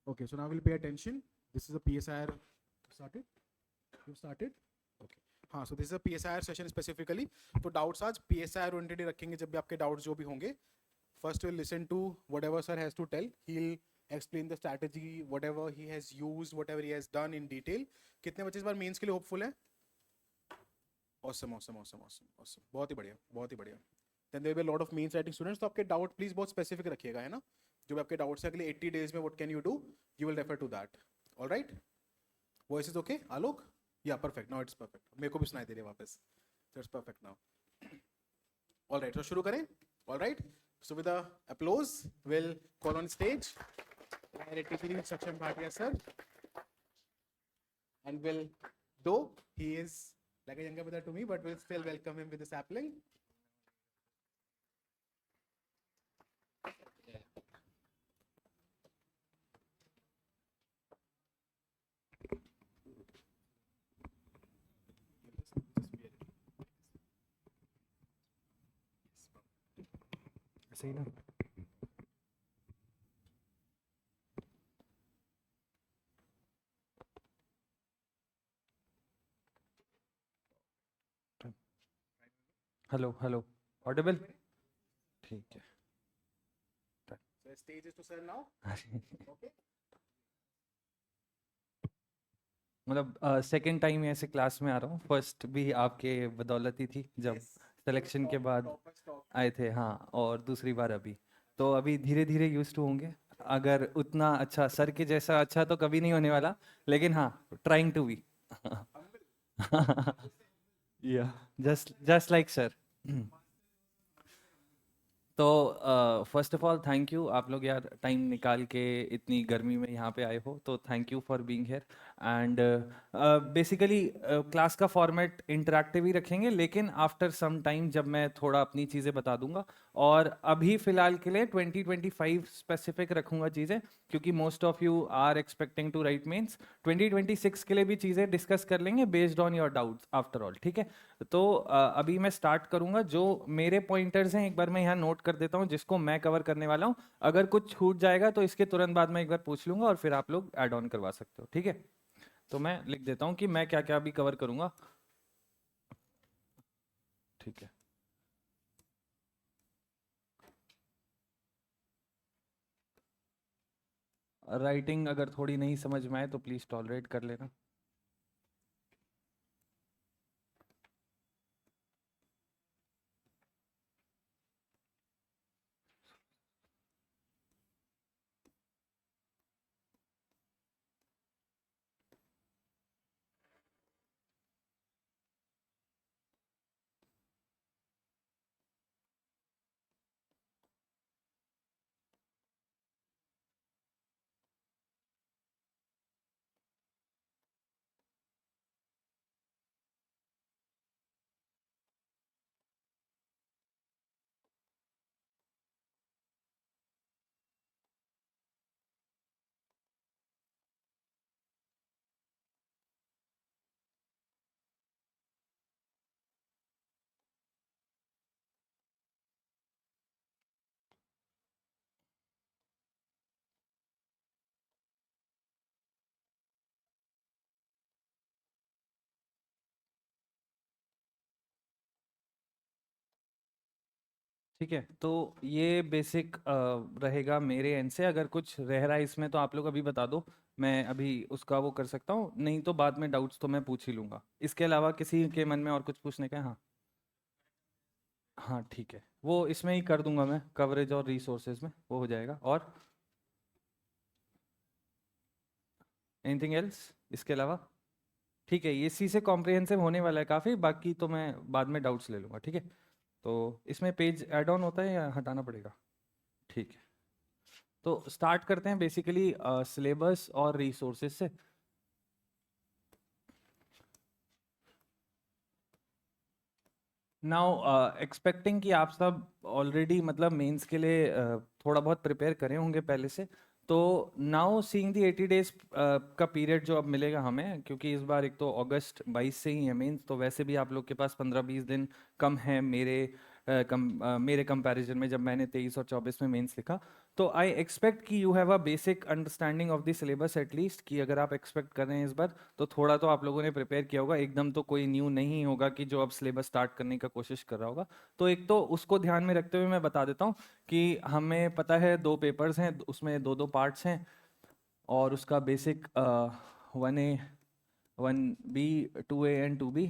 Okay, so now we'll pay attention. This is a PSIR. Started? You started? Okay. हाँ, so this is a PSIR session specifically. तो doubts आज PSIR oriented रखेंगे जब भी आपके doubts जो भी होंगे. First we'll listen to whatever sir has to tell. He'll explain the strategy, whatever he has used, whatever he has done in detail. कितने बच्चे इस बार मेंस के लिए होपफुल हैं? Awesome, awesome, awesome, awesome, awesome. बहुत ही बढ़िया, बहुत ही बढ़िया. Then there will be a lot of means writing students. तो आपके डाउट प्लीज बहुत स्पेसिफिक रखिएगा, है ना? जो भी आपके डाउट्स है अगले 80 डेज में, what can you do? You will refer to that. All right? Voice is okay? Alok? Yeah, perfect. Now it's perfect. मेरे को भी सुनाई दे रही है वापस. So it's perfect now. All right. तो शुरू करें. All right. So with the applause, we'll call on stage Director Instruction Bhatia sir. And will, though he is like a younger brother to me, but we'll still welcome him with the sapling. ऐसे ही ना. Hello hello, Audible? ठीक है. So stage is to sir now. Okay. मतलब second time ऐसे class में आ रहा हूँ. First भी आपके बदौलत ही थी जब सिलेक्शन के बाद आए थे. हाँ, और दूसरी बार अभी. तो अभी धीरे धीरे यूज टू होंगे. अगर उतना अच्छा सर के जैसा अच्छा तो कभी नहीं होने वाला, लेकिन हाँ, ट्राइंग टू बी. या जस्ट लाइक सर. तो first of all thank you, आप लोग यार टाइम निकाल के इतनी गर्मी में यहाँ पे आए हो, तो thank you for being here. And basically class का फॉर्मेट इंटरेक्टिव ही रखेंगे, लेकिन आफ्टर सम टाइम जब मैं थोड़ा अपनी चीज़ें बता दूंगा. और अभी फ़िलहाल के लिए 2025 स्पेसिफिक रखूंगा चीज़ें, क्योंकि most of you are expecting to write mains. 2026 के लिए भी चीज़ें डिस्कस कर लेंगे based on your doubts after all. ठीक है. तो अभी मैं स्टार्ट करूंगा. जो मेरे पॉइंटर्स हैं एक बार मैं यहाँ नोट कर देता हूँ, जिसको मैं कवर करने वाला हूँ. अगर कुछ छूट जाएगा तो इसके तुरंत बाद मैं एक बार पूछ लूंगा और फिर आप लोग ऐड ऑन करवा सकते हो. ठीक है. तो मैं लिख देता हूँ कि मैं क्या क्या अभी कवर करूंगा. ठीक है. राइटिंग अगर थोड़ी नहीं समझ में आए तो प्लीज़ टॉलरेट कर लेना. ठीक है. तो ये बेसिक रहेगा मेरे एंड से. अगर कुछ रह रहा है इसमें तो आप लोग अभी बता दो, मैं अभी उसका वो कर सकता हूँ. नहीं तो बाद में डाउट्स तो मैं पूछ ही लूँगा. इसके अलावा किसी के मन में और कुछ पूछने का है? हाँ हाँ, ठीक है. वो इसमें ही कर दूंगा मैं, कवरेज और रिसोर्सेज में वो हो जाएगा. और एनीथिंग एल्स इसके अलावा? ठीक है. ये इसी से कॉम्प्रिहेंसिव होने वाला है काफ़ी. बाकी तो मैं बाद में डाउट्स ले लूँगा. ठीक है. तो इसमें पेज ऐड ऑन होता है या हटाना पड़ेगा? ठीक है. तो स्टार्ट करते हैं बेसिकली सिलेबस और रिसोर्सेज से. नाउ एक्सपेक्टिंग कि आप सब ऑलरेडी मतलब मेंस के लिए थोड़ा बहुत प्रिपेयर करे होंगे पहले से. तो नाउ सीइंग द 80 डेज का पीरियड जो अब मिलेगा हमें, क्योंकि इस बार एक तो अगस्त 22 से ही है मेंस, तो वैसे भी आप लोग के पास 15-20 दिन कम है मेरे मेरे कंपैरिजन में जब मैंने 23 और 24 में मेंस लिखा। तो आई एक्सपेक्ट कि you have a basic understanding of the syllabus at least, कि अगर आप एक्सपेक्ट कर रहे हैं इस बार तो थोड़ा तो आप लोगों ने प्रिपेयर किया होगा, एकदम तो कोई न्यू नहीं होगा कि जो अब सिलेबस स्टार्ट करने का कोशिश कर रहा होगा। तो एक तो उसको ध्यान में रखते हुए मैं बता देता हूँ कि हमें पता है 2 पेपर्स हैं, उसमें 2 पार्ट्स हैं, और उसका basic 1A 1B 2A and 2B।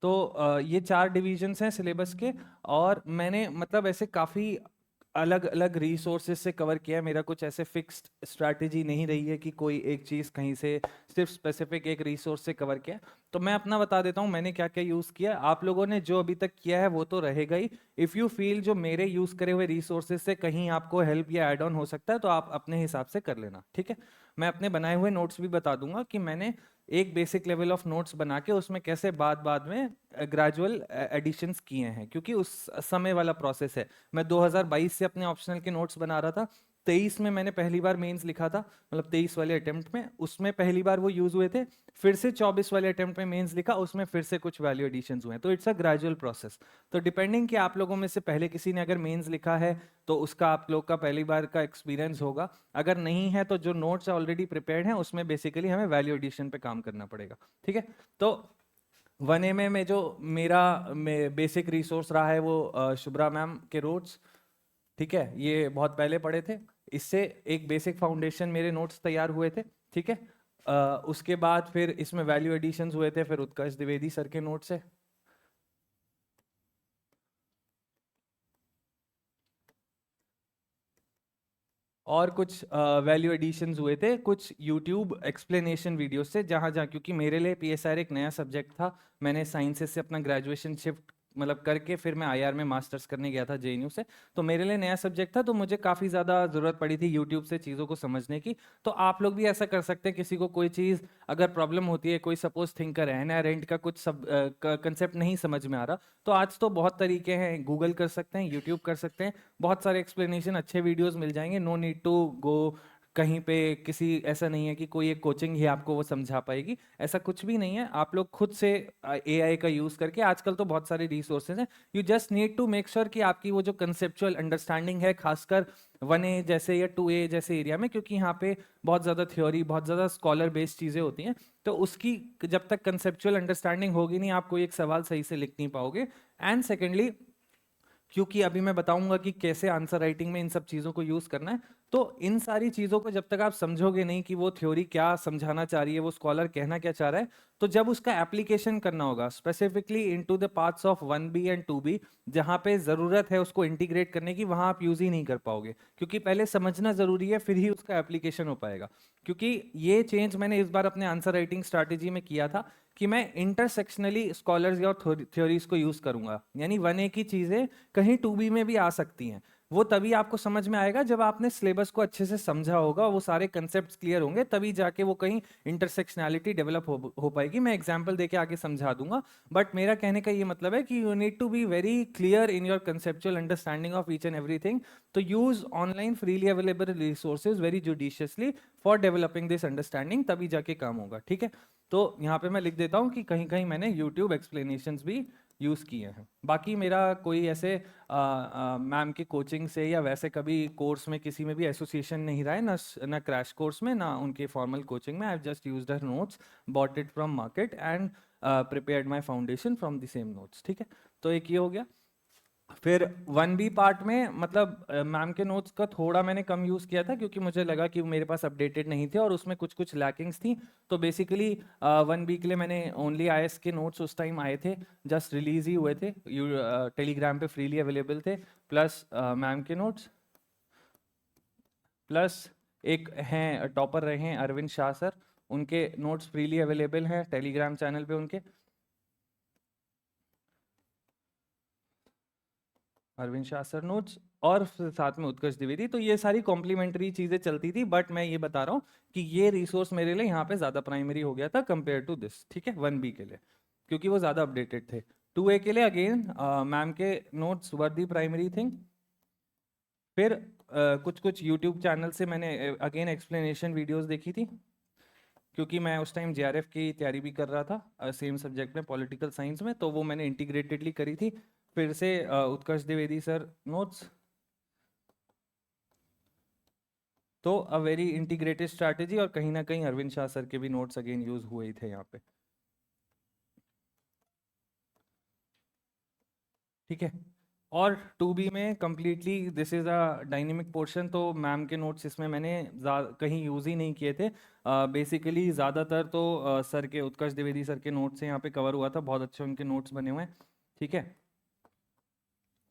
तो ये 4 डिविजन्स हैं सिलेबस के, और मैंने मतलब ऐसे काफ़ी अलग अलग रिसोर्सेज से कवर किया है। मेरा कुछ ऐसे फिक्स्ड स्ट्रैटेजी नहीं रही है कि कोई एक चीज़ कहीं से सिर्फ स्पेसिफिक एक रिसोर्स से कवर किया है। तो मैं अपना बता देता हूँ मैंने क्या क्या यूज़ किया है। आप लोगों ने जो अभी तक किया है वो तो रहेगा ही। इफ़ यू फील जो मेरे यूज़ करे हुए रिसोर्सेज से कहीं आपको हेल्प या एड ऑन हो सकता है तो आप अपने हिसाब से कर लेना, ठीक है। मैं अपने बनाए हुए नोट्स भी बता दूंगा कि मैंने एक बेसिक लेवल ऑफ नोट्स बना के उसमें कैसे बाद बाद में ग्रेजुअल एडिशंस किए हैं, क्योंकि उस समय वाला प्रोसेस है। मैं 2022 से अपने ऑप्शनल के नोट्स बना रहा था, 23 में मैंने पहली बार मेंस लिखा था, मतलब 23 वाले अटेम्प्ट में, उसमें पहली बार वो यूज हुए थे। फिर से 24 वाले अटेम्प्ट में मेंस लिखा, उसमें फिर से कुछ वैल्यू एडिशंस हुए हैं। तो इट्स अ ग्रेजुअल प्रोसेस। तो डिपेंडिंग कि आप लोगों में से पहले किसी ने अगर मेंस लिखा है तो उसका आप लोग का पहली बार का एक्सपीरियंस होगा। अगर नहीं है तो जो नोट्स ऑलरेडी प्रिपेयर्ड हैं उसमें बेसिकली हमें वैल्यू एडिशन पे काम करना पड़ेगा, ठीक है। तो 1A में जो मेरा बेसिक रिसोर्स रहा है वो शुभ्रा मैम के नोट्स, ठीक है, ये बहुत पहले पढ़े थे। इससे एक बेसिक फाउंडेशन मेरे नोट्स तैयार हुए थे, ठीक है। उसके बाद फिर इसमें वैल्यू एडिशंस हुए थे, फिर उत्कर्ष द्विवेदी सर के नोट्स से। और कुछ वैल्यू एडिशंस हुए थे कुछ यूट्यूब एक्सप्लेनेशन वीडियो से, जहाँ जहाँ, क्योंकि मेरे लिए पीएसआर एक नया सब्जेक्ट था। मैंने साइंसेस से अपना ग्रेजुएशन शिफ्ट मतलब करके फिर मैं आईआर में मास्टर्स करने गया था जेएनयू से। तो मेरे लिए नया सब्जेक्ट था, तो मुझे काफ़ी ज़्यादा ज़रूरत पड़ी थी यूट्यूब से चीज़ों को समझने की। तो आप लोग भी ऐसा कर सकते हैं, किसी को कोई चीज़ अगर प्रॉब्लम होती है, कोई सपोज थिंकर है ना, रेंट का कुछ सब कंसेप्ट नहीं समझ में आ रहा, तो आज तो बहुत तरीके हैं, गूगल कर सकते हैं, यूट्यूब कर सकते हैं, बहुत सारे एक्सप्लेनेशन अच्छे वीडियोस मिल जाएंगे। नो नीड टू गो कहीं पे किसी, ऐसा नहीं है कि कोई एक कोचिंग ही आपको वो समझा पाएगी, ऐसा कुछ भी नहीं है। आप लोग खुद से एआई का यूज करके, आजकल तो बहुत सारे रिसोर्सेज हैं, you just need to make sure कि आपकी वो जो कंसेप्चुअल अंडरस्टैंडिंग है, खासकर 1A जैसे या 2A जैसे एरिया में, क्योंकि यहाँ पे बहुत ज़्यादा थ्योरी, बहुत ज़्यादा स्कॉलर बेस्ड चीज़ें होती हैं, तो उसकी जब तक कंसेप्चुअल अंडरस्टैंडिंग होगी नहीं, आप कोई एक सवाल सही से लिख नहीं पाओगे। एंड सेकेंडली, क्योंकि अभी मैं बताऊंगा कि कैसे आंसर राइटिंग में इन सब चीजों को यूज करना है, तो इन सारी चीजों को जब तक आप समझोगे नहीं कि वो थ्योरी क्या समझाना चाह रही है, वो स्कॉलर कहना क्या चाह रहा है, तो जब उसका एप्लीकेशन करना होगा specifically into the parts of 1B and 2B, जहां पे जरूरत है उसको इंटीग्रेट करने की, वहां आप यूज ही नहीं कर पाओगे, क्योंकि पहले समझना जरूरी है, फिर ही उसका एप्लीकेशन हो पाएगा। क्योंकि ये चेंज मैंने इस बार अपने आंसर राइटिंग स्ट्रैटेजी में किया था कि मैं इंटरसेक्शनली स्कॉलर्स और थ्योरीज को यूज करूंगा, यानी 1A की चीजें कहीं 2B में भी आ सकती हैं। वो तभी आपको समझ में आएगा जब आपने सिलेबस को अच्छे से समझा होगा, वो सारे कंसेप्ट्स क्लियर होंगे, तभी जाके वो कहीं इंटरसेक्शनैलिटी डेवलप हो पाएगी। मैं एग्जांपल देके आगे समझा दूंगा, बट मेरा कहने का ये मतलब है कि you need to be very clear in your conceptual understanding of each and everything. तो use online freely available resources very judiciously for developing this understanding, तभी जाके काम होगा, ठीक है। तो यहाँ पे मैं लिख देता हूँ कि कहीं कहीं मैंने यूट्यूब एक्सप्लेनेशंस भी यूज़ किए हैं। बाकी मेरा कोई ऐसे मैम की कोचिंग से या वैसे कभी कोर्स में किसी में भी एसोसिएशन नहीं रहा है, ना क्रैश कोर्स में, ना उनके फॉर्मल कोचिंग में। I just used her notes, bought it from market and prepared my foundation from the same notes, ठीक है। तो एक ये हो गया। फिर 1B पार्ट में मतलब मैम के नोट्स का थोड़ा मैंने कम यूज़ किया था, क्योंकि मुझे लगा कि मेरे पास अपडेटेड नहीं थे और उसमें कुछ कुछ लैकिंग्स थी। तो बेसिकली 1B के लिए मैंने ओनली आईएएस के नोट्स उस टाइम आए थे, जस्ट रिलीज ही हुए थे, टेलीग्राम पे फ्रीली अवेलेबल थे, प्लस मैम के नोट्स, प्लस एक हैं टॉपर रहे हैं अरविंद शाह सर, उनके नोट्स फ्रीली अवेलेबल हैं टेलीग्राम चैनल पे उनके, अरविंद शाह सर नोट्स, और साथ में उत्कर्ष द्विवेदी। तो ये सारी कॉम्प्लीमेंट्री चीजें चलती थी, बट मैं ये बता रहा हूँ कि ये रिसोर्स मेरे लिए यहाँ पे ज्यादा प्राइमरी हो गया था कंपेयर टू दिस, ठीक है, 1B के लिए, क्योंकि वो ज्यादा अपडेटेड थे। 2A के लिए अगेन मैम के notes were the primary thing. फिर कुछ कुछ यूट्यूब चैनल से मैंने अगेन एक्सप्लेनेशन वीडियोस देखी थी। क्योंकि मैं उस टाइम जेआरएफ की तैयारी भी कर रहा था सेम सब्जेक्ट में, पॉलिटिकल साइंस में, तो वो मैंने इंटीग्रेटेडली करी थी। फिर से उत्कर्ष द्विवेदी सर नोट्स, तो अ वेरी इंटीग्रेटेड स्ट्रैटेजी, और कहीं ना कहीं अरविंद शाह सर के भी नोट्स अगेन यूज हुए ही थे यहाँ पे। ठीक है, और 2B में completely this is a dynamic portion, तो मैम के नोट्स इसमें मैंने कहीं यूज़ ही नहीं किए थे। बेसिकली ज़्यादातर तो सर के, उत्कर्ष द्विवेदी सर के नोट्स से यहाँ पे कवर हुआ था, बहुत अच्छे उनके नोट्स बने हुए हैं। ठीक है,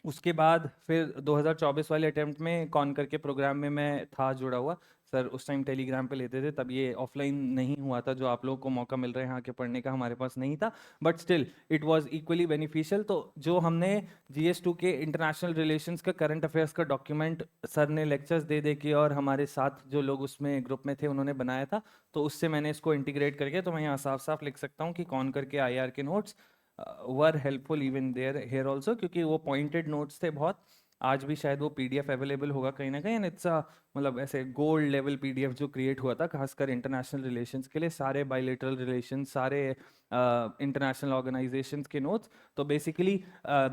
उसके बाद फिर 2024 वाले अटेम्प्ट में कॉन करके प्रोग्राम में मैं था जुड़ा हुआ। सर उस टाइम टेलीग्राम पे लेते थे, तब ये ऑफलाइन नहीं हुआ था, जो आप लोगों को मौका मिल रहा है यहाँ के पढ़ने का, हमारे पास नहीं था, but still it was equally beneficial. तो जो हमने GS2 के इंटरनेशनल रिलेशंस का, करंट अफेयर्स का डॉक्यूमेंट सर ने लेक्चर्स दे दे के, और हमारे साथ जो लोग उसमें ग्रुप में थे उन्होंने बनाया था, तो उससे मैंने इसको इंटीग्रेट करके, तो मैं यहाँ साफ साफ लिख सकता हूँ कि कॉन करके IR के notes were helpful even there here also, क्योंकि वो पॉइंटेड नोट्स थे बहुत। आज भी शायद वो PDF अवेलेबल होगा कहीं ना कहीं, एंड इट्स मतलब ऐसे गोल्ड लेवल PDF जो क्रिएट हुआ था खासकर इंटरनेशनल रिलेशंस के लिए, सारे बायलेटरल रिलेशन, सारे इंटरनेशनल ऑर्गेनाइजेशंस के नोट्स। तो basically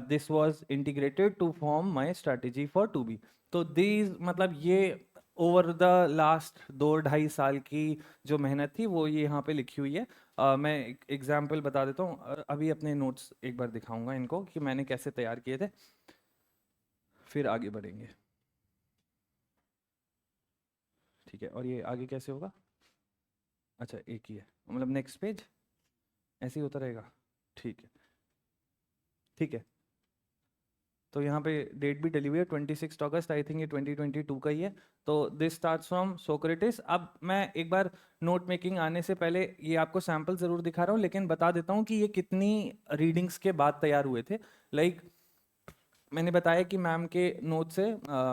this was integrated to form my strategy for 2B। तो दीज मतलब ये ओवर द लास्ट 2-2.5 साल की जो मेहनत थी वो ये यहाँ पे लिखी हुई है। मैं एक एग्जाम्पल बता देता हूँ, अभी अपने नोट्स एक बार दिखाऊंगा इनको कि मैंने कैसे तैयार किए थे, फिर आगे बढ़ेंगे। ठीक है, और ये आगे कैसे होगा? अच्छा एक ही है, मतलब नेक्स्ट पेज ऐसे ही होता रहेगा। ठीक है, ठीक है, तो यहाँ पे डेट भी डली हुई है 26 अगस्त, आई थिंक ये 2022 का ही है। तो दिस स्टार्ट्स फ्रॉम सोक्रेटिस। अब मैं एक बार नोट मेकिंग आने से पहले ये आपको सैंपल जरूर दिखा रहा हूँ, लेकिन बता देता हूँ कि ये कितनी रीडिंग्स के बाद तैयार हुए थे। लाइक मैंने बताया कि मैम के नोट से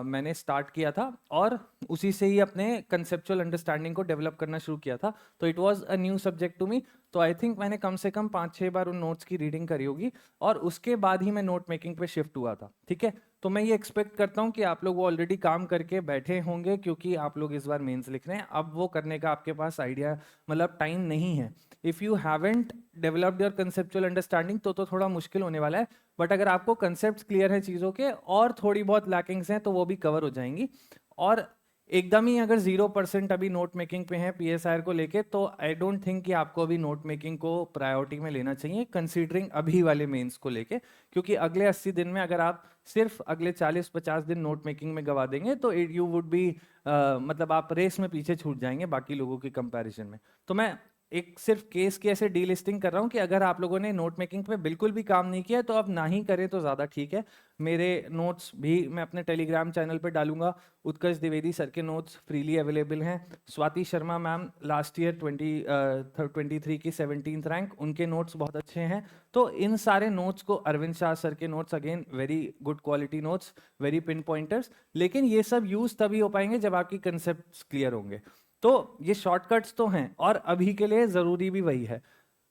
मैंने स्टार्ट किया था, और उसी से ही अपने कंसेप्चुअल अंडरस्टैंडिंग को डेवलप करना शुरू किया था। तो it was a new subject to me, तो आई थिंक मैंने कम से कम 5-6 बार उन नोट्स की रीडिंग करी होगी, और उसके बाद ही मैं नोट मेकिंग पे शिफ्ट हुआ था। ठीक है, तो मैं ये एक्सपेक्ट करता हूँ कि आप लोग ऑलरेडी काम करके बैठे होंगे, क्योंकि आप लोग इस बार मेंस लिख रहे हैं। अब वो करने का आपके पास आइडिया, मतलब टाइम नहीं है। If you haven't developed your conceptual understanding तो थोड़ा मुश्किल होने वाला है, बट अगर आपको कंसेप्ट क्लियर है चीज़ों के, और थोड़ी बहुत लैकिंग्स हैं, तो वो भी कवर हो जाएंगी। और एकदम ही अगर 0% अभी नोट मेकिंग पे है PSIR को लेके, तो आई डोंट थिंक कि आपको अभी नोट मेकिंग को प्रायोरिटी में लेना चाहिए, कंसीडरिंग अभी वाले मेंस को लेके। क्योंकि अगले 80 दिन में अगर आप सिर्फ अगले 40-50 दिन नोट मेकिंग में गवा देंगे, तो यू वुड बी मतलब आप रेस में पीछे छूट जाएंगे बाकी लोगों के कंपैरिजन में। तो मैं एक सिर्फ केस की ऐसे डीलिस्टिंग कर रहा हूँ कि अगर आप लोगों ने नोट मेकिंग पे बिल्कुल भी काम नहीं किया, तो आप ना ही करें तो ज़्यादा ठीक है। मेरे नोट्स भी मैं अपने टेलीग्राम चैनल पे डालूंगा। उत्कर्ष द्विवेदी सर के नोट्स फ्रीली अवेलेबल हैं। Swati Sharma ma'am last year 2023 की 17th रैंक, उनके नोट्स बहुत अच्छे हैं। तो इन सारे नोट्स को, अरविंद शाह सर के notes again very good quality notes, very pin pointers, लेकिन ये सब यूज़ तभी हो पाएंगे जब आपकी कंसेप्ट क्लियर होंगे। तो ये शॉर्टकट्स तो हैं, और अभी के लिए ज़रूरी भी वही है।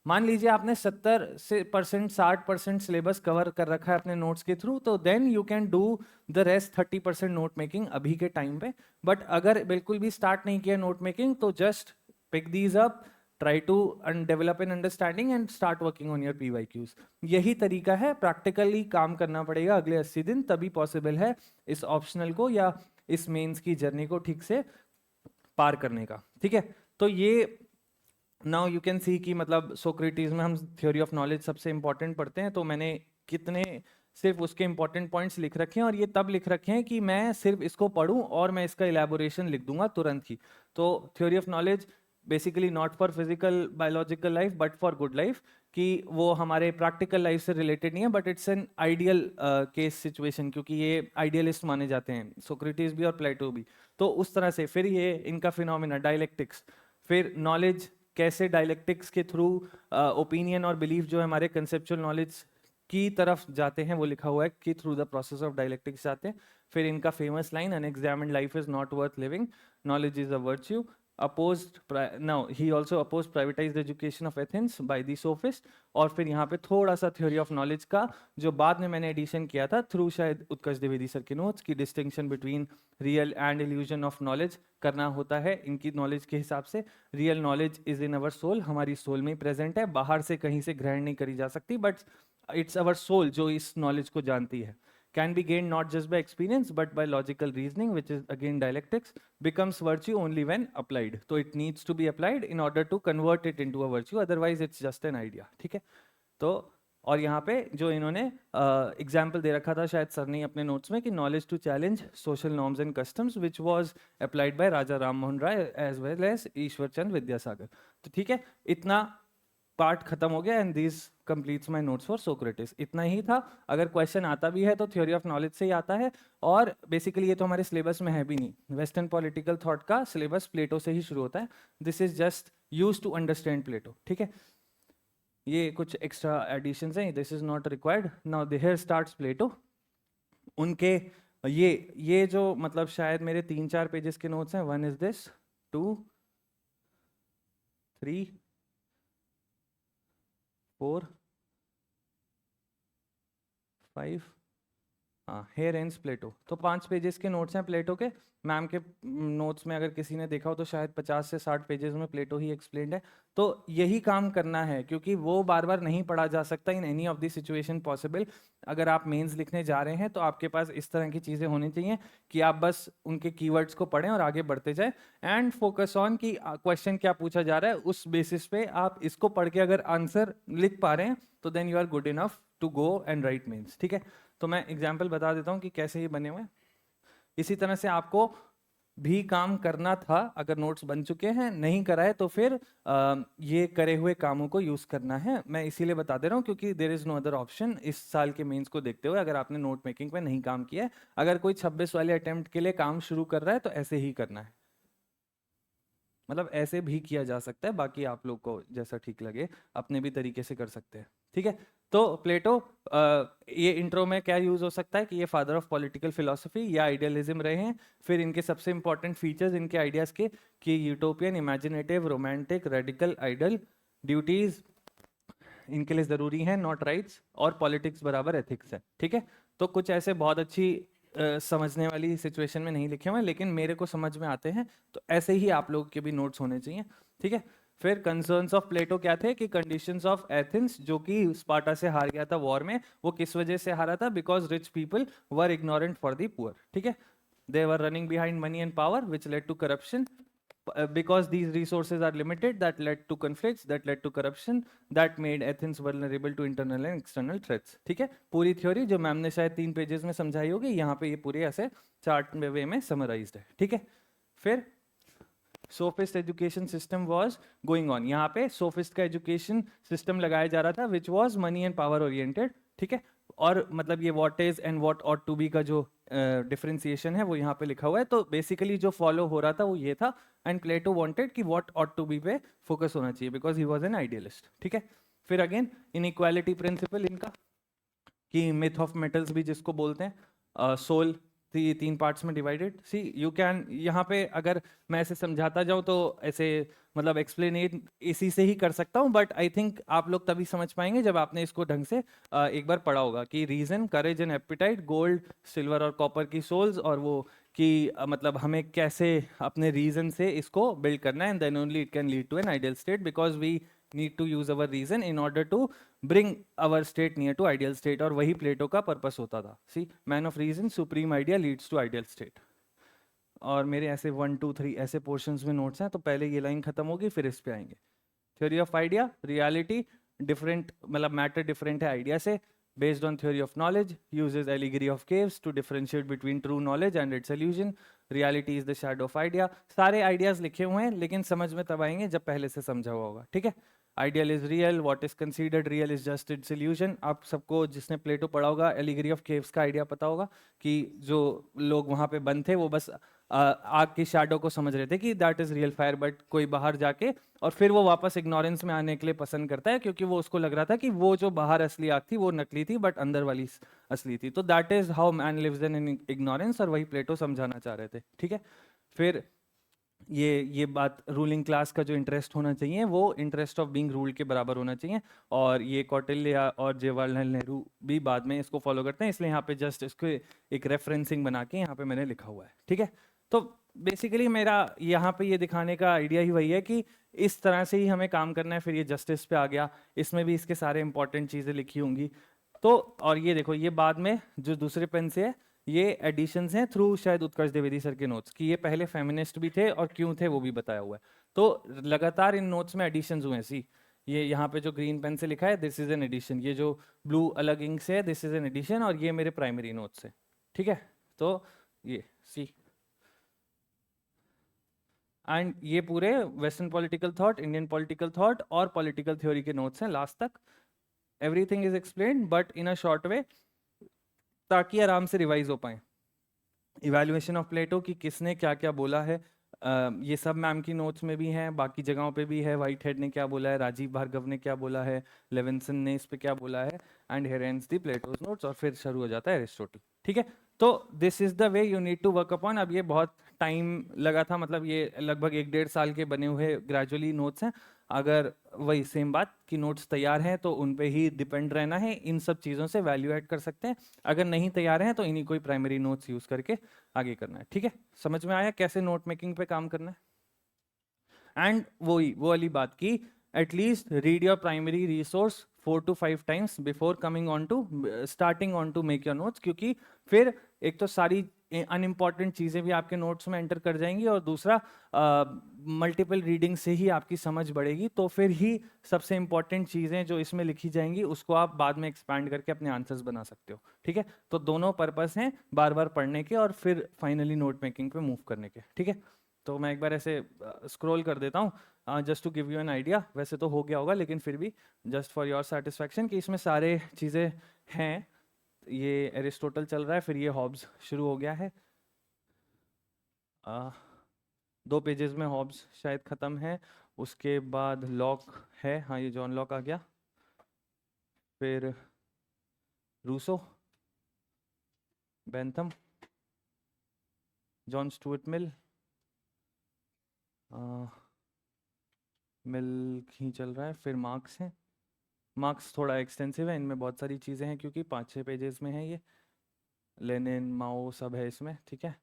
मान लीजिए आपने 60% सिलेबस कवर कर रखा है अपने नोट्स के थ्रू, तो then you can do the rest 30% note making अभी के टाइम पे। बट अगर बिल्कुल भी स्टार्ट नहीं किया नोट मेकिंग, तो just pick these up, try to develop an understanding and start working on your PYQs। यही तरीका है, प्रैक्टिकली काम करना पड़ेगा अगले 80 दिन, तभी पॉसिबल है इस ऑप्शनल को या इस मेंस की जर्नी को ठीक से पार करने का। ठीक है, तो ये नाउ यू कैन सी कि मतलब सोक्रेटिस में हम थ्योरी ऑफ नॉलेज सबसे इंपॉर्टेंट पढ़ते हैं, तो मैंने कितने सिर्फ उसके इंपॉर्टेंट पॉइंट्स लिख रखे हैं, और ये तब लिख रखे हैं कि मैं सिर्फ इसको पढूं और मैं इसका इलेबोरेशन लिख दूंगा तुरंत ही। तो theory of knowledge basically not for physical biological life but for good life, कि वो हमारे प्रैक्टिकल लाइफ से रिलेटेड नहीं है, but it's an ideal case situation, क्योंकि ये आइडियलिस्ट माने जाते हैं, सोक्रेटिस भी और प्लेटो भी। तो उस तरह से फिर ये इनका फिनोमिना डायलेक्टिक्स, फिर नॉलेज कैसे डायलेक्टिक्स के थ्रू ओपिनियन और बिलीफ जो है हमारे कंसेप्चुअल नॉलेज की तरफ जाते हैं, वो लिखा हुआ है कि through the process of dialectics जाते हैं। फिर इनका famous line, unexamined life is not worth living, knowledge is a virtue. he also opposed privatized education of Athens by the sophist. और फिर यहाँ पे थोड़ा सा थ्योरी ऑफ नॉलेज का जो बाद में मैंने एडिशन किया था थ्रू शायद उत्कर्ष द्विवेदी सर के नोट्स की distinction between real and illusion of knowledge करना होता है इनकी नॉलेज के हिसाब से। Real knowledge is in our soul, हमारी सोल में ही प्रेजेंट है, बाहर से कहीं से ग्रहण नहीं करी जा सकती, बट इट्स अवर सोल जो इस नॉलेज को जानती है। Can be gained not just by experience but by logical reasoning, which is again dialectics, becomes virtue only when applied. So it needs to be applied in order to convert it into a virtue, otherwise it's just an idea. ठीक है, तो और यहाँ पे जो इन्होंने example दे रखा था शायद सर ने अपने नोट्स में कि knowledge to challenge social norms and customs which was applied by Raja Ram Mohan Roy as well as Ishwar Chand Vidyasagar. तो ठीक है, इतना पार्ट खत्म हो गया and this completes my notes for Socrates. इतना ही था। अगर क्वेश्चन आता भी है तो थ्योरी ऑफ नॉलेज से ही आता है, और बेसिकली ये तो हमारे सिलेबस में है भी नहीं। वेस्टर्न पॉलिटिकल थॉट का सिलेबस प्लेटो से ही शुरू होता है। This is just use to understand Plato. ठीक है, ये कुछ एक्स्ट्रा एडिशंस हैं, this is not required. Now here starts Plato. उनके ये जो मतलब शायद मेरे 3-4 पेजेस के नोट्स हैं। 1 इज दिस, 2, 3, 4, 5, हाँ, हेयर एंड्स प्लेटो। तो 5 पेजेस के नोट्स हैं प्लेटो के। मैम के नोट्स में अगर किसी ने देखा हो तो शायद 50 से 60 पेजेस में प्लेटो ही एक्सप्लेन्ड है। तो यही काम करना है, क्योंकि वो बार बार नहीं पढ़ा जा सकता in any of the situation possible. अगर आप मेंस लिखने जा रहे हैं तो आपके पास इस तरह की चीज़ें होनी चाहिए कि आप बस उनके कीवर्ड्स को पढ़ें और आगे बढ़ते जाए, एंड फोकस ऑन कि क्वेश्चन क्या पूछा जा रहा है, उस बेसिस पे आप इसको पढ़ के अगर आंसर लिख पा रहे हैं तो then you are good enough to go and write mains. ठीक है, तो मैं एग्जाम्पल बता देता हूँ कि कैसे ये बने हुए हैं। इसी तरह से आपको भी काम करना था। अगर नोट्स बन चुके हैं, नहीं कराए तो फिर ये करे हुए कामों को यूज करना है। मैं इसीलिए बता दे रहा हूँ क्योंकि there is no other option इस साल के मेंस को देखते हुए। अगर आपने नोट मेकिंग पे नहीं काम किया है, अगर कोई 26 वाले अटेम्प्ट के लिए काम शुरू कर रहा है तो ऐसे ही करना है। मतलब ऐसे भी किया जा सकता है, बाकी आप लोग को जैसा ठीक लगे अपने भी तरीके से कर सकते हैं। ठीक है, तो प्लेटो ये इंट्रो में क्या यूज हो सकता है कि ये फादर ऑफ पॉलिटिकल फिलोसफी या आइडियलिज्म रहे हैं। फिर इनके सबसे इंपॉर्टेंट फीचर्स इनके आइडियाज के कि utopian, imaginative, romantic, radical, ideal, duties इनके लिए जरूरी हैं, नॉट राइट्स, और पॉलिटिक्स बराबर एथिक्स है। ठीक है, तो कुछ ऐसे बहुत अच्छी समझने वाली सिचुएशन में नहीं लिखे हुए, लेकिन मेरे को समझ में आते हैं, तो ऐसे ही आप लोगों के भी नोट्स होने चाहिए। ठीक है, फिर कंसर्न्स ऑफ प्लेटो क्या थे कि कंडीशंस ऑफ एथेंस जो कि स्पार्टा से हार गया था वॉर में, वो किस वजह से हारा था? Because rich people were ignorant for the poor. ठीक है, they were running behind money and power which led to corruption, because these resources are limited, that led to conflicts, that led to corruption, that made Athens vulnerable to internal and external threats। ठीक है, पूरी theory जो ma'am ने शायद 3 pages में समझाई होगी, यहाँ पे ये पूरी ऐसे चार्ट वे में समराइज्ड है। ठीक है, फिर sophist education system was going on. यहाँ पे सोफिस्ट का एजुकेशन सिस्टम लगाया जा रहा था which was money and power oriented. ठीक है, और मतलब ये what is and what ought to be का जो डिफरेंशिएशन है वो यहाँ पे लिखा हुआ है। तो बेसिकली जो फॉलो हो रहा था वो ये था, एंड प्लेटो वांटेड कि व्हाट ऑट टू बी पे फोकस होना चाहिए because he was an idealist. ठीक है, फिर अगेन इनइक्वालिटी प्रिंसिपल इनका कि मिथ ऑफ मेटल्स भी जिसको बोलते हैं, सोल 3 पार्ट्स में डिवाइडेड। सी यू कैन, यहाँ पे अगर मैं ऐसे समझाता जाऊँ तो ऐसे मतलब एक्सप्लेन इसी से ही कर सकता हूँ, बट आई थिंक आप लोग तभी समझ पाएंगे जब आपने इसको ढंग से एक बार पढ़ा होगा कि reason, courage and appetite, gold, silver और कॉपर की सोल्स, और वो कि मतलब हमें कैसे अपने रीजन से इसको बिल्ड करना है, and then only it can lead to an ideal state because we need to use our reason in order to bring our state near to ideal state. और वही प्लेटो का पर्पस होता था। See, man of reason, supreme idea leads to ideal state. और मेरे ऐसे 1, 2, 3 ऐसे portions में नोट्स हैं, तो पहले ये लाइन खत्म होगी फिर इस पे आएंगे। Theory of idea, reality different, मतलब मैटर डिफरेंट है आइडिया से, based on theory of knowledge, uses allegory of caves to differentiate between true knowledge and its illusion, reality is the shadow of idea। सारे ideas लिखे हुए हैं लेकिन समझ में तब आएंगे जब पहले से समझा हुआ होगा। ठीक है, ideal is real, what is considered real is just it's illusion. आप सबको जिसने प्लेटो पढ़ा होगा, एलिगरी ऑफ केव्स का आइडिया पता होगा कि जो लोग वहां पे बंद थे वो बस आग की शैडो को समझ रहे थे कि that is real fire, but कोई बाहर जाके और फिर वो वापस इग्नोरेंस में आने के लिए पसंद करता है क्योंकि वो उसको लग रहा था कि वो जो बाहर असली आग थी वो नकली थी बट अंदर वाली असली थी। तो that is how man lives in ignorance, और वही प्लेटो समझाना चाह रहे थे। ठीक है, फिर ये बात रूलिंग क्लास का जो इंटरेस्ट होना चाहिए वो इंटरेस्ट ऑफ बीइंग रूल्ड के बराबर होना चाहिए, और ये कौटिल्य और जवाहरलाल नेहरू भी बाद में इसको फॉलो करते हैं, इसलिए यहाँ पे जस्ट इसको एक रेफरेंसिंग बना के यहाँ पे मैंने लिखा हुआ है, ठीक है। तो बेसिकली मेरा यहाँ पे ये दिखाने का आइडिया ही वही है कि इस तरह से ही हमें काम करना है। फिर ये जस्टिस पे आ गया, इसमें भी इसके सारे इंपॉर्टेंट चीज़ें लिखी होंगी। तो और ये देखो, ये बाद में जो दूसरे पेन से है, ये एडिशंस हैं थ्रू शायद उत्कर्ष द्विवेदी सर के नोट्स, कि ये पहले फेमिनिस्ट भी थे और क्यों थे वो भी बताया हुआ है। तो लगातार इन नोट्स में एडिशंस हुए हैं। सी ये यहाँ पे जो ग्रीन पेन से लिखा है दिस इज एन एडिशन, ये जो ब्लू अलग इंक से है दिस इज एन एडिशन, और ये मेरे प्राइमरी नोट्स है, ठीक है। तो ये सी एंड ये पूरे western political thought, Indian political thought और पॉलिटिकल थ्योरी के नोट्स हैं लास्ट तक। Everything is explained but in a short way, ताकि आराम से रिवाइज हो पाए। इवैल्यूएशन ऑफ प्लेटो कि किसने क्या क्या बोला है, ये सब मैम की नोट्स में भी हैं, बाकी जगहों पे भी है। वाइट हेड ने क्या बोला है, राजीव भार्गव ने क्या बोला है, लेविंसन ने इस पे क्या बोला है, and here ends the Plato's notes, और फिर शुरू हो जाता है एरिस्टोटल, ठीक है। तो this is the way you need to work upon. अब ये बहुत टाइम लगा था, मतलब ये लगभग 1-1.5 साल के बने हुए ग्रेजुअली नोट्स हैं। अगर वही सेम बात कि नोट्स तैयार हैं तो उन पे ही डिपेंड रहना है, इन सब चीज़ों से वैल्यू ऐड कर सकते हैं। अगर नहीं तैयार हैं तो इन्हीं कोई प्राइमरी नोट्स यूज़ करके आगे करना है, ठीक है। समझ में आया कैसे नोट मेकिंग पे काम करना है। एंड वो वाली बात की, at least read your primary resource 4 to 5 times before coming on to starting on to make your notes, क्योंकि फिर एक तो सारी अनइम्पॉर्टेंट चीज़ें भी आपके नोट्स में एंटर कर जाएंगी, और दूसरा मल्टीपल रीडिंग से ही आपकी समझ बढ़ेगी। तो फिर ही सबसे इंपॉर्टेंट चीज़ें जो इसमें लिखी जाएंगी उसको आप बाद में एक्सपैंड करके अपने आंसर्स बना सकते हो, ठीक है। तो दोनों पर्पस हैं, बार बार पढ़ने के और फिर फाइनली नोट मेकिंग पे मूव करने के, ठीक है। तो मैं एक बार ऐसे स्क्रॉल कर देता हूँ just to give you an idea. वैसे तो हो गया होगा, लेकिन फिर भी जस्ट फॉर योर सेटिस्फैक्शन कि इसमें सारे चीज़ें हैं। ये एरिस्टोटल चल रहा है, फिर ये हॉब्स शुरू हो गया है। 2 पेजेस में हॉब्स शायद ख़त्म है, उसके बाद लॉक है, हाँ ये जॉन लॉक आ गया, फिर Rousseau, Bentham, John Stuart Mill, Mill ही चल रहा है, फिर मार्क्स हैं। मार्क्स थोड़ा एक्सटेंसिव है, इनमें बहुत सारी चीज़ें हैं क्योंकि 5-6 पेजेस में है ये। लेनिन, माओ सब है इसमें, ठीक है।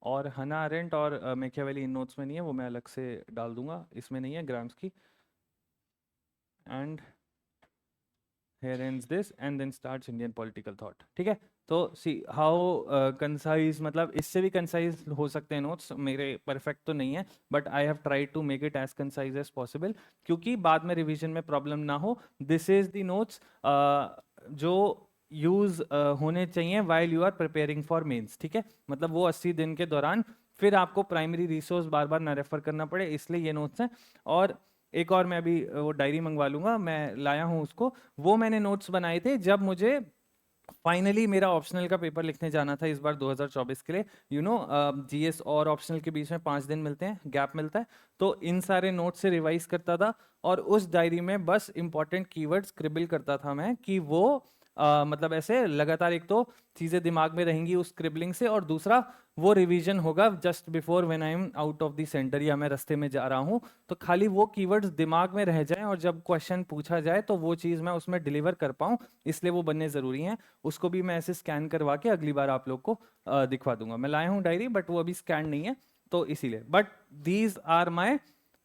और हना अरेंट और मैकियावेली इन नोट्स में नहीं है, वो मैं अलग से डाल दूंगा, इसमें नहीं है ग्राम्स की। And here ends this and then starts Indian political thought, ठीक है। तो सी हाउ कंसाइज, मतलब इससे भी कंसाइज हो सकते हैं नोट्स, मेरे परफेक्ट तो नहीं है but I have tried to make it as concise as possible, क्योंकि बाद में रिवीजन में प्रॉब्लम ना हो। दिस इज द नोट्स जो यूज होने चाहिए while you are preparing for mains, ठीक है। मतलब वो 80 दिन के दौरान फिर आपको प्राइमरी रिसोर्स बार बार ना रेफर करना पड़े, इसलिए ये नोट्स हैं। और एक और मैं अभी वो डायरी मंगवा लूंगा, मैं लाया हूँ उसको। वो मैंने नोट्स बनाए थे जब मुझे फाइनली मेरा ऑप्शनल का पेपर लिखने जाना था इस बार 2024 के लिए। यू नो जीएस और ऑप्शनल के बीच में 5 दिन मिलते हैं, गैप मिलता है। तो इन सारे नोट्स से रिवाइज करता था, और उस डायरी में बस इंपॉर्टेंट कीवर्ड्स स्क्रिबल करता था मैं, कि वो मतलब ऐसे लगातार एक तो चीज़ें दिमाग में रहेंगी उस स्क्रिबलिंग से, और दूसरा वो रिवीजन होगा just before when I am out of the centre, या मैं रास्ते में जा रहा हूँ, तो खाली वो कीवर्ड्स दिमाग में रह जाएं और जब क्वेश्चन पूछा जाए तो वो चीज़ मैं उसमें डिलीवर कर पाऊँ, इसलिए वो बनने ज़रूरी हैं। उसको भी मैं ऐसे स्कैन करवा के अगली बार आप लोग को दिखवा दूंगा। मैं लाया हूँ डायरी बट वो अभी स्कैन नहीं है, तो इसीलिए। But these are my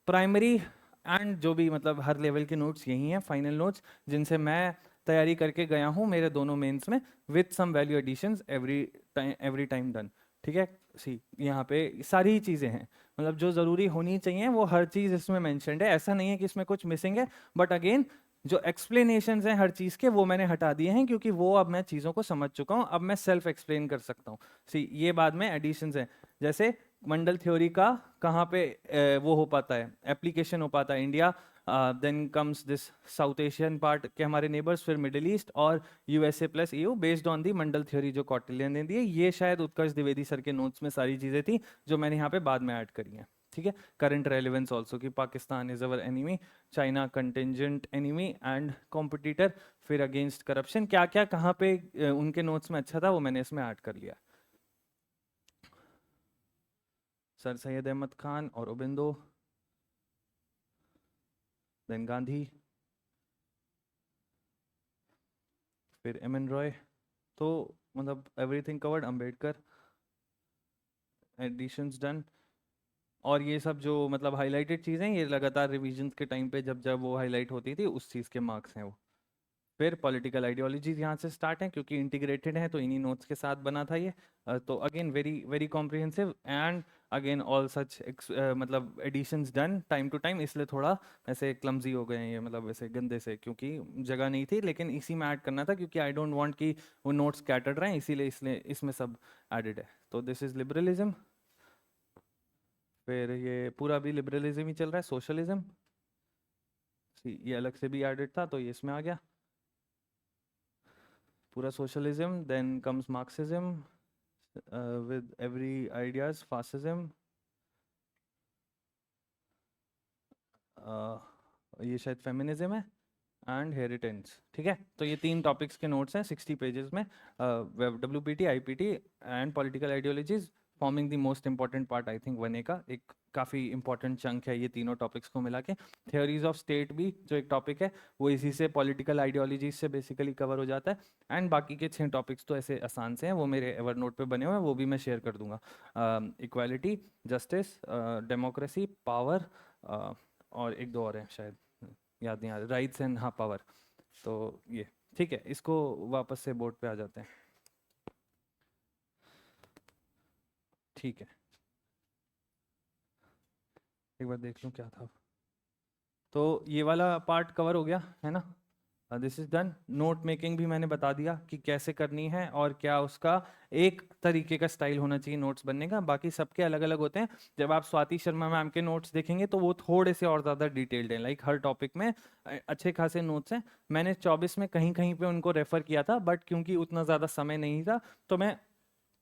primary and जो भी मतलब हर लेवल के नोट्स यही हैं, फाइनल नोट्स, जिनसे मैं तैयारी करके गया हूँ मेरे दोनों मेंस में, with some value additions every time done, ठीक है। सी यहाँ पे सारी ही चीज़ें हैं, मतलब जो ज़रूरी होनी चाहिए वो हर चीज़ इसमें मेंशन्ड है, ऐसा नहीं है कि इसमें कुछ मिसिंग है। बट अगेन जो एक्सप्लेनेशंस हैं हर चीज़ के वो मैंने हटा दिए हैं, क्योंकि वो अब मैं चीज़ों को समझ चुका हूँ, अब मैं सेल्फ एक्सप्लेन कर सकता हूँ। सी ये बाद में एडिशंस हैं, जैसे मंडल थ्योरी का कहाँ पे वो हो पाता है, एप्लीकेशन हो पाता है, India, then comes this South Asian part के हमारे नेबर्स, फिर मिडिल ईस्ट और USA plus EU based on the Mandal theory जो कौटिल्य ने दी है। ये शायद उत्कर्ष द्विवेदी सर के नोट्स में सारी चीज़ें थी जो मैंने यहाँ पे बाद में ऐड करी हैं, ठीक है। करंट रेलिवेंस ऑल्सो कि Pakistan is our enemy, China contingent enemy and competitor, फिर अगेंस्ट करप्शन, क्या क्या कहाँ पे उनके नोट्स में अच्छा था वो मैंने इसमें ऐड कर लिया। सर सैयद अहमद खान और उबिंदो, देन गांधी, फिर एम एन रॉय। तो मतलब everything covered, Ambedkar, additions done. और ये सब जो मतलब हाईलाइटेड चीज़ें, ये लगातार रिविजन्स के टाइम पे जब जब वो हाईलाइट होती थी उस चीज़ के मार्क्स हैं वो। फिर पॉलिटिकल आइडियोलॉजीज यहाँ से स्टार्ट हैं क्योंकि इंटीग्रेटेड है, तो इन्हीं नोट्स के साथ बना था ये। तो again very very comprehensive and again all such मतलब editions done time to time, इसलिए थोड़ा ऐसे क्लमजी हो गए हैं ये, मतलब ऐसे गंदे से, क्योंकि जगह नहीं थी, लेकिन इसी में ऐड करना था क्योंकि आई डोंट वांट कि वो नोट्स स्कैटर्ड रहें, इसीलिए इसलिए इसमें सब एडेड है। तो दिस इज लिबरलिज्म। फिर ये पूरा भी लिबरलिज्म ही चल रहा है। सोशलिज्म ये अलग से भी एडेड था, तो ये इसमें आ गया पूरा socialism. Then comes Marxism with every ideas, fascism, ये शायद फेमिनिज्म है, एंड हेरिटेज। ठीक है, तो ये 3 टॉपिक्स के नोट्स हैं 60 पेजेस में। WPT, IPT and political ideologies forming the most important part, I think 1A का एक काफ़ी इंपॉर्टेंट चंक है ये तीनों टॉपिक्स को मिला के। थ्योरीज ऑफ स्टेट भी जो एक टॉपिक है वो इसी से, पॉलिटिकल आइडियोलॉजीज से बेसिकली कवर हो जाता है। एंड बाकी के 6 टॉपिक्स तो ऐसे आसान से हैं, वो मेरे एवरनोट पे बने हुए हैं, वो भी मैं शेयर कर दूंगा। इक्वालिटी, जस्टिस, डेमोक्रेसी, पावर, और एक दो और हैं शायद, याद नहीं आ रहा, राइट्स एंड हाँ पावर। तो ये ठीक है, इसको वापस से बोर्ड पे आ जाते हैं। ठीक है, एक बार देख लूँ क्या था। तो ये वाला पार्ट कवर हो गया है ना, this is done. Note making भी मैंने बता दिया कि कैसे करनी है और क्या उसका एक तरीके का स्टाइल होना चाहिए नोट्स बनने का, बाकी सबके अलग अलग होते हैं। जब आप स्वाति शर्मा मैम के नोट्स देखेंगे तो वो थोड़े से और ज़्यादा डिटेल्ड हैं, लाइक हर टॉपिक में अच्छे खासे नोट्स हैं। मैंने 24 में कहीं कहीं पे उनको रेफर किया था, बट क्योंकि उतना ज़्यादा समय नहीं था तो मैं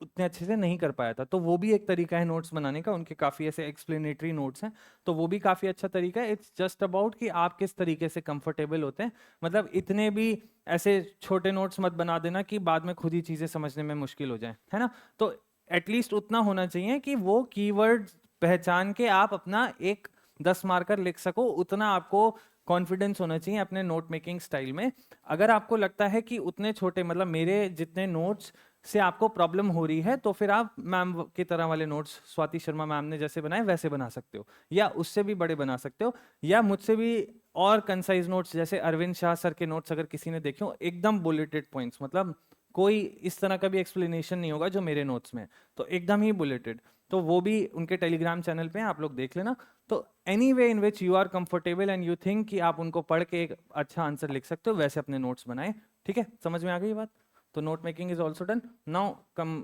उतने अच्छे से नहीं कर पाया था। तो वो भी एक तरीका है नोट्स बनाने का, उनके काफ़ी ऐसे एक्सप्लेनेटरी नोट्स हैं, तो वो भी काफ़ी अच्छा तरीका है। इट्स जस्ट अबाउट कि आप किस तरीके से कंफर्टेबल होते हैं, मतलब इतने भी ऐसे छोटे नोट्स मत बना देना कि बाद में खुद ही चीज़ें समझने में मुश्किल हो जाए, है ना। तो एटलीस्ट उतना होना चाहिए कि वो कीवर्ड पहचान के आप अपना एक 10 मार्कर लिख सको, उतना आपको कॉन्फिडेंस होना चाहिए अपने नोट मेकिंग स्टाइल में। अगर आपको लगता है कि उतने छोटे, मतलब मेरे जितने नोट्स से आपको प्रॉब्लम हो रही है, तो फिर आप मैम की तरह वाले नोट्स स्वाति शर्मा मैम ने जैसे बनाए वैसे बना सकते हो, या उससे भी बड़े बना सकते हो, या मुझसे भी और कंसाइज नोट्स, जैसे अरविंद शाह सर के नोट्स अगर किसी ने देखे हो, एकदम बुलेटेड पॉइंट्स, मतलब कोई इस तरह का भी एक्सप्लेनेशन नहीं होगा जो मेरे नोट्स में, तो एकदम ही बुलेटेड। तो वो भी उनके टेलीग्राम चैनल पे हैं, आप लोग देख लेना। तो any way in which you are comfortable and you think कि आप उनको पढ़ के एक अच्छा आंसर लिख सकते हो, वैसे अपने नोट्स बनाए। ठीक है, समझ में आ गई बात। तो note making is also done. Now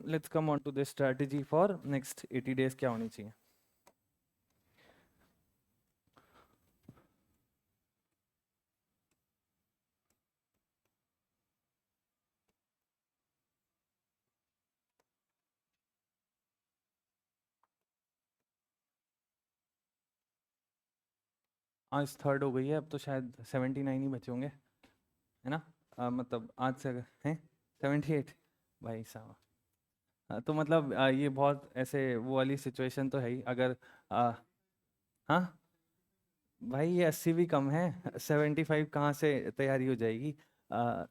let's come on to this strategy for next 80 days क्या होनी चाहिए। आज 3rd हो गई है, अब तो शायद 79 ही बचे होंगे, है ना। मतलब आज से अगर हैं 78 भाई साहब। तो मतलब ये बहुत ऐसे वो वाली सिचुएशन तो है ही, अगर हाँ भाई ये 80 भी कम है, 75 कहाँ से तैयारी हो जाएगी।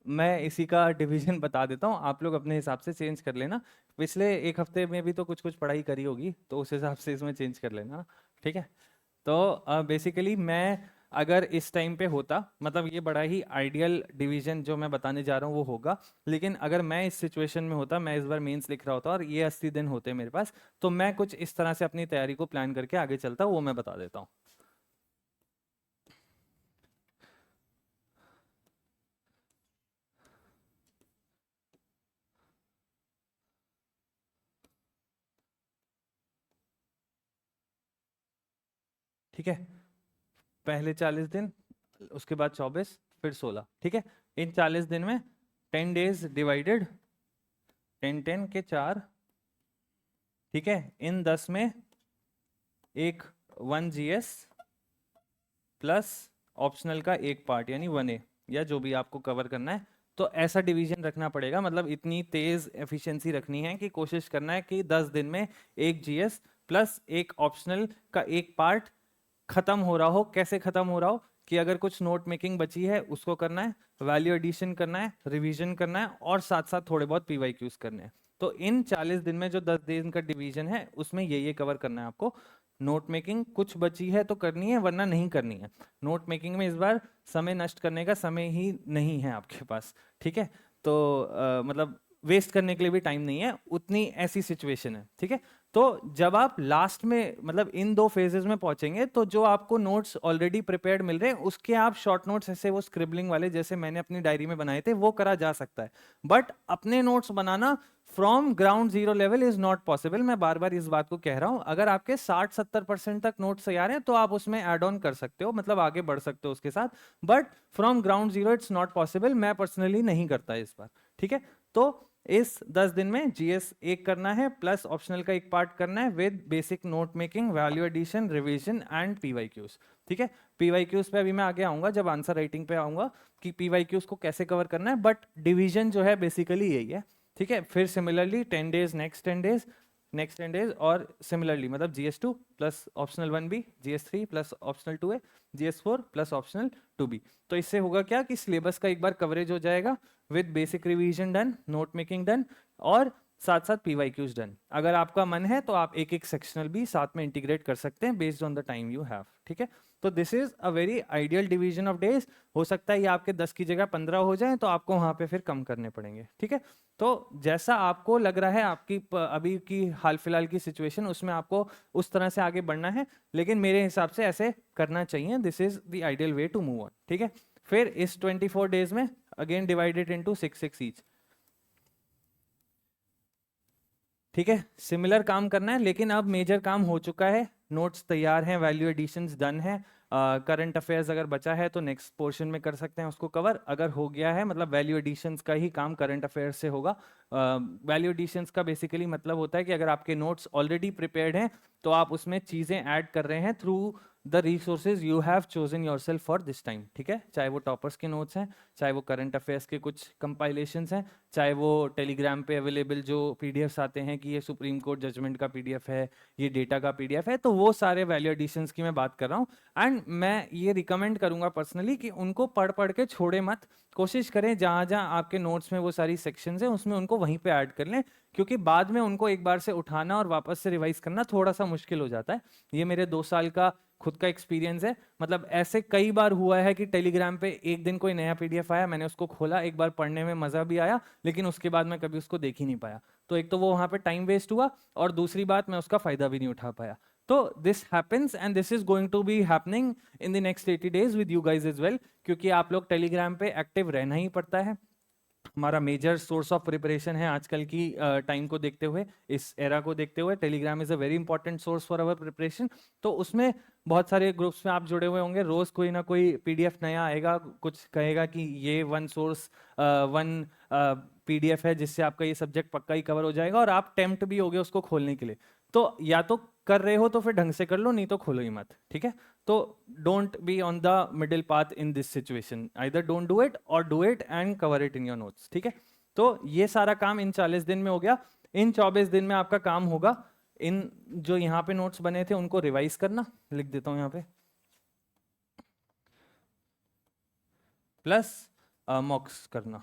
मैं इसी का डिवीजन बता देता हूँ, आप लोग अपने हिसाब से चेंज कर लेना। पिछले एक हफ्ते में भी तो कुछ कुछ पढ़ाई करी होगी, तो उस हिसाब से इसमें चेंज कर लेना। ठीक है, तो बेसिकली मैं अगर इस टाइम पे होता, मतलब ये बड़ा ही आइडियल डिवीजन जो मैं बताने जा रहा हूँ वो होगा, लेकिन अगर मैं इस सिचुएशन में होता, मैं इस बार मेंस लिख रहा होता और ये 80 दिन होते मेरे पास, तो मैं कुछ इस तरह से अपनी तैयारी को प्लान करके आगे चलता, वो मैं बता देता हूँ। ठीक है, पहले 40 दिन, उसके बाद 24, फिर 16। ठीक है, इन 40 दिन में 10 डेज डिवाइडेड 10 10 के 4। ठीक है, इन 10 में एक 1 GS प्लस ऑप्शनल का एक पार्ट यानी 1A, या जो भी आपको कवर करना है। तो ऐसा डिवीजन रखना पड़ेगा, मतलब इतनी तेज एफिशिएंसी रखनी है कि कोशिश करना है कि 10 दिन में एक GS प्लस एक ऑप्शनल का एक पार्ट खत्म हो रहा हो। कैसे खत्म हो रहा हो कि अगर कुछ नोट मेकिंग बची है उसको करना है, वैल्यू एडिशन करना है, रिवीजन करना है और साथ साथ थोड़े बहुत पीवाईक्यूज करने हैं। तो इन 40 दिन में जो 10 दिन का डिवीजन है उसमें ये कवर करना है आपको। नोट मेकिंग कुछ बची है तो करनी है, वरना नहीं करनी है। नोट मेकिंग में इस बार समय नष्ट करने का समय ही नहीं है आपके पास, ठीक है। तो मतलब वेस्ट करने के लिए भी टाइम नहीं है, उतनी ऐसी सिचुएशन है, ठीक है। तो जब आप लास्ट में मतलब इन 2 फेजेस में पहुंचेंगे तो जो आपको नोट्स ऑलरेडी प्रिपेयर्ड मिल रहे हैं उसके आप शॉर्ट नोट्स ऐसे वो स्क्रिबलिंग वाले जैसे मैंने अपनी डायरी में बनाए थे वो करा जा सकता है। बट अपने notes banana from ground zero level is not possible. मैं बार बार इस बात को कह रहा हूं। अगर आपके 60-70% तक नोट्स तैयार हैं तो आप उसमें ऐड ऑन कर सकते हो, मतलब आगे बढ़ सकते हो उसके साथ। But from ground zero it's not possible. मैं पर्सनली नहीं करता इस बार, ठीक है। तो इस 10 दिन में जीएस एक करना है प्लस ऑप्शनल का एक पार्ट करना है with basic note making, value addition, revision and PYQs, ठीक है। पीवाईक्यूज पे अभी मैं आगे आऊंगा जब आंसर राइटिंग पे आऊंगा कि पीवाईक्यूज को कैसे कवर करना है। बट डिवीजन जो है बेसिकली यही है, ठीक है। फिर similarly 10 days next 10 days next 10 days और सिमिलरली मतलब GS2 plus optional 1B, GS3 plus optional 2A, GS4 plus optional 2B। तो इससे होगा क्या कि सिलेबस का एक बार कवरेज हो जाएगा with basic revision done, note making done और साथ साथ पीवाईक्यूज डन। अगर आपका मन है तो आप एक एक सेक्शनल भी साथ में इंटीग्रेट कर सकते हैं based on the time you have, ठीक है। तो this is a very ideal division of days. हो सकता है ये आपके 10 की जगह 15 हो जाए तो आपको वहां पे फिर कम करने पड़ेंगे, ठीक है। तो जैसा आपको लग रहा है आपकी अभी की हाल फिलहाल की सिचुएशन उसमें आपको उस तरह से आगे बढ़ना है, लेकिन मेरे हिसाब से ऐसे करना चाहिए। This is the ideal way to move on, ठीक है। फिर इस 24 डेज में अगेन डिवाइडेड इनटू 6 ईच, ठीक है। सिमिलर काम करना है लेकिन अब मेजर काम हो चुका है, नोट्स तैयार हैं, वैल्यू एडिशंस डन है। करंट अफेयर्स अगर बचा है तो नेक्स्ट पोर्शन में कर सकते हैं उसको कवर। अगर हो गया है मतलब वैल्यू एडिशंस का ही काम करंट अफेयर्स से होगा। वैल्यू एडिशंस का बेसिकली मतलब होता है कि अगर आपके नोट्स ऑलरेडी प्रिपेयर्ड हैं तो आप उसमें चीजें ऐड कर रहे हैं through the resources you have chosen yourself for this time, ठीक है। चाहे वो टॉपर्स के नोट्स हैं, चाहे वो करंट अफेयर्स के कुछ कंपाइलेशंस हैं, चाहे वो टेलीग्राम पे अवेलेबल जो पीडीएफ्स आते हैं कि ये सुप्रीम कोर्ट जजमेंट का पीडीएफ है, ये डेटा का पीडीएफ है, तो वो सारे वैल्यू एडिशंस की मैं बात कर रहा हूँ। एंड मैं ये रिकमेंड करूंगा पर्सनली कि उनको पढ़ पढ़ के छोड़े मत। कोशिश करें जहां जहां आपके नोट्स में वो सारी सेक्शंस हैं उसमें उनको वहीं पे ऐड कर लें, क्योंकि बाद में उनको एक बार से उठाना और वापस से रिवाइज करना थोड़ा सा मुश्किल हो जाता है। ये मेरे 2 साल का खुद का एक्सपीरियंस है। मतलब ऐसे कई बार हुआ है कि टेलीग्राम पे एक दिन कोई नया पीडीएफ आया, मैंने उसको खोला, एक बार पढ़ने में मजा भी आया, लेकिन उसके बाद मैं कभी उसको देख ही नहीं पाया। तो एक तो वो वहां पे टाइम वेस्ट हुआ और दूसरी बात मैं उसका फायदा भी नहीं उठा पाया। तो this happens and this is going to be happening in the next 80 days with you guys is well, क्योंकि आप लोग टेलीग्राम पे एक्टिव रहना ही पड़ता है। हमारा मेजर सोर्स ऑफ प्रिपरेशन है आजकल की टाइम को देखते हुए, इस एरा को देखते हुए। Telegram is a very important source for our preparation. तो उसमें बहुत सारे ग्रुप्स में आप जुड़े हुए होंगे, रोज कोई ना कोई पीडीएफ नया आएगा, कुछ कहेगा कि ये वन सोर्स वन पीडीएफ है जिससे आपका ये सब्जेक्ट पक्का ही कवर हो जाएगा, और आप टेम्प्ट भी होगे उसको खोलने के लिए। तो या तो कर रहे हो तो फिर ढंग से कर लो, नहीं तो खोलो ही मत, ठीक है। तो don't be on the middle path in this situation, either don't do it or do it and cover it in your notes, ठीक है। तो ये सारा काम इन 40 दिन में हो गया। इन 24 दिन में आपका काम होगा इन जो यहाँ पे नोट्स बने थे उनको रिवाइज करना, लिख देता हूं यहाँ पे, प्लस मॉक्स करना।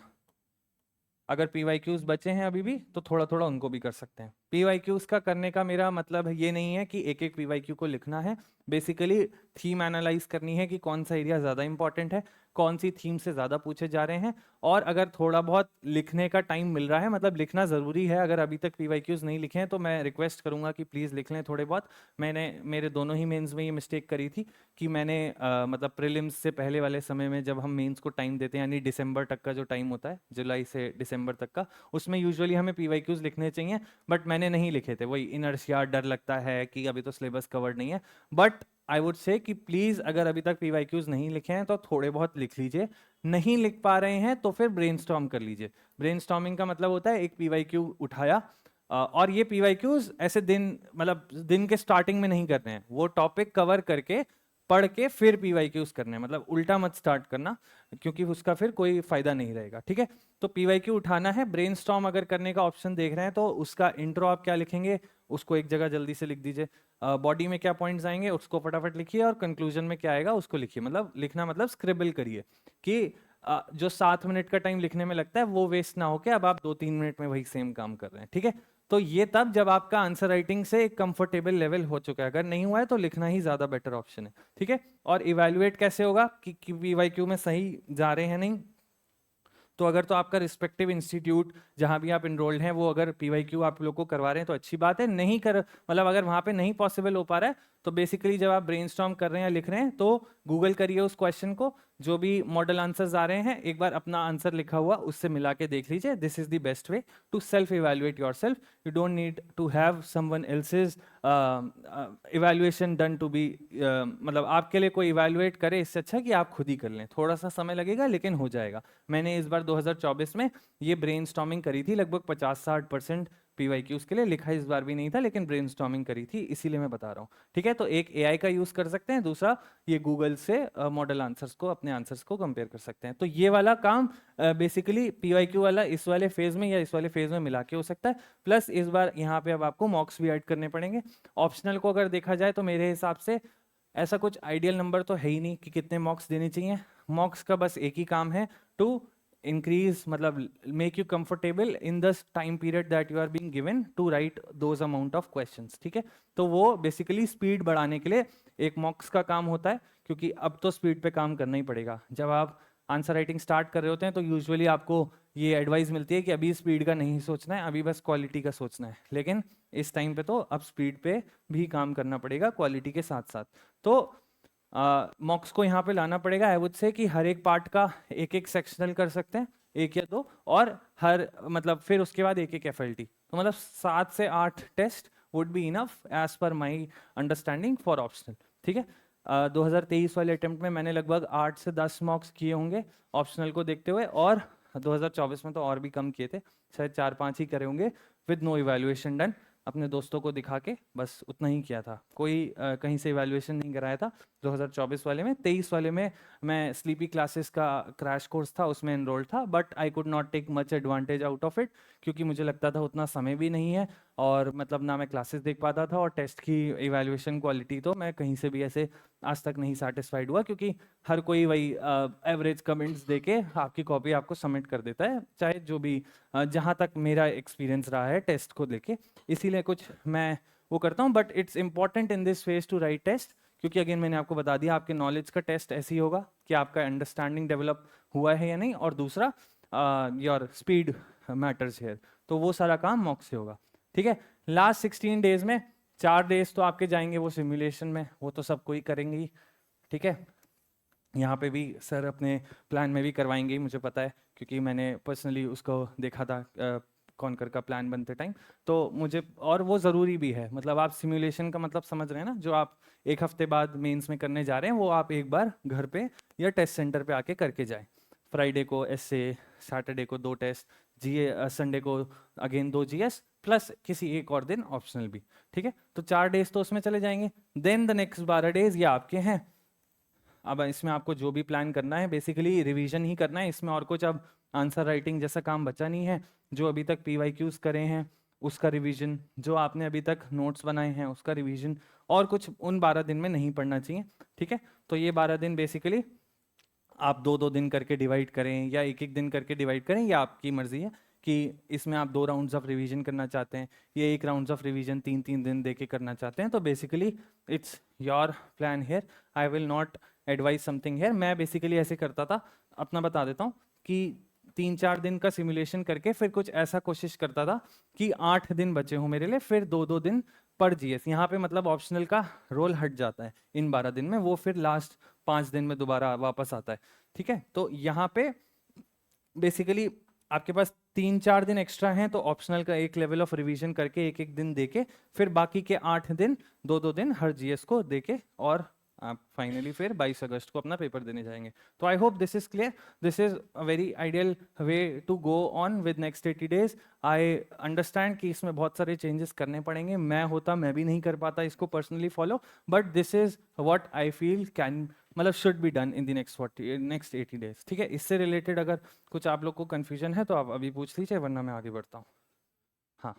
अगर पीवाईक्यूज बचे हैं अभी भी तो थोड़ा थोड़ा उनको भी कर सकते हैं। पीवाईक्यूज का करने का मेरा मतलब ये नहीं है कि एक एक पीवाईक्यू को लिखना है, बेसिकली थीम एनालाइज करनी है कि कौन सा एरिया ज़्यादा इंपॉर्टेंट है, कौन सी थीम से ज़्यादा पूछे जा रहे हैं। और अगर थोड़ा बहुत लिखने का टाइम मिल रहा है, मतलब लिखना ज़रूरी है, अगर अभी तक पीवाईक्यूज नहीं लिखे हैं तो मैं रिक्वेस्ट करूंगा कि प्लीज़ लिख लें थोड़े बहुत। मैंने मेरे दोनों ही मेंस में ये मिस्टेक करी थी कि मैंने मतलब प्रीलिम्स से पहले वाले समय में जब हम मेंस को टाइम देते हैं, यानी दिसंबर तक का जो टाइम होता है, जुलाई से दिसंबर तक का, उसमें यूजुअली हमें पीवाईक्यूज लिखने चाहिए, बट मैंने नहीं लिखे थे। वही इनर्शिया, डर लगता है कि अभी तो सिलेबस कवर्ड नहीं है। बट आई वुड से कि प्लीज अगर अभी तक पीवाईक्यूज नहीं लिखे हैं तो थोड़े बहुत लिख लीजिए। नहीं लिख पा रहे हैं तो फिर ब्रेनस्टॉर्म कर लीजिए। ब्रेनस्टॉर्मिंग का मतलब होता है एक पीवाईक्यू उठाया, और ये पीवाईक्यूज ऐसे दिन मतलब दिन के स्टार्टिंग में नहीं करने हैं, वो टॉपिक कवर करके पढ़ के फिर पीवाईक्यूज करने हैं। मतलब उल्टा मत स्टार्ट करना, क्योंकि उसका फिर कोई फायदा नहीं रहेगा, ठीक है। तो पीवाईक्यू उठाना है। ब्रेनस्टॉर्म अगर करने का ऑप्शन देख रहे हैं तो उसका इंट्रो आप क्या लिखेंगे, उसको एक जगह जल्दी से लिख दीजिए। बॉडी में क्या पॉइंट्स आएंगे उसको फटाफट लिखिए, और कंक्लूजन में क्या आएगा उसको लिखिए। मतलब लिखना मतलब स्क्रिबल करिए कि जो 7 मिनट का टाइम लिखने में लगता है वो वेस्ट ना होके अब आप 2-3 मिनट में वही सेम काम कर रहे हैं, ठीक है। तो ये तब जब आपका आंसर राइटिंग से एक कंफर्टेबल लेवल हो चुका है। अगर नहीं हुआ है तो लिखना ही ज्यादा बेटर ऑप्शन है, ठीक है। और इवेल्युएट कैसे होगा कि पीवाईक्यू में सही जा रहे हैं नहीं। तो अगर तो आपका रिस्पेक्टिव इंस्टीट्यूट जहां भी आप इनरोल्ड हैं वो अगर पीवाईक्यू आप लोग को करवा रहे हैं तो अच्छी बात है। नहीं कर मतलब अगर वहां पे नहीं पॉसिबल हो पा रहा है तो बेसिकली जब आप ब्रेनस्टॉर्म कर रहे हैं या लिख रहे हैं तो गूगल करिए उस क्वेश्चन को, जो भी मॉडल आंसर्स आ रहे हैं एक बार अपना आंसर लिखा हुआ उससे मिला के देख लीजिए। This is the best way to self evaluate yourself. You don't need to have someone else's evaluation done to be, मतलब आपके लिए कोई इवैल्यूएट करे, इससे अच्छा कि आप खुद ही कर लें। थोड़ा सा समय लगेगा लेकिन हो जाएगा। मैंने इस बार 2024 में ये ब्रेनस्टॉर्मिंग करी थी, लगभग 50-60% पीवाईक्यूज के लिए। लिखा इस बार भी नहीं था लेकिन ब्रेनस्टॉर्मिंग करी थी, इसीलिए मैं बता रहा हूँ, ठीक है। तो एक एआई का यूज कर सकते हैं, दूसरा ये गूगल से मॉडल आंसर्स को अपने आंसर्स को कंपेयर कर सकते हैं। तो ये वाला काम बेसिकली पीवाईक्यू वाला इस वाले फेज में या इस वाले फेज में मिला के हो सकता है। प्लस इस बार यहाँ पे अब आपको मॉक्स भी ऐड करने पड़ेंगे। ऑप्शनल को अगर देखा जाए तो मेरे हिसाब से ऐसा कुछ आइडियल नंबर तो है ही नहीं कि कितने मॉक्स देने चाहिए। मॉक्स का बस एक ही काम है, टू इंक्रीज मतलब make you comfortable in the time period that you are being given to write those amount of questions, ठीक है। तो वो बेसिकली स्पीड बढ़ाने के लिए एक मॉक्स का काम होता है, क्योंकि अब तो स्पीड पे काम करना ही पड़ेगा। जब आप आंसर राइटिंग स्टार्ट कर रहे होते हैं तो यूजुअली आपको ये एडवाइस मिलती है कि अभी स्पीड का नहीं सोचना है, अभी बस क्वालिटी का सोचना है। लेकिन इस टाइम पे तो अब स्पीड पे भी काम करना पड़ेगा क्वालिटी के साथ साथ। तो मॉक्स को यहाँ पे लाना पड़ेगा। आई वुड से कि हर एक पार्ट का एक एक सेक्शनल कर सकते हैं, 1 या 2, और हर मतलब फिर उसके बाद एक एक एफएलटी। तो मतलब 7 से 8 test would be enough as per my understanding for optional, ठीक है। 2023 वाले अटेम्प्ट में मैंने लगभग 8 से 10 मॉक्स किए होंगे ऑप्शनल को देखते हुए, और 2024 में तो और भी कम किए थे, शायद 4-5 ही करे होंगे विद नो इवैल्यूएशन डन। अपने दोस्तों को दिखा के बस उतना ही किया था, कोई कहीं से इवैल्यूएशन नहीं कराया था 2024 वाले में। 23 वाले में मैं स्लीपी क्लासेस का क्रैश कोर्स था उसमें एनरोल्ड था, but I could not take much advantage out of it, क्योंकि मुझे लगता था उतना समय भी नहीं है, और मतलब ना मैं क्लासेस देख पाता था, और टेस्ट की इवैल्यूएशन क्वालिटी तो मैं कहीं से भी ऐसे आज तक नहीं सेटिस्फाइड हुआ, क्योंकि हर कोई वही एवरेज कमेंट्स देके आपकी कॉपी आपको सबमिट कर देता है, चाहे जो भी जहाँ तक मेरा एक्सपीरियंस रहा है टेस्ट को लेके। इसीलिए कुछ मैं वो करता हूँ, but it's important in this phase to write test, क्योंकि अगेन मैंने आपको बता दिया आपके नॉलेज का टेस्ट ऐसे ही होगा कि आपका अंडरस्टैंडिंग डेवलप हुआ है या नहीं, और दूसरा योर स्पीड मैटर्स हियर। तो वो सारा काम मॉक से होगा, ठीक है। लास्ट 16 डेज में 4 डेज तो आपके जाएंगे वो सिमुलेशन में, वो तो सबको ही करेंगे ही, ठीक है। यहाँ पे भी सर अपने प्लान में भी करवाएंगे ही, मुझे पता है, क्योंकि मैंने पर्सनली उसको देखा था कॉन्कर का प्लान बनते टाइम। तो मुझे, और वो ज़रूरी भी है, मतलब आप सिमुलेशन का मतलब समझ रहे हैं ना, जो आप 1 हफ्ते बाद मेंस में करने जा रहे हैं वो आप एक बार घर पे या टेस्ट सेंटर पे आके करके जाएं। फ्राइडे को एसए, सैटरडे को 2 टेस्ट, जीए संडे को अगेन 2 जीएस, प्लस किसी एक और दिन ऑप्शनल भी, ठीक है। तो 4 डेज तो उसमें चले जाएंगे। देन द नेक्स्ट 12 डेज ये आपके हैं। अब इसमें आपको जो भी प्लान करना है बेसिकली रिवीजन ही करना है, इसमें और कुछ अब आंसर राइटिंग जैसा काम बचा नहीं है। जो अभी तक पीवाईक्यूज करे हैं उसका रिवीजन, जो आपने अभी तक नोट्स बनाए हैं उसका रिवीजन, और कुछ उन 12 दिन में नहीं पढ़ना चाहिए, ठीक है। तो ये 12 दिन बेसिकली आप 2-2 दिन करके डिवाइड करें या एक एक दिन करके डिवाइड करें, ये आपकी मर्जी है कि इसमें आप 2 राउंड्स ऑफ रिवीजन करना चाहते हैं या 1 राउंड्स ऑफ रिवीजन 3-3 दिन देके करना चाहते हैं। तो basically it's your plan here, I will not advise something here. मैं बेसिकली ऐसे करता था, अपना बता देता हूँ, कि 3-4 दिन का सिमुलेशन करके फिर कुछ ऐसा कोशिश करता था कि 8 दिन बचे हों मेरे लिए, फिर 2-2 दिन पर जीएस। यहाँ पे मतलब ऑप्शनल का रोल हट जाता है इन 12 दिन में, वो फिर लास्ट 5 दिन में दोबारा वापस आता है, ठीक है। तो यहाँ पे बेसिकली आपके पास 3-4 दिन एक्स्ट्रा हैं, तो ऑप्शनल का एक लेवल ऑफ रिवीजन करके एक एक दिन देके फिर बाकी के 8 दिन 2-2 दिन हर जीएस को देके, और आप फाइनली फिर 22 अगस्त को अपना पेपर देने जाएंगे। तो I hope this is clear. This is a very ideal way to go on with next 80 days. I understand कि इसमें बहुत सारे चेंजेस करने पड़ेंगे, मैं भी नहीं कर पाता इसको personally follow, but this is what I feel can मतलब should be done in the next 80 days, ठीक है। इससे रिलेटेड अगर कुछ आप लोग को कन्फ्यूजन है तो आप अभी पूछ लीजिए, वरना मैं आगे बढ़ता हूँ। हाँ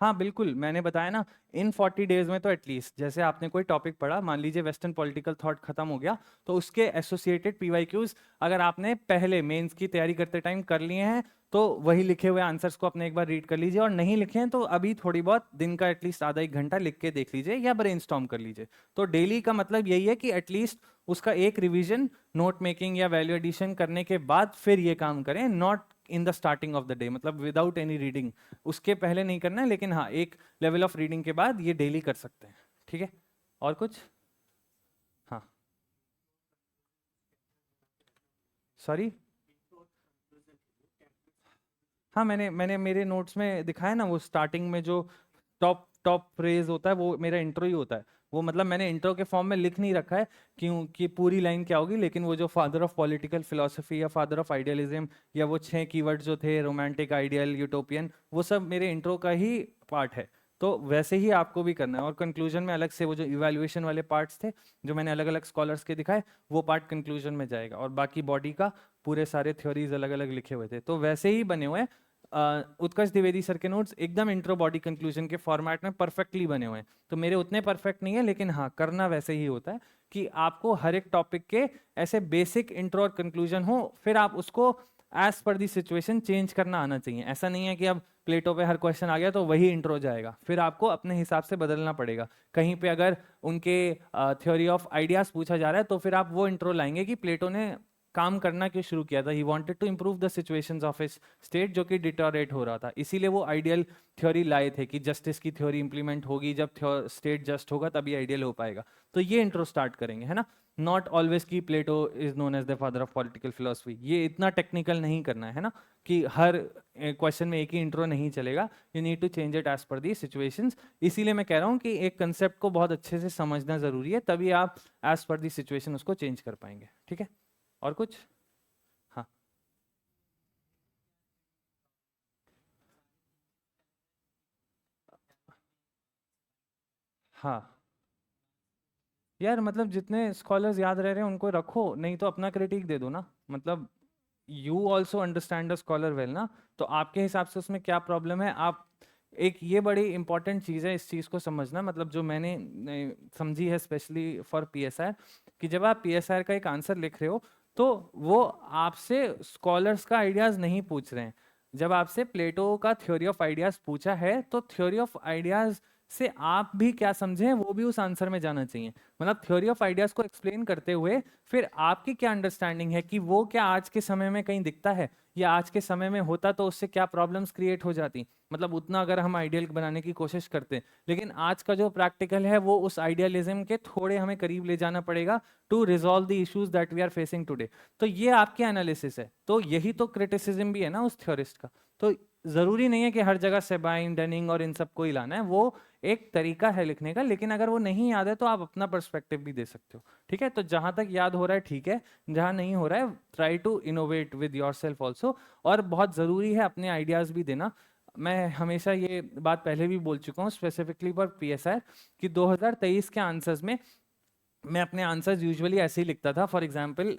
हाँ बिल्कुल, मैंने बताया ना, इन 40 डेज में तो एटलीस्ट, जैसे आपने कोई टॉपिक पढ़ा, मान लीजिए वेस्टर्न पॉलिटिकल थॉट खत्म हो गया, तो उसके एसोसिएटेड पीवाईक्यूज अगर आपने पहले मेंस की तैयारी करते टाइम कर लिए हैं, तो वही लिखे हुए आंसर्स को अपने एक बार रीड कर लीजिए, और नहीं लिखे हैं तो अभी थोड़ी बहुत दिन का एटलीस्ट आधा एक घंटा लिख के देख लीजिए या ब्रेनस्टॉर्म कर लीजिए। तो डेली का मतलब यही है कि एटलीस्ट उसका एक रिवीजन, नोट मेकिंग या वैल्यू एडिशन करने के बाद फिर ये काम करें, not in the starting of the day, मतलब विदाउट एनी रीडिंग, उसके पहले नहीं करना है, लेकिन हाँ एक लेवल ऑफ रीडिंग के बाद ये डेली कर सकते हैं। ठीक है, और कुछ? हाँ, सॉरी। हाँ, मैंने मेरे नोट्स में दिखाया ना, वो स्टार्टिंग में जो टॉप टॉप फ्रेज होता है वो मेरा इंट्रो ही होता है। वो मतलब मैंने इंट्रो के फॉर्म में लिख नहीं रखा है क्यों कि पूरी लाइन क्या होगी, लेकिन वो जो फादर ऑफ पॉलिटिकल फिलोसफी या फादर ऑफ आइडियलिज्म या वो 6 कीवर्ड जो थे, रोमांटिक, आइडियल, यूटोपियन, वो सब मेरे इंट्रो का ही पार्ट है। तो वैसे ही आपको भी करना है, और कंक्लूजन में अलग से वो जो इवैल्यूएशन वाले पार्ट्स थे जो मैंने अलग अलग स्कॉलर्स के दिखाए, वो पार्ट कंक्लूजन में जाएगा, और बाकी बॉडी का पूरे सारे थ्योरीज अलग अलग लिखे हुए थे, तो वैसे ही बने हुए हैं। उत्कर्ष द्विवेदी सर के नोट्स एकदम इंट्रो बॉडी कंक्लूजन के फॉर्मेट में परफेक्टली बने हुए हैं, तो मेरे उतने परफेक्ट नहीं है, लेकिन हाँ करना वैसे ही होता है कि आपको हर एक टॉपिक के ऐसे बेसिक इंट्रो और कंक्लूजन हो, फिर आप उसको as per the situation change करना आना चाहिए। ऐसा नहीं है कि अब प्लेटो पे हर क्वेश्चन आ गया तो वही इंट्रो जाएगा, फिर आपको अपने हिसाब से बदलना पड़ेगा। कहीं पे अगर उनके थ्योरी ऑफ आइडियाज पूछा जा रहा है तो फिर आप वो इंट्रो लाएंगे कि प्लेटो ने काम करना क्यों शुरू किया था, he wanted to improve the situations of his state जो कि डिटोरेट हो रहा था, इसीलिए वो आइडियल थ्योरी लाए थे कि जस्टिस की थ्योरी इंप्लीमेंट होगी, जब स्टेट जस्ट होगा तभी आइडियल हो पाएगा। तो ये इंट्रो स्टार्ट करेंगे, है ना। नॉट ऑलवेज की Plato is known as the father of political philosophy, ये इतना टेक्निकल नहीं करना है ना, कि हर क्वेश्चन में एक ही इंट्रो नहीं चलेगा, you need to change it as per the situations. इसीलिए मैं कह रहा हूँ कि एक कंसेप्ट को बहुत अच्छे से समझना जरूरी है, तभी आप एज पर दी सिचुएशन उसको चेंज कर पाएंगे। ठीक है, और कुछ? हाँ। हाँ यार, मतलब जितने स्कॉलर्स याद रह रहे हैं उनको रखो, नहीं तो अपना क्रिटिक दे दो ना, मतलब you also understand the scholar well ना, तो आपके हिसाब से उसमें क्या प्रॉब्लम है। आप एक ये बड़ी इंपॉर्टेंट चीज़ है इस चीज़ को समझना, मतलब जो मैंने समझी है स्पेशली फॉर पीएसआर, कि जब आप पीएसआर का एक आंसर लिख रहे हो तो वो आपसे स्कॉलर्स का आइडियाज नहीं पूछ रहे हैं। जब आपसे प्लेटो का थ्योरी ऑफ आइडियाज पूछा है तो थ्योरी ऑफ आइडियाज से आप भी क्या समझे वो भी उस आंसर में जाना चाहिए। मतलब थ्योरी ऑफ आइडियाज को एक्सप्लेन करते हुए फिर आपकी क्या अंडरस्टैंडिंग है कि वो क्या आज के समय में कहीं दिखता है, या आज के समय में होता तो उससे क्या प्रॉब्लम्स क्रिएट हो जाती। मतलब उतना अगर हम आइडियल बनाने की कोशिश करते हैं, लेकिन आज का जो प्रैक्टिकल है वो उस आइडियलिज्म के थोड़े हमें करीब ले जाना पड़ेगा to resolve the issues that we are facing today. तो ये आपके एनालिसिस है, तो यही तो क्रिटिसिज्म भी है ना उस थ्योरिस्ट का। तो जरूरी नहीं है कि हर जगह सेबाइन, डनिंग और इन सबको ही लाना है, वो एक तरीका है लिखने का, लेकिन अगर वो नहीं याद है तो आप अपना पर्सपेक्टिव भी दे सकते हो। ठीक है, तो जहां तक याद हो रहा है ठीक है, जहां नहीं हो रहा है try to innovate with yourself also. और बहुत ज़रूरी है अपने आइडियाज़ भी देना। मैं हमेशा ये बात पहले भी बोल चुका हूँ स्पेसिफिकली फॉर पीएसआर, कि 2023 के आंसर्स में मैं अपने आंसर्स यूजुअली ऐसे ही लिखता था। फॉर एग्जांपल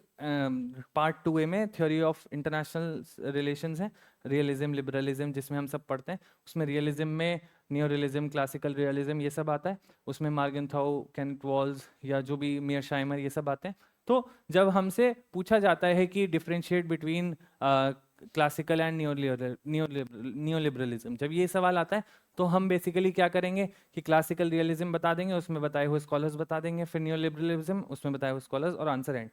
पार्ट 2A में थ्योरी ऑफ इंटरनेशनल रिलेशंस है, रियलिज्म लिबरलिज्म जिसमें हम सब पढ़ते हैं, उसमें रियलिज्म में नियो रियलिज्म, क्लासिकल रियलिज्म, ये सब आता है। उसमें मार्गेनथाउ, केनेथ वॉल्स या जो भी मीयरशाइमर, ये सब आते हैं। तो जब हमसे पूछा जाता है कि differentiate between classical and neo liberalism, जब ये सवाल आता है तो हम बेसिकली क्या करेंगे कि क्लासिकल रियलिज्म बता देंगे, उसमें बताए हुए स्कॉलर्स बता देंगे, फिर नियो लिबरलिज्म, उसमें बताए हुए स्कॉलर्स, और आंसर एंड।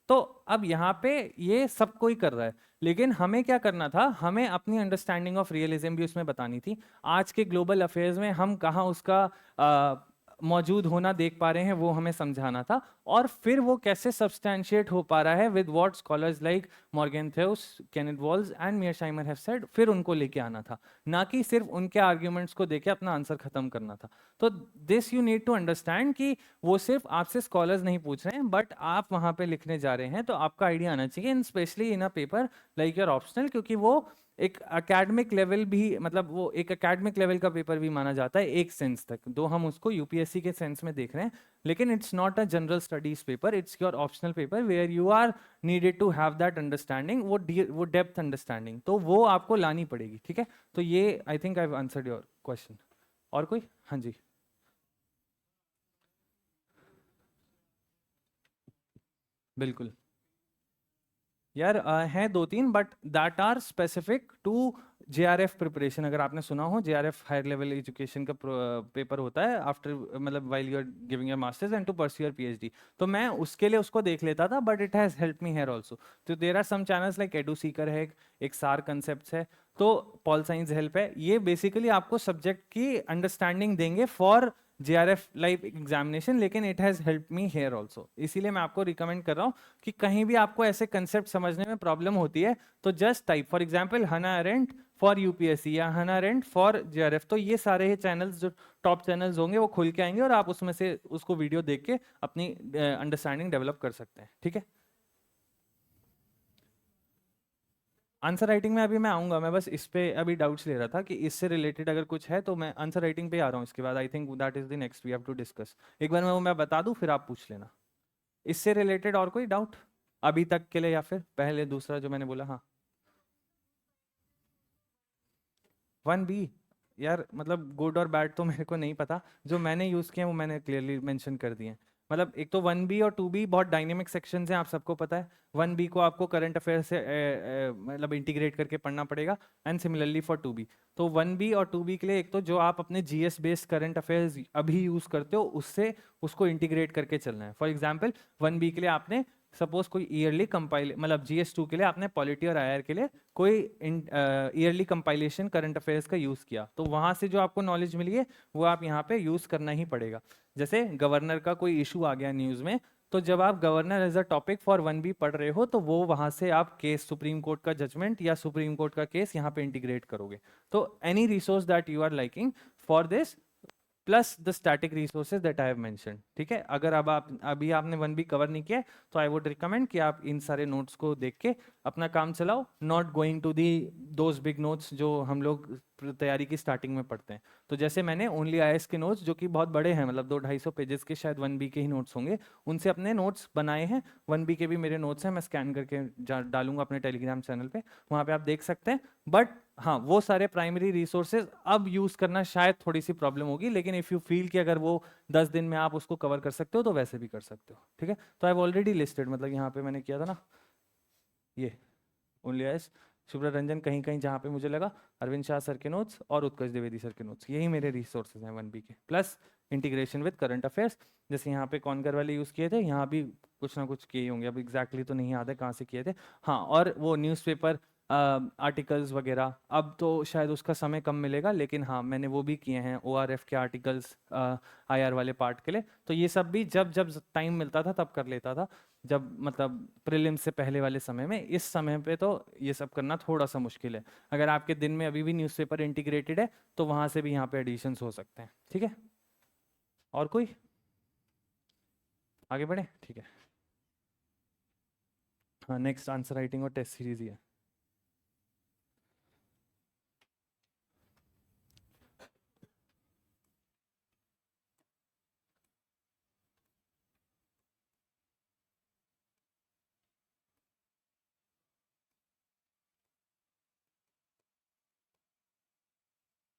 तो अब यहाँ पे ये सब कोई कर रहा है, लेकिन हमें क्या करना था, हमें अपनी अंडरस्टैंडिंग ऑफ रियलिज्म भी उसमें बतानी थी। आज के ग्लोबल अफेयर्स में हम कहाँ उसका मौजूद होना देख पा रहे हैं वो हमें समझाना था, और फिर वो कैसे सब्सटैंशिएट हो पा रहा है with what scholars like Morgenthau's, Kenneth Waltz and Mearsheimer have said, फिर उनको लेके आना था, ना कि सिर्फ उनके आर्ग्यूमेंट्स को देके अपना आंसर खत्म करना था। तो this you need to understand कि वो सिर्फ आपसे स्कॉलर्स नहीं पूछ रहे हैं, बट आप वहां पे लिखने जा रहे हैं, तो आपका आइडिया आना चाहिए, in specially in a paper like your optional, क्योंकि वो एक एकेडमिक लेवल भी, मतलब वो एक एकेडमिक लेवल का पेपर भी माना जाता है एक सेंस तक, दो हम उसको यूपीएससी के सेंस में देख रहे हैं, लेकिन it's not a general studies paper, it's your optional paper where you are needed to have that understanding, वो डेप्थ अंडरस्टैंडिंग, तो वो आपको लानी पड़ेगी। ठीक है, तो ये I think I have answered your question. और कोई? हाँ जी। बिल्कुल यार, हैं दो तीन, but that are specific to JRF preparation. अगर आपने सुना हो, जेआरएफ हायर लेवल एजुकेशन का पेपर होता है आफ्टर, मतलब while you are giving your masters and to pursue your PhD. तो मैं उसके लिए उसको देख लेता था, but it has help me here also. तो there are some channels like Edu Seeker है, एक सार कंसेप्ट है, तो पॉल साइंस हेल्प है। ये बेसिकली आपको सब्जेक्ट की अंडरस्टैंडिंग देंगे फॉर जेआरएफ लाइव एग्जामिनेशन, लेकिन it has help me here also. इसीलिए मैं आपको रिकमेंड कर रहा हूँ कि कहीं भी आपको ऐसे कंसेप्ट समझने में प्रॉब्लम होती है तो जस्ट टाइप फॉर एग्जांपल हना अरेंट फॉर यूपीएससी या हना अरेंट फॉर जेआरएफ। तो ये सारे ही चैनल्स जो टॉप चैनल्स होंगे वो खुल के आएंगे और आप उसमें से उसको वीडियो देख के अपनी अंडरस्टैंडिंग डेवलप कर सकते हैं। ठीक है, आंसर राइटिंग में अभी मैं आऊंगा। मैं बस इस पे अभी डाउट्स ले रहा था कि इससे रिलेटेड अगर कुछ है तो मैं आंसर राइटिंग पे आ रहा हूँ। इसके बाद I think that is the next we have to discuss. एक बार मैं बता दूं, फिर आप पूछ लेना इससे रिलेटेड और कोई डाउट अभी तक के लिए, या फिर पहले दूसरा जो मैंने बोला। हाँ, 1B यार, मतलब गुड और बैड तो मेरे को नहीं पता। जो मैंने यूज़ किए हैं वो मैंने क्लियरली मेंशन कर दिए हैं। मतलब एक तो 1B और 2B बहुत डायनेमिक सेक्शंस हैं, आप सबको पता है। 1B को आपको करंट अफेयर से मतलब इंटीग्रेट करके पढ़ना पड़ेगा, एंड सिमिलरली फॉर 2B। तो 1B और 2B के लिए एक तो जो आप अपने जीएस बेस्ड करंट अफेयर्स अभी यूज़ करते हो उससे उसको इंटीग्रेट करके चलना है। फॉर एग्जाम्पल 1B के लिए आपने सपोज कोई ईयरली कंपाइल, मतलब GS2 के लिए आपने पॉलिटी और आईआर के लिए कोई ईयरली कंपाइलेशन करंट अफेयर्स का यूज़ किया, तो वहाँ से जो आपको नॉलेज मिली है वो आप यहाँ पे यूज़ करना ही पड़ेगा। जैसे गवर्नर का कोई इशू आ गया न्यूज़ में, तो जब आप governor as a topic for 1B पढ़ रहे हो तो वो वहाँ से आप केस, सुप्रीम कोर्ट का जजमेंट या सुप्रीम कोर्ट का केस यहाँ पे इंटीग्रेट करोगे। तो any resource that you are liking for this plus the static resources that I have mention. ठीक है, अगर अब आप अभी आपने 1B कवर नहीं किया तो आई वुड रिकमेंड कि आप इन सारे नोट्स को देख के अपना काम चलाओ, not going to the those big notes जो हम लोग तैयारी की स्टार्टिंग में पढ़ते हैं। तो जैसे मैंने ओनली आईएएस के नोट्स, जो कि बहुत बड़े हैं, मतलब 200-250 पेजेस के शायद 1B के ही नोट्स होंगे, उनसे अपने नोट्स बनाए हैं। 1B के भी मेरे नोट्स हैं, मैं स्कैन करके डालूंगा अपने टेलीग्राम चैनल पे, वहाँ पे आप देख सकते हैं। बट हाँ, वो सारे प्राइमरी रिसोर्सेज अब यूज़ करना शायद थोड़ी सी प्रॉब्लम होगी, लेकिन इफ़ यू फील कि अगर वो 10 दिन में आप उसको कवर कर सकते हो तो वैसे भी कर सकते हो। ठीक है, तो आई ऑलरेडी लिस्टेड, मतलब यहाँ पे मैंने किया था ना, ये ओनली एस शुभ्रा रंजन, कहीं कहीं जहाँ पे मुझे लगा अरविंद शाह सर के नोट्स और उत्कर्ष द्विवेदी सर के नोट्स, यही मेरे रिसोर्सेज हैं 1B के, plus integration with current affairs. जैसे यहाँ पे कॉनकर वाले यूज़ किए थे, यहाँ भी कुछ ना कुछ किए होंगे, अब एग्जैक्टली तो नहीं याद है कहाँ से किए थे। हाँ, और वो न्यूज़पेपर आर्टिकल्स वगैरह, अब तो शायद उसका समय कम मिलेगा, लेकिन हाँ मैंने वो भी किए हैं, ORF के आर्टिकल्स IR वाले पार्ट के लिए। तो ये सब भी जब जब टाइम मिलता था तब कर लेता था, जब मतलब प्रीलिम्स से पहले वाले समय में। इस समय पे तो ये सब करना थोड़ा सा मुश्किल है। अगर आपके दिन में अभी भी न्यूज़पेपर इंटीग्रेटेड है तो वहाँ से भी यहाँ पे एडिशंस हो सकते हैं। ठीक है, और कोई? आगे बढ़े? ठीक है, हाँ, नेक्स्ट आंसर राइटिंग और टेस्ट सीरीज ही है।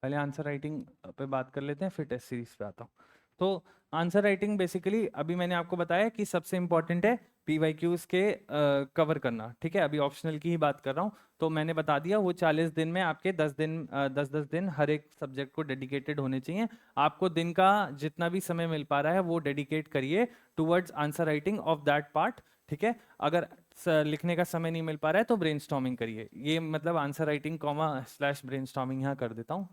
पहले आंसर राइटिंग पे बात कर लेते हैं, फिर टेस्ट सीरीज पे आता हूँ। तो आंसर राइटिंग बेसिकली अभी मैंने आपको बताया कि सबसे इंपॉर्टेंट है PYQs के कवर करना। ठीक है, अभी ऑप्शनल की ही बात कर रहा हूँ। तो मैंने बता दिया वो 40 दिन में आपके 10 दिन हर एक सब्जेक्ट को डेडिकेटेड होने चाहिए। आपको दिन का जितना भी समय मिल पा रहा है वो डेडिकेट करिए towards answer writing of that part. ठीक है, अगर लिखने का समय नहीं मिल पा रहा है तो ब्रेनस्टॉर्मिंग करिए। ये मतलब आंसर राइटिंग / ब्रेनस्टॉर्मिंग यहाँ कर देता हूँ।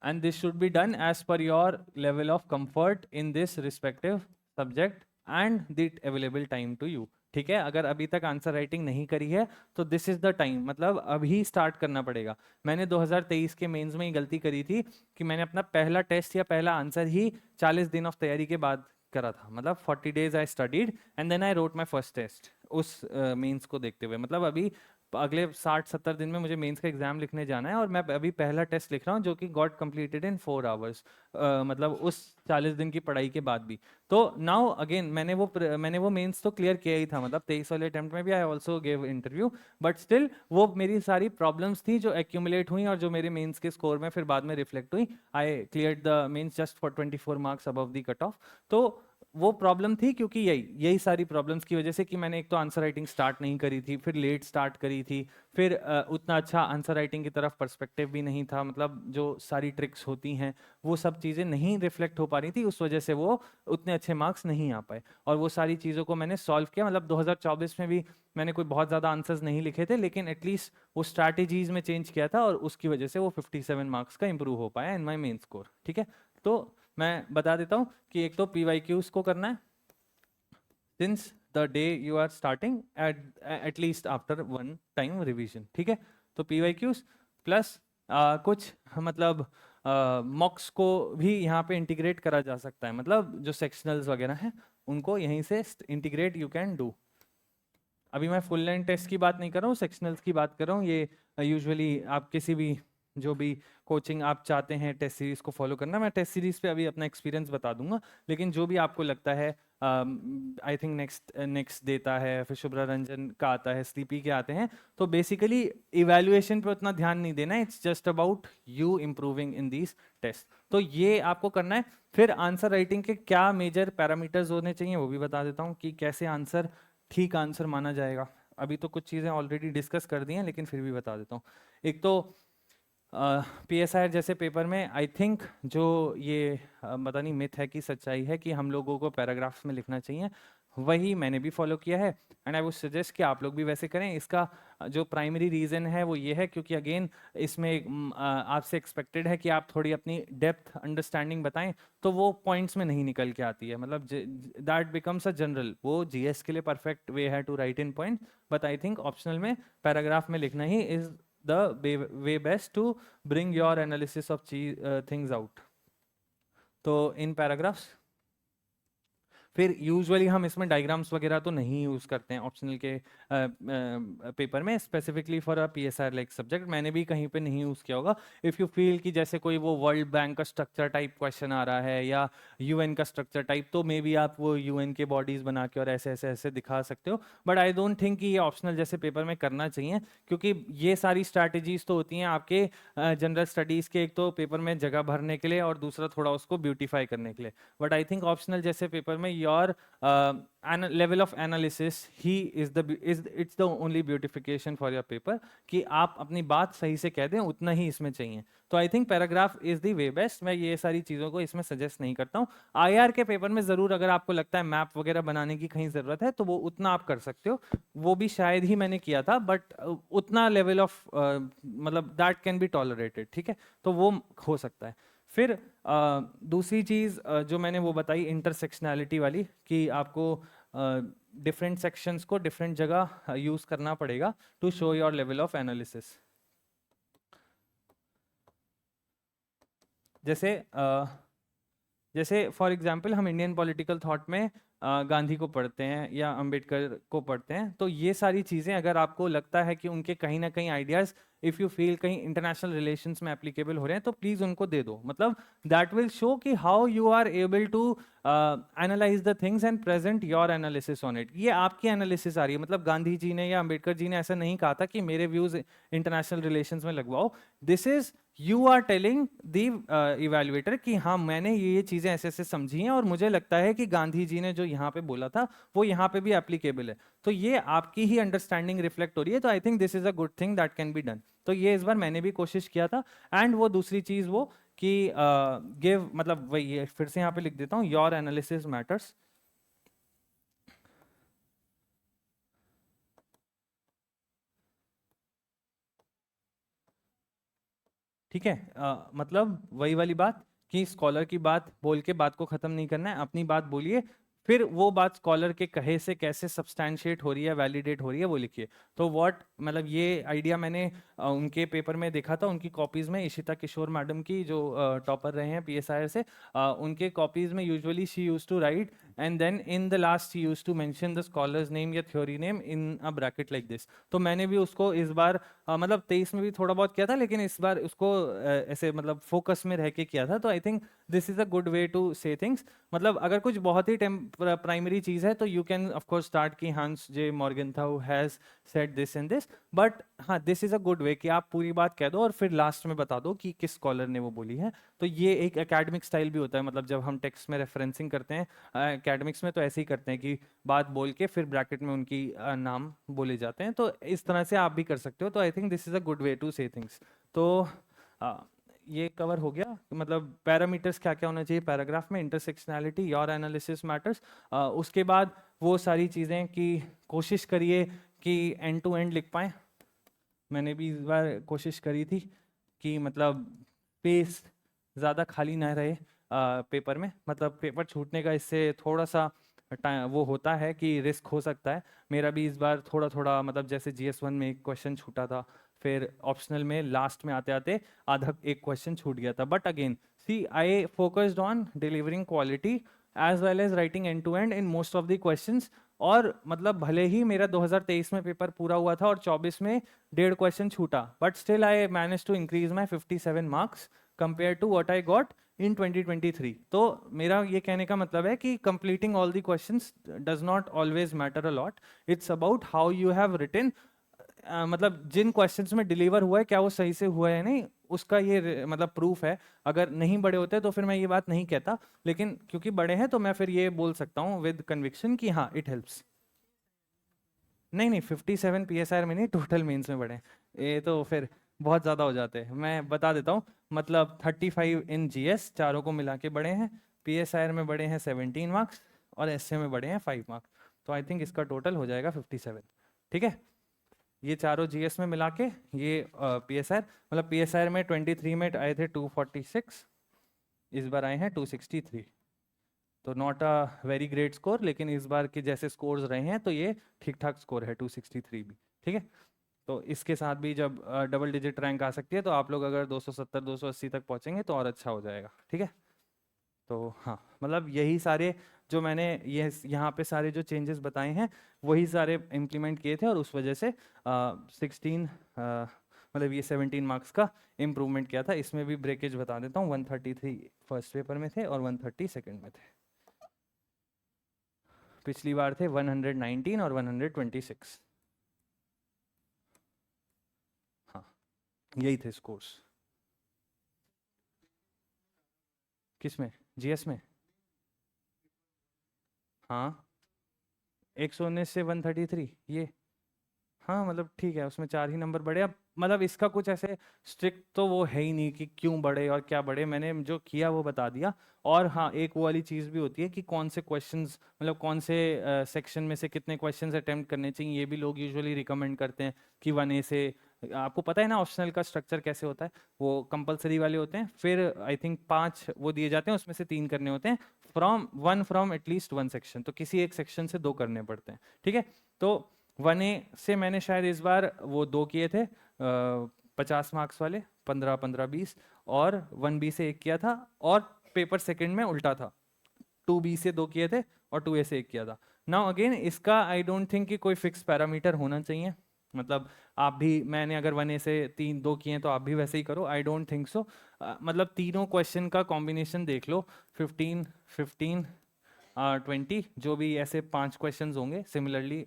And this should be done as per your level of comfort in this respective subject and the available time to you. ठीक है, अगर अभी तक आंसर राइटिंग नहीं करी है तो दिस इज द टाइम, मतलब अभी स्टार्ट करना पड़ेगा। मैंने 2023 के मेंस में ही गलती करी थी कि मैंने अपना पहला टेस्ट या पहला आंसर ही 40 दिन ऑफ तैयारी के बाद करा था। मतलब 40 days I studied and then I wrote my first test उस मेंस को देखते हुए। मतलब अभी अगले 60-70 दिन में मुझे मेंस का एग्जाम लिखने जाना है, और मैं अभी पहला टेस्ट लिख रहा हूँ जो कि गॉट कंप्लीटेड इन 4 आवर्स, मतलब उस 40 दिन की पढ़ाई के बाद भी। तो नाउ अगेन मैंने वो मेंस तो क्लियर किया ही था, मतलब 23 वाले अटेम्प्ट में भी I also gave interview, but still वो मेरी सारी प्रॉब्लम्स थी जो एक्यूमुलेट हुई और जो मेरे मेंस के स्कोर में फिर बाद में रिफ्लेक्ट हुई। I clear the mains just for 24 marks above the cut off. तो वो प्रॉब्लम थी क्योंकि यही सारी प्रॉब्लम्स की वजह से कि मैंने एक तो आंसर राइटिंग स्टार्ट नहीं करी थी, फिर लेट स्टार्ट करी थी, फिर उतना अच्छा आंसर राइटिंग की तरफ पर्सपेक्टिव भी नहीं था, मतलब जो सारी ट्रिक्स होती हैं वो सब चीज़ें नहीं रिफ्लेक्ट हो पा रही थी, उस वजह से वो उतने अच्छे मार्क्स नहीं आ पाए। और वो सारी चीज़ों को मैंने सॉल्व किया, मतलब 2024 में भी मैंने कोई बहुत ज़्यादा आंसर्स नहीं लिखे थे, लेकिन एटलीस्ट वो स्ट्रैटेजीज में चेंज किया था, और उसकी वजह से वो 57 मार्क्स का इंप्रूव हो पाया इन माई मेन स्कोर। ठीक है, तो मैं बता देता हूँ कि एक तो PYQs को करना है since the day you are starting at least after one time revision। ठीक है, तो PYQs प्लस कुछ मतलब मॉक्स को भी यहाँ पे इंटीग्रेट करा जा सकता है, मतलब जो सेक्शनल्स वगैरह हैं उनको यहीं से इंटीग्रेट यू कैन डू। अभी मैं फुल लेंथ टेस्ट की बात नहीं कर रहा हूँ, सेक्शनल्स की बात कर रहा हूँ। ये यूजुअली आप किसी भी जो भी कोचिंग आप चाहते हैं टेस्ट सीरीज को फॉलो करना, मैं टेस्ट सीरीज पे अभी अपना एक्सपीरियंस बता दूंगा, लेकिन जो भी आपको लगता है, आई थिंक नेक्स्ट देता है, फिर शुभ्रा रंजन का आता है, स्लीपी के आते हैं, तो बेसिकली इवैल्यूएशन पे उतना ध्यान नहीं देना है, it's just about you improving in these test. तो ये आपको करना है। फिर आंसर राइटिंग के क्या मेजर पैरामीटर्स होने चाहिए वो भी बता देता हूँ कि कैसे आंसर ठीक आंसर माना जाएगा। अभी तो कुछ चीज़ें ऑलरेडी डिस्कस कर दी हैं, लेकिन फिर भी बता देता हूँ। एक तो PSI जैसे पेपर में आई थिंक जो ये पता नहीं मिथ है कि सच्चाई है कि हम लोगों को पैराग्राफ्स में लिखना चाहिए, वही मैंने भी फॉलो किया है, एंड आई वुड सजेस्ट कि आप लोग भी वैसे करें। इसका जो प्राइमरी रीज़न है वो ये है क्योंकि अगेन इसमें आपसे एक्सपेक्टेड है कि आप थोड़ी अपनी डेप्थ अंडरस्टैंडिंग बताएं, तो वो पॉइंट्स में नहीं निकल के आती है, मतलब दैट बिकम्स अ जनरल। वो GS के लिए परफेक्ट वे है to write in point, but I think optional में पैराग्राफ में लिखना ही is the way best to bring your analysis of things out। तो in paragraphs फिर यूजुअली हम इसमें डायग्राम्स वगैरह तो नहीं यूज़ करते हैं ऑप्शनल के पेपर में, specifically for a PSR like subject मैंने भी कहीं पे नहीं यूज़ किया होगा। इफ़ यू फील कि जैसे कोई वो वर्ल्ड बैंक का स्ट्रक्चर टाइप क्वेश्चन आ रहा है या UN का स्ट्रक्चर टाइप, तो मे बी आप वो UN के बॉडीज़ बना के और ऐसे ऐसे ऐसे दिखा सकते हो, बट आई डोंट थिंक कि ये ऑप्शनल जैसे पेपर में करना चाहिए, क्योंकि ये सारी स्ट्रैटेजीज तो होती हैं आपके जनरल स्टडीज़ के, एक तो पेपर में जगह भरने के लिए और दूसरा थोड़ा उसको ब्यूटीफाई करने के लिए। बट आई थिंक ऑप्शनल जैसे पेपर में your level of analysis he it's the only beautification for your paper, कि आप अपनी बात सही से कह दें, उतना ही इसमें चाहिए। तो I think paragraph is the way best. मैं ये सारी चीज़ों को इसमें सजेस्ट नहीं करता हूँ। IR के पेपर में ज़रूर अगर आपको लगता है मैप वगैरह बनाने की कहीं ज़रूरत है तो वो उतना आप कर सकते हो, वो भी शायद ही मैंने किया था, बट उतना लेवल ऑफ मतलब दैट कैन बी टॉलरेटेड। ठीक है, तो वो हो सकता है। फिर दूसरी चीज़ जो मैंने वो बताई इंटरसेक्शनैलिटी वाली, कि आपको डिफरेंट सेक्शंस को डिफरेंट जगह यूज़ करना पड़ेगा to show your level of analysis. जैसे फॉर एग्जांपल हम इंडियन पॉलिटिकल थॉट में गांधी को पढ़ते हैं या अंबेडकर को पढ़ते हैं, तो ये सारी चीज़ें अगर आपको लगता है कि उनके कहीं ना कहीं आइडियाज़ इफ़ यू फील कहीं इंटरनेशनल रिलेशंस में एप्लीकेबल हो रहे हैं, तो प्लीज़ उनको दे दो। मतलब दैट विल शो कि how you are able to analyse the things and present your analysis on it. ये आपकी एनालिसिस आ रही है, मतलब गांधी जी ने या अंबेडकर जी ने ऐसा नहीं कहा था कि मेरे व्यूज़ इंटरनेशनल रिलेशंस में लगवाओ। This is you are telling the evaluator कि हाँ मैंने ये चीज़ें ऐसे ऐसे समझी हैं और मुझे लगता है कि गांधी जी ने जो यहाँ पे बोला था वो यहाँ पे भी एप्लीकेबल है। तो ये आपकी ही अंडरस्टैंडिंग रिफ्लेक्ट हो रही है, तो I think this is a good thing that can be done. तो ये इस बार मैंने भी कोशिश किया था। एंड वो दूसरी चीज़ वो कि गिव मतलब वही फिर से यहाँ पे लिख देता हूँ, योर एनालिसिस मैटर्स। ठीक है, मतलब वही वाली बात कि स्कॉलर की बात बोल के बात को खत्म नहीं करना है, अपनी बात बोलिए, फिर वो बात स्कॉलर के कहे से कैसे सब्सटैंशिएट हो रही है, वैलिडेट हो रही है, वो लिखिए। तो व्हाट मतलब ये आइडिया मैंने उनके पेपर में देखा था, उनकी कॉपीज में, इशिता किशोर मैडम की जो टॉपर रहे हैं PSI से, उनके कॉपीज में usually she used to write and then in the last he used to mention the scholar's name या theory name in a bracket like this. तो मैंने भी उसको इस बार मतलब 23 में भी थोड़ा बहुत किया था, लेकिन इस बार उसको ऐसे मतलब फोकस में रह के किया था. तो I think this is a good way to say things. मतलब अगर कुछ बहुत ही प्राइमरी चीज है तो you can of course start की Hans J Morgenthau has said this and this, but हाँ this is a good way कि आप पूरी बात कह दो और फिर लास्ट में बता दो कि किस स्कॉलर ने वो बोली है. तो ये एक एकेडमिक स्टाइल भी होता है. मतलब जब हम टेक्स्ट में रेफरेंसिंग करते हैं एकेडमिक्स में, तो ऐसे ही करते हैं कि बात बोल के फिर ब्रैकेट में उनकी नाम बोले जाते हैं. तो इस तरह से आप भी कर सकते हो. तो I think this is a good way to say things. तो ये कवर हो गया. मतलब पैरामीटर्स क्या क्या होना चाहिए पैराग्राफ में, इंटरसेक्शनैलिटी, योर एनालिसिस मैटर्स. उसके बाद वो सारी चीज़ें कि कोशिश करिए कि एंड टू एंड लिख पाएँ. मैंने भी इस बार कोशिश करी थी कि मतलब पेस ज़्यादा खाली ना रहे पेपर में. मतलब पेपर छूटने का इससे थोड़ा सा वो होता है कि रिस्क हो सकता है. मेरा भी इस बार थोड़ा थोड़ा मतलब जैसे GS1 में एक क्वेश्चन छूटा था, फिर ऑप्शनल में लास्ट में आते आते आधा एक क्वेश्चन छूट गया था. But again see I focused on delivering quality as well as writing end to end in most of the questions. और मतलब भले ही मेरा 2023 में पेपर पूरा हुआ था और 24 में 1.5 क्वेश्चन छूटा, but still I manage to increase my 57 marks compare to what I got in 2023. तो मेरा ये कहने का मतलब है कि completing all the questions does not always matter a lot. It's about how you have written. मतलब जिन क्वेश्चंस में डिलीवर हुआ है क्या वो सही से हुआ है नहीं, उसका ये मतलब प्रूफ है. अगर नहीं बड़े होते तो फिर मैं ये बात नहीं कहता, लेकिन क्योंकि बड़े हैं तो मैं फिर ये बोल सकता हूँ विद कन्विक्शन कि हाँ इट हेल्प्स. नहीं 57 PSR में नहीं, टोटल मेंस में बढ़े. ये तो फिर बहुत ज़्यादा हो जाते हैं. मैं बता देता हूँ. मतलब 35 इन GS चारों को मिला के बढ़े हैं. PSR में बढ़े हैं 17 मार्क्स और essay में बढ़े हैं 5 मार्क्स. तो आई थिंक इसका टोटल हो जाएगा 57. ठीक है. ये चारों GS में मिला के ये PSR मतलब PSR में 23 में आए थे 246, इस बार आए हैं 263. तो not a very great score, लेकिन इस बार के जैसे स्कोर्स रहे हैं तो ये ठीक ठाक स्कोर है 263 भी. ठीक है. तो इसके साथ भी जब डबल डिजिट रैंक आ सकती है तो आप लोग अगर 270 280 तक पहुंचेंगे तो और अच्छा हो जाएगा. ठीक है. तो हाँ मतलब यही सारे जो मैंने ये यहाँ पे सारे जो चेंजेस बताए हैं वही सारे इम्प्लीमेंट किए थे और उस वजह से 16 मतलब ये 17 मार्क्स का इम्प्रूवमेंट किया था. इसमें भी ब्रेकेज बता देता हूँ. 133 फर्स्ट पेपर में थे और 130 सेकेंड में थे. पिछली बार थे 119 और 126. हाँ यही थे स्कोर्स. किस में? GS में. हाँ 119 से 133 ये. हाँ मतलब ठीक है, उसमें 4 ही नंबर बढ़े. अब मतलब इसका कुछ ऐसे स्ट्रिक्ट तो वो है ही नहीं कि क्यों बढ़े और क्या बढ़े. मैंने जो किया वो बता दिया. और हाँ एक वो वाली चीज़ भी होती है कि कौन से क्वेश्चंस मतलब कौन से सेक्शन में से कितने क्वेश्चंस अटेम्प्ट करने चाहिए. ये भी लोग यूजुअली रिकमेंड करते हैं कि 1A से. आपको पता है ना ऑप्शनल का स्ट्रक्चर कैसे होता है. वो कंपलसरी वाले होते हैं, फिर आई थिंक 5 वो दिए जाते हैं, उसमें से 3 करने होते हैं फ्रॉम एटलीस्ट 1 सेक्शन. तो किसी एक सेक्शन से 2 करने पड़ते हैं. ठीक है. तो 1A से मैंने शायद इस बार वो 2 किए थे 50 मार्क्स वाले 15 15 20, और 1B से 1 किया था. और पेपर सेकंड में उल्टा था, 2B से 2 किए थे और 2A से 1 किया था. नाउ अगेन इसका आई डोंट थिंक कि कोई फिक्स पैरामीटर होना चाहिए. मतलब आप भी, मैंने अगर 1A से 2 किए तो आप भी वैसे ही करो. I don't think so. मतलब तीनों क्वेश्चन का कॉम्बिनेशन देख लो. 15 15 20 जो भी ऐसे 5 क्वेश्चंस होंगे सिमिलरली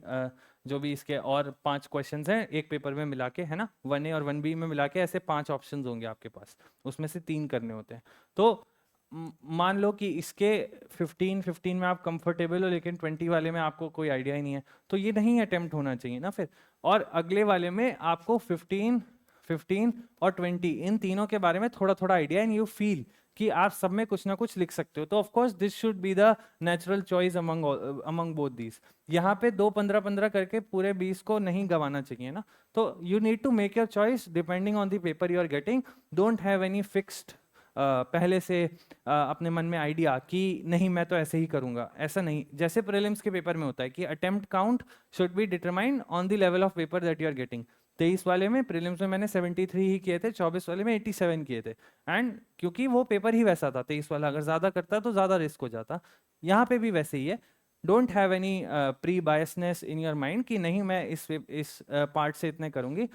जो भी इसके और 5 क्वेश्चंस हैं एक पेपर में मिला के, है ना. 1A और 1B में मिला के ऐसे 5 ऑप्शंस होंगे आपके पास, उसमें से 3 करने होते हैं. तो मान लो कि इसके 15 में आप कंफर्टेबल हो, लेकिन 20 वाले में आपको कोई आइडिया ही नहीं है, तो ये नहीं अटेम्प्ट होना चाहिए ना फिर. और अगले वाले में आपको 15 और 20 इन तीनों के बारे में थोड़ा थोड़ा आइडिया एंड यू फील कि आप सब में कुछ ना कुछ लिख सकते हो. तो of course this should be the natural choice among both these. यहाँ पे 2 15 15 करके पूरे 20 को नहीं गंवाना चाहिए ना. तो you need to make your choice depending on the paper you are getting. Don't have any fixed पहले से अपने मन में आइडिया कि नहीं मैं तो ऐसे ही करूंगा. ऐसा नहीं. जैसे प्रीलिम्स के पेपर में होता है कि attempt count should be determined on the level of paper that you are getting. 23 वाले में प्रीलिम्स में मैंने 73 ही किए थे, 24 वाले में 87 किए थे। एंड क्योंकि वो पेपर ही वैसा था, 23 वाला अगर ज़्यादा करता तो ज़्यादा रिस्क हो जाता। यहाँ पे भी वैसे ही है। Don't have any pre biasness in your mind कि नहीं मैं इस पार्ट से इतने करूँगी।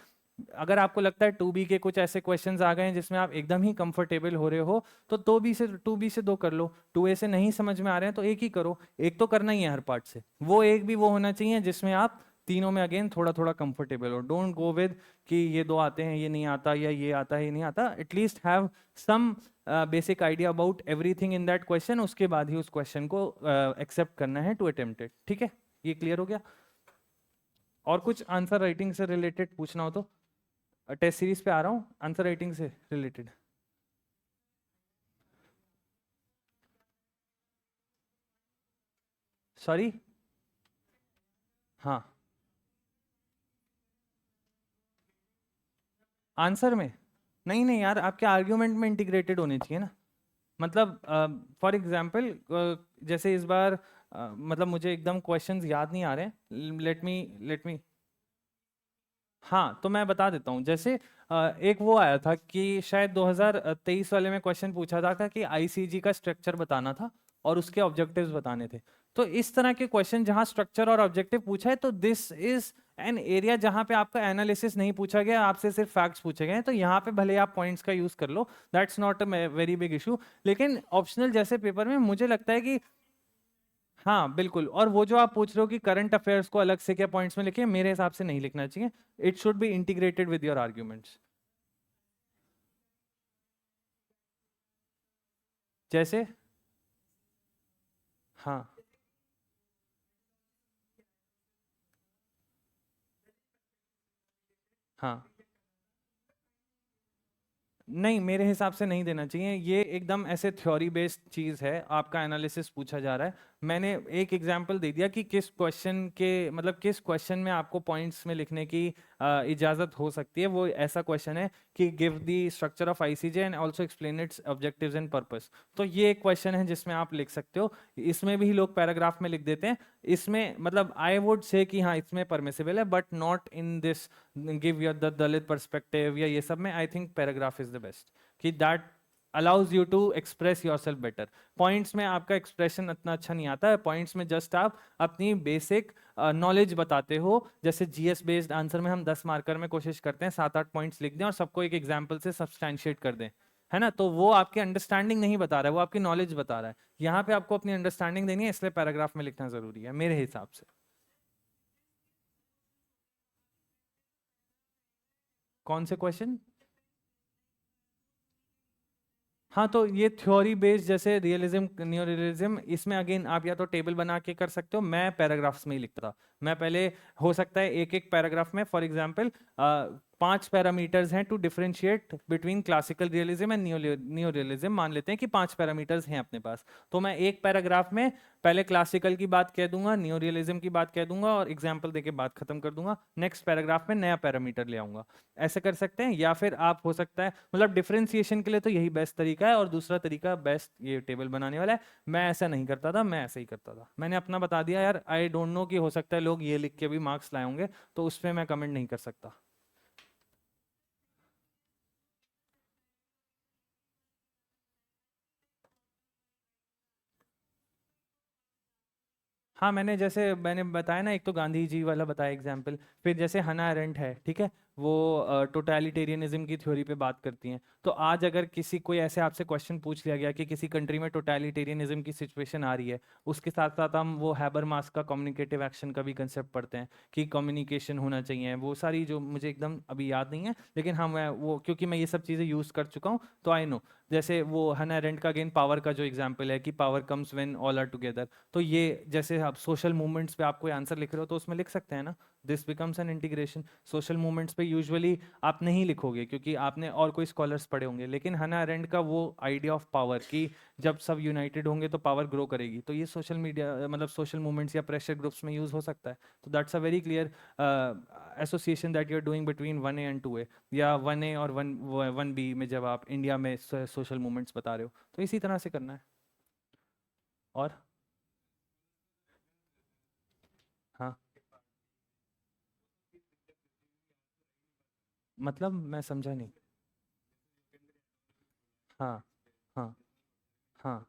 अगर आपको लगता है 2B के कुछ ऐसे क्वेश्चंस आ गए हैं जिसमें आप एकदम ही कंफर्टेबल हो रहे हो, तो 2B से 2 कर लो। 2A से नहीं समझ में आ रहे हैं तो एक ही करो, एक तो करना ही है हर पार्ट से। वो एक भी वो होना चाहिए जिसमें आप तीनों में अगेन थोड़ा थोड़ा कंफर्टेबल हो। डोंट गो विद कि ये 2 आते हैं ये नहीं आता, या ये आता है ये नहीं आता। At least have some basic idea about everything in that question, उसके बाद ही उस क्वेश्चन को एक्सेप्ट करना है टू अटेम्प्ट इट। ठीक है, ये क्लियर हो गया? और कुछ आंसर राइटिंग से रिलेटेड पूछना हो तो? टेस्ट सीरीज पे आ रहा हूँ, आंसर राइटिंग से रिलेटेड। सॉरी, हाँ, आंसर में नहीं नहीं यार, आपके आर्ग्यूमेंट में इंटीग्रेटेड होने चाहिए ना। मतलब फॉर एग्जांपल जैसे इस बार मतलब मुझे एकदम क्वेश्चंस याद नहीं आ रहे, लेट मी हाँ, तो मैं बता देता हूँ। जैसे एक वो आया था कि शायद 2023 वाले में क्वेश्चन पूछा था कि आईसीजी का स्ट्रक्चर बताना था और उसके ऑब्जेक्टिव्स बताने थे। तो इस तरह के क्वेश्चन जहां स्ट्रक्चर और ऑब्जेक्टिव पूछा है, तो दिस इज एन एरिया जहां पे आपका एनालिसिस नहीं पूछा गया, आपसे सिर्फ फैक्ट्स पूछे गए हैं। तो यहाँ पे भले आप पॉइंट्स का यूज कर लो, that's not a very big issue. लेकिन ऑप्शनल जैसे पेपर में मुझे लगता है कि हाँ बिल्कुल। और वो जो आप पूछ रहे हो कि करंट अफेयर्स को अलग से क्या पॉइंट्स में लिखे, मेरे हिसाब से नहीं लिखना चाहिए। It should be integrated with your arguments. जैसे हाँ हाँ, नहीं मेरे हिसाब से नहीं देना चाहिए। ये एकदम ऐसे थ्योरी बेस्ड चीज है, आपका एनालिसिस पूछा जा रहा है। मैंने एक एग्जांपल दे दिया कि किस क्वेश्चन के मतलब किस क्वेश्चन में आपको पॉइंट्स में लिखने की इजाजत हो सकती है। वो ऐसा क्वेश्चन है कि give the structure of ICJ and also explain it's objectives and purpose. तो ये एक क्वेश्चन है जिसमें आप लिख सकते हो। इसमें भी लोग पैराग्राफ में लिख देते हैं। इसमें मतलब आई वुड से कि हाँ इसमें परमिसिबल है, but not in this give your the Dalit perspective या ये सब में। I think paragraph is the best, कि that allows you to express yourself better. Points में आपका एक्सप्रेशन इतना अच्छा नहीं आता है। पॉइंट्स में जस्ट आप अपनी बेसिक नॉलेज बताते हो। जैसे जीएस बेस्ड आंसर में हम 10 मार्कर में कोशिश करते हैं 7-8 पॉइंट्स लिख दें और सबको एक एग्जाम्पल से सब्सटैंशिएट कर दें, है ना। तो वो आपकी अंडरस्टैंडिंग नहीं बता रहा है, वो आपकी नॉलेज बता रहा है। यहाँ पे आपको अपनी अंडरस्टैंडिंग देनी है, इसलिए पैराग्राफ में लिखना जरूरी है मेरे हिसाब से। कौन से क्वेश्चन? हाँ, तो ये थ्योरी बेस्ड जैसे रियलिज्म न्यू रियलिज्म, इसमें अगेन आप या तो टेबल बना के कर सकते हो। मैं पैराग्राफ्स में ही लिखता था। मैं पहले हो सकता है एक एक पैराग्राफ में फॉर एग्जांपल 5 पैरामीटर्स हैं to differentiate between classical realism and new realism. मान लेते हैं कि 5 पैरामीटर्स हैं अपने पास, तो मैं एक पैराग्राफ में पहले क्लासिकल की बात कह दूंगा, न्यू रियलिज्म की बात कह दूंगा और एग्जाम्पल देके बात खत्म कर दूंगा। नेक्स्ट पैराग्राफ में नया पैरामीटर ले आऊंगा। ऐसे कर सकते हैं। या फिर आप हो सकता है मतलब डिफरेंशिएशन के लिए तो यही बेस्ट तरीका है, और दूसरा तरीका बेस्ट ये टेबल बनाने वाला है। मैं ऐसा नहीं करता था, मैं ऐसे ही करता था। मैंने अपना बता दिया यार। आई डोंट नो कि हो सकता है लोग ये लिख के भी मार्क्स लाए होंगे, तो उस पर मैं कमेंट नहीं कर सकता। हाँ, मैंने जैसे मैंने बताया ना, एक तो गांधी जी वाला बताया एग्जाम्पल। फिर जैसे हना अरेंट है, ठीक है, वो टोटलिटेरियनिज्म की थ्योरी पे बात करती हैं। तो आज अगर किसी कोई ऐसे आपसे क्वेश्चन पूछ लिया गया कि किसी कंट्री में टोटलिटेरियनिज्म की सिचुएशन आ रही है, उसके साथ साथ हम वो हैबरमास का कम्युनिकेटिव एक्शन का भी कंसेप्ट पढ़ते हैं कि कम्युनिकेशन होना चाहिए। वो सारी जो मुझे एकदम अभी याद नहीं है, लेकिन हाँ मैं वो क्योंकि मैं ये सब चीज़ें यूज़ कर चुका हूँ तो आई नो। जैसे वो हना अरेंट का अगेन पावर का जो एग्जाम्पल है कि power comes when all are together. तो ये जैसे आप सोशल मूवमेंट्स पे आप कोई आंसर लिख रहे हो तो उसमें लिख सकते हैं ना, this becomes N integration. Social movements पे यूजुअली आप नहीं लिखोगे क्योंकि आपने और कोई स्कॉलर्स पढ़े होंगे, लेकिन हना अरेंट का वो आइडिया ऑफ पावर कि जब सब यूनाइटेड होंगे तो पावर ग्रो करेगी, तो ये सोशल मीडिया मतलब सोशल मूवमेंट्स या प्रेशर ग्रुप्स में यूज हो सकता है। तो that's a very clear association that you are doing between 1A and 2A, या 1A और 1B में जब आप इंडिया में सोशल मूवमेंट्स बता रहे हो, तो इसी तरह से करना है। और हाँ मतलब मैं समझा नहीं। हाँ हाँ हाँ।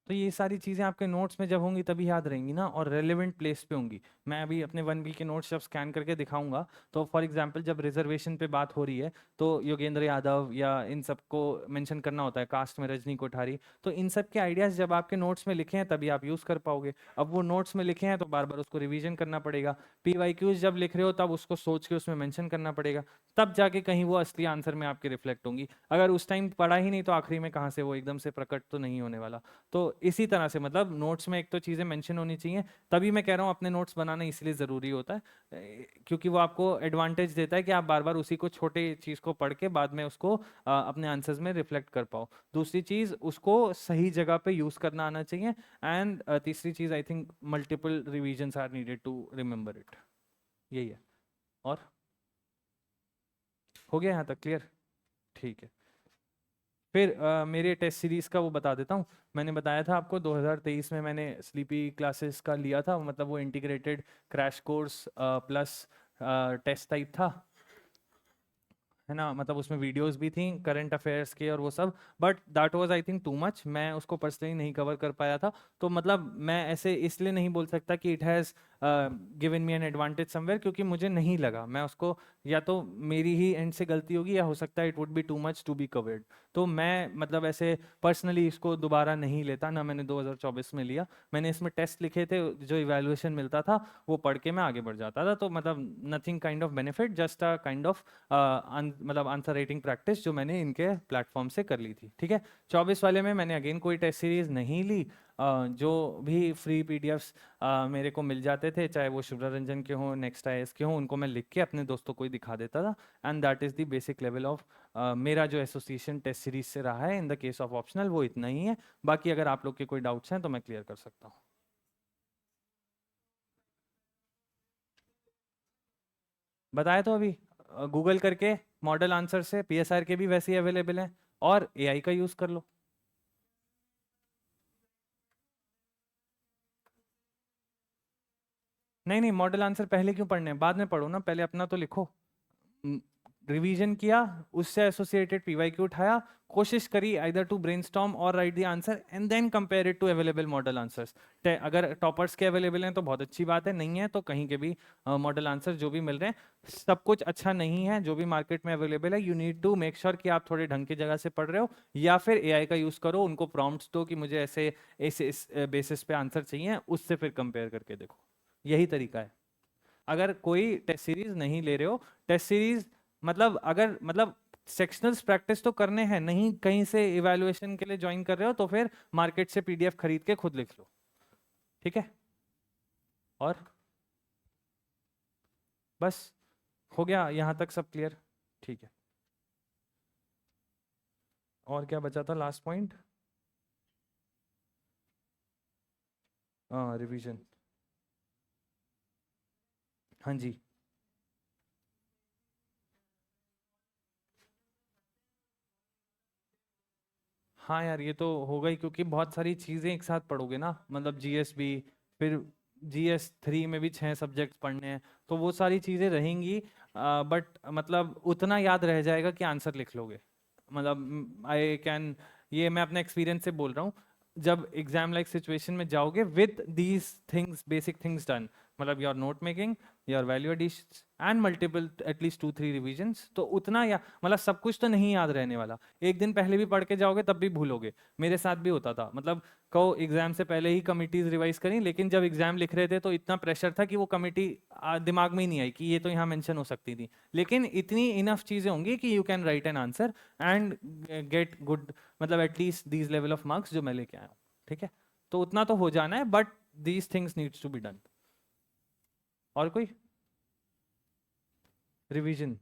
तो ये सारी चीज़ें आपके नोट्स में जब होंगी तभी याद रहेंगी ना, और रेलेवेंट प्लेस पे होंगी। मैं अभी अपने 1B के नोट्स जब स्कैन करके दिखाऊंगा, तो फॉर एग्जांपल जब रिजर्वेशन पे बात हो रही है तो योगेंद्र यादव या इन सबको मेंशन करना होता है, कास्ट में रजनी कोठारी, तो इन सब के आइडियाज़ जब आपके नोट्स में लिखे हैं तभी आप यूज़ कर पाओगे। अब वो नोट्स में लिखे हैं तो बार बार उसको रिविजन करना पड़ेगा। PYQs जब लिख रहे हो तब उसको सोच के उसमें मेंशन करना पड़ेगा, तब जाके कहीं वो असली आंसर में आपके रिफ्लेक्ट होंगी। अगर उस टाइम पढ़ा ही नहीं तो आखिरी में कहाँ से वो एकदम से प्रकट तो नहीं होने वाला। तो इसी तरह से मतलब नोट्स में एक तो चीज़ें मेंशन होनी चाहिए, तभी मैं कह रहा हूँ अपने नोट्स बनाना इसलिए ज़रूरी होता है क्योंकि वो आपको एडवांटेज देता है कि आप बार बार उसी को छोटे चीज़ को पढ़ के बाद में उसको अपने आंसर्स में रिफ्लेक्ट कर पाओ। दूसरी चीज़, उसको सही जगह पे यूज़ करना आना चाहिए। एंड तीसरी चीज़, I think multiple revisions are needed to remember it. यही है। और हो गया यहाँ तक क्लियर? ठीक है। फिर मेरे टेस्ट सीरीज़ का वो बता देता हूँ। मैंने बताया था आपको 2023 में मैंने स्लीपी क्लासेस का लिया था, मतलब वो integrated crash course plus test type था, है ना। मतलब उसमें वीडियोस भी थी करंट अफेयर्स के और वो सब, but that was I think too much, मैं उसको पर्सनली नहीं कवर कर पाया था। तो मतलब मैं ऐसे इसलिए नहीं बोल सकता कि it has given me an advantage somewhere, क्योंकि मुझे नहीं लगा, मैं उसको, या तो मेरी ही एंड से गलती होगी या हो सकता है it would be too much to be covered. तो मैं मतलब ऐसे पर्सनली इसको दोबारा नहीं लेता, ना मैंने 2024 में लिया। मैंने इसमें टेस्ट लिखे थे, जो इवैल्यूएशन मिलता था वो पढ़ के मैं आगे बढ़ जाता था। तो मतलब nothing kind of benefit, just a kind of मतलब आंसर राइटिंग प्रैक्टिस जो मैंने इनके प्लेटफॉर्म से कर ली थी। ठीक है। 24 वाले में मैंने अगेन कोई टेस्ट सीरीज नहीं ली। जो भी फ्री PDFs मेरे को मिल जाते थे, चाहे वो शुभ्रा रंजन के हों, नेक्स्ट IAS के हों, उनको मैं लिख के अपने दोस्तों को ही दिखा देता था। And that is the basic level of मेरा जो एसोसिएशन टेस्ट सीरीज से रहा है in the case of optional, वो इतना ही है। बाकी अगर आप लोग के कोई डाउट्स हैं तो मैं क्लियर कर सकता हूँ। बताया तो अभी, गूगल करके मॉडल आंसर से PSR के भी वैसे ही अवेलेबल हैं, और AI का यूज़ कर लो। नहीं नहीं, मॉडल आंसर पहले क्यों पढ़ने हैं, बाद में पढ़ो ना, पहले अपना तो लिखो। रिवीजन किया, उससे एसोसिएटेड PYQ उठाया, कोशिश करी आइदर टू ब्रेनस्टॉर्म और write the answer and then compare it to available model answers. अगर टॉपर्स के अवेलेबल हैं तो बहुत अच्छी बात है, नहीं है तो कहीं के भी मॉडल आंसर जो भी मिल रहे हैं, सब कुछ अच्छा नहीं है जो भी मार्केट में अवेलेबल है। You need to make sure कि आप थोड़े ढंग की जगह से पढ़ रहे हो, या फिर AI का यूज़ करो, उनको प्रॉम्प्ट्स दो कि मुझे ऐसे इस बेसिस पे आंसर चाहिए, उससे फिर कंपेयर करके देखो। यही तरीका है। अगर कोई टेस्ट सीरीज नहीं ले रहे हो, टेस्ट सीरीज मतलब अगर मतलब सेक्शनल्स प्रैक्टिस तो करने हैं, नहीं कहीं से इवैल्यूएशन के लिए ज्वाइन कर रहे हो तो फिर मार्केट से PDF खरीद के खुद लिख लो। ठीक है। और बस हो गया यहाँ तक सब क्लियर? ठीक है। और क्या बचा था लास्ट पॉइंट? हाँ, रिवीजन। हाँ जी। हाँ यार, ये तो होगा ही, क्योंकि बहुत सारी चीज़ें एक साथ पढ़ोगे ना, मतलब GS भी, फिर GS3 में भी 6 सब्जेक्ट्स पढ़ने हैं, तो वो सारी चीज़ें रहेंगी। बट मतलब उतना याद रह जाएगा कि आंसर लिख लोगे। मतलब आई कैन, ये मैं अपने एक्सपीरियंस से बोल रहा हूँ, जब एग्जाम लाइक सिचुएशन में जाओगे with these things, basic things done, मतलब your note making, your value addition and multiple at least 2-3 revisions, तो उतना या मतलब सब कुछ तो नहीं याद रहने वाला। एक दिन पहले भी पढ़ के जाओगे तब भी भूलोगे। मेरे साथ भी होता था, मतलब कहो एग्जाम से पहले ही कमिटीज रिवाइज करी, लेकिन जब एग्जाम लिख रहे थे तो इतना प्रेशर था कि वो कमिटी दिमाग में ही नहीं आई कि ये तो यहाँ मेंशन हो सकती थी। लेकिन इतनी इनफ चीजें होंगी कि you can write an answer and get good, मतलब at least these level of marks जो मैं लेके आया हूँ। ठीक है। तो उतना तो हो जाना है, but these things needs to be done. और कोई रिवीजन?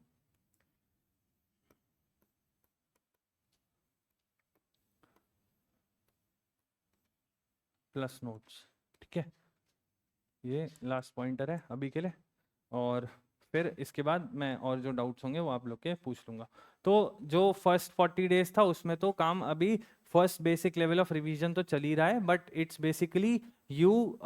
Plus notes. ठीक है। ये लास्ट पॉइंटर है अभी के लिए, और फिर इसके बाद मैं और जो डाउट्स होंगे वो आप लोग के पूछ लूँगा। तो जो फर्स्ट 40 डेज था उसमें तो काम अभी first basic level of revision तो चल ही रहा है, but it's basically you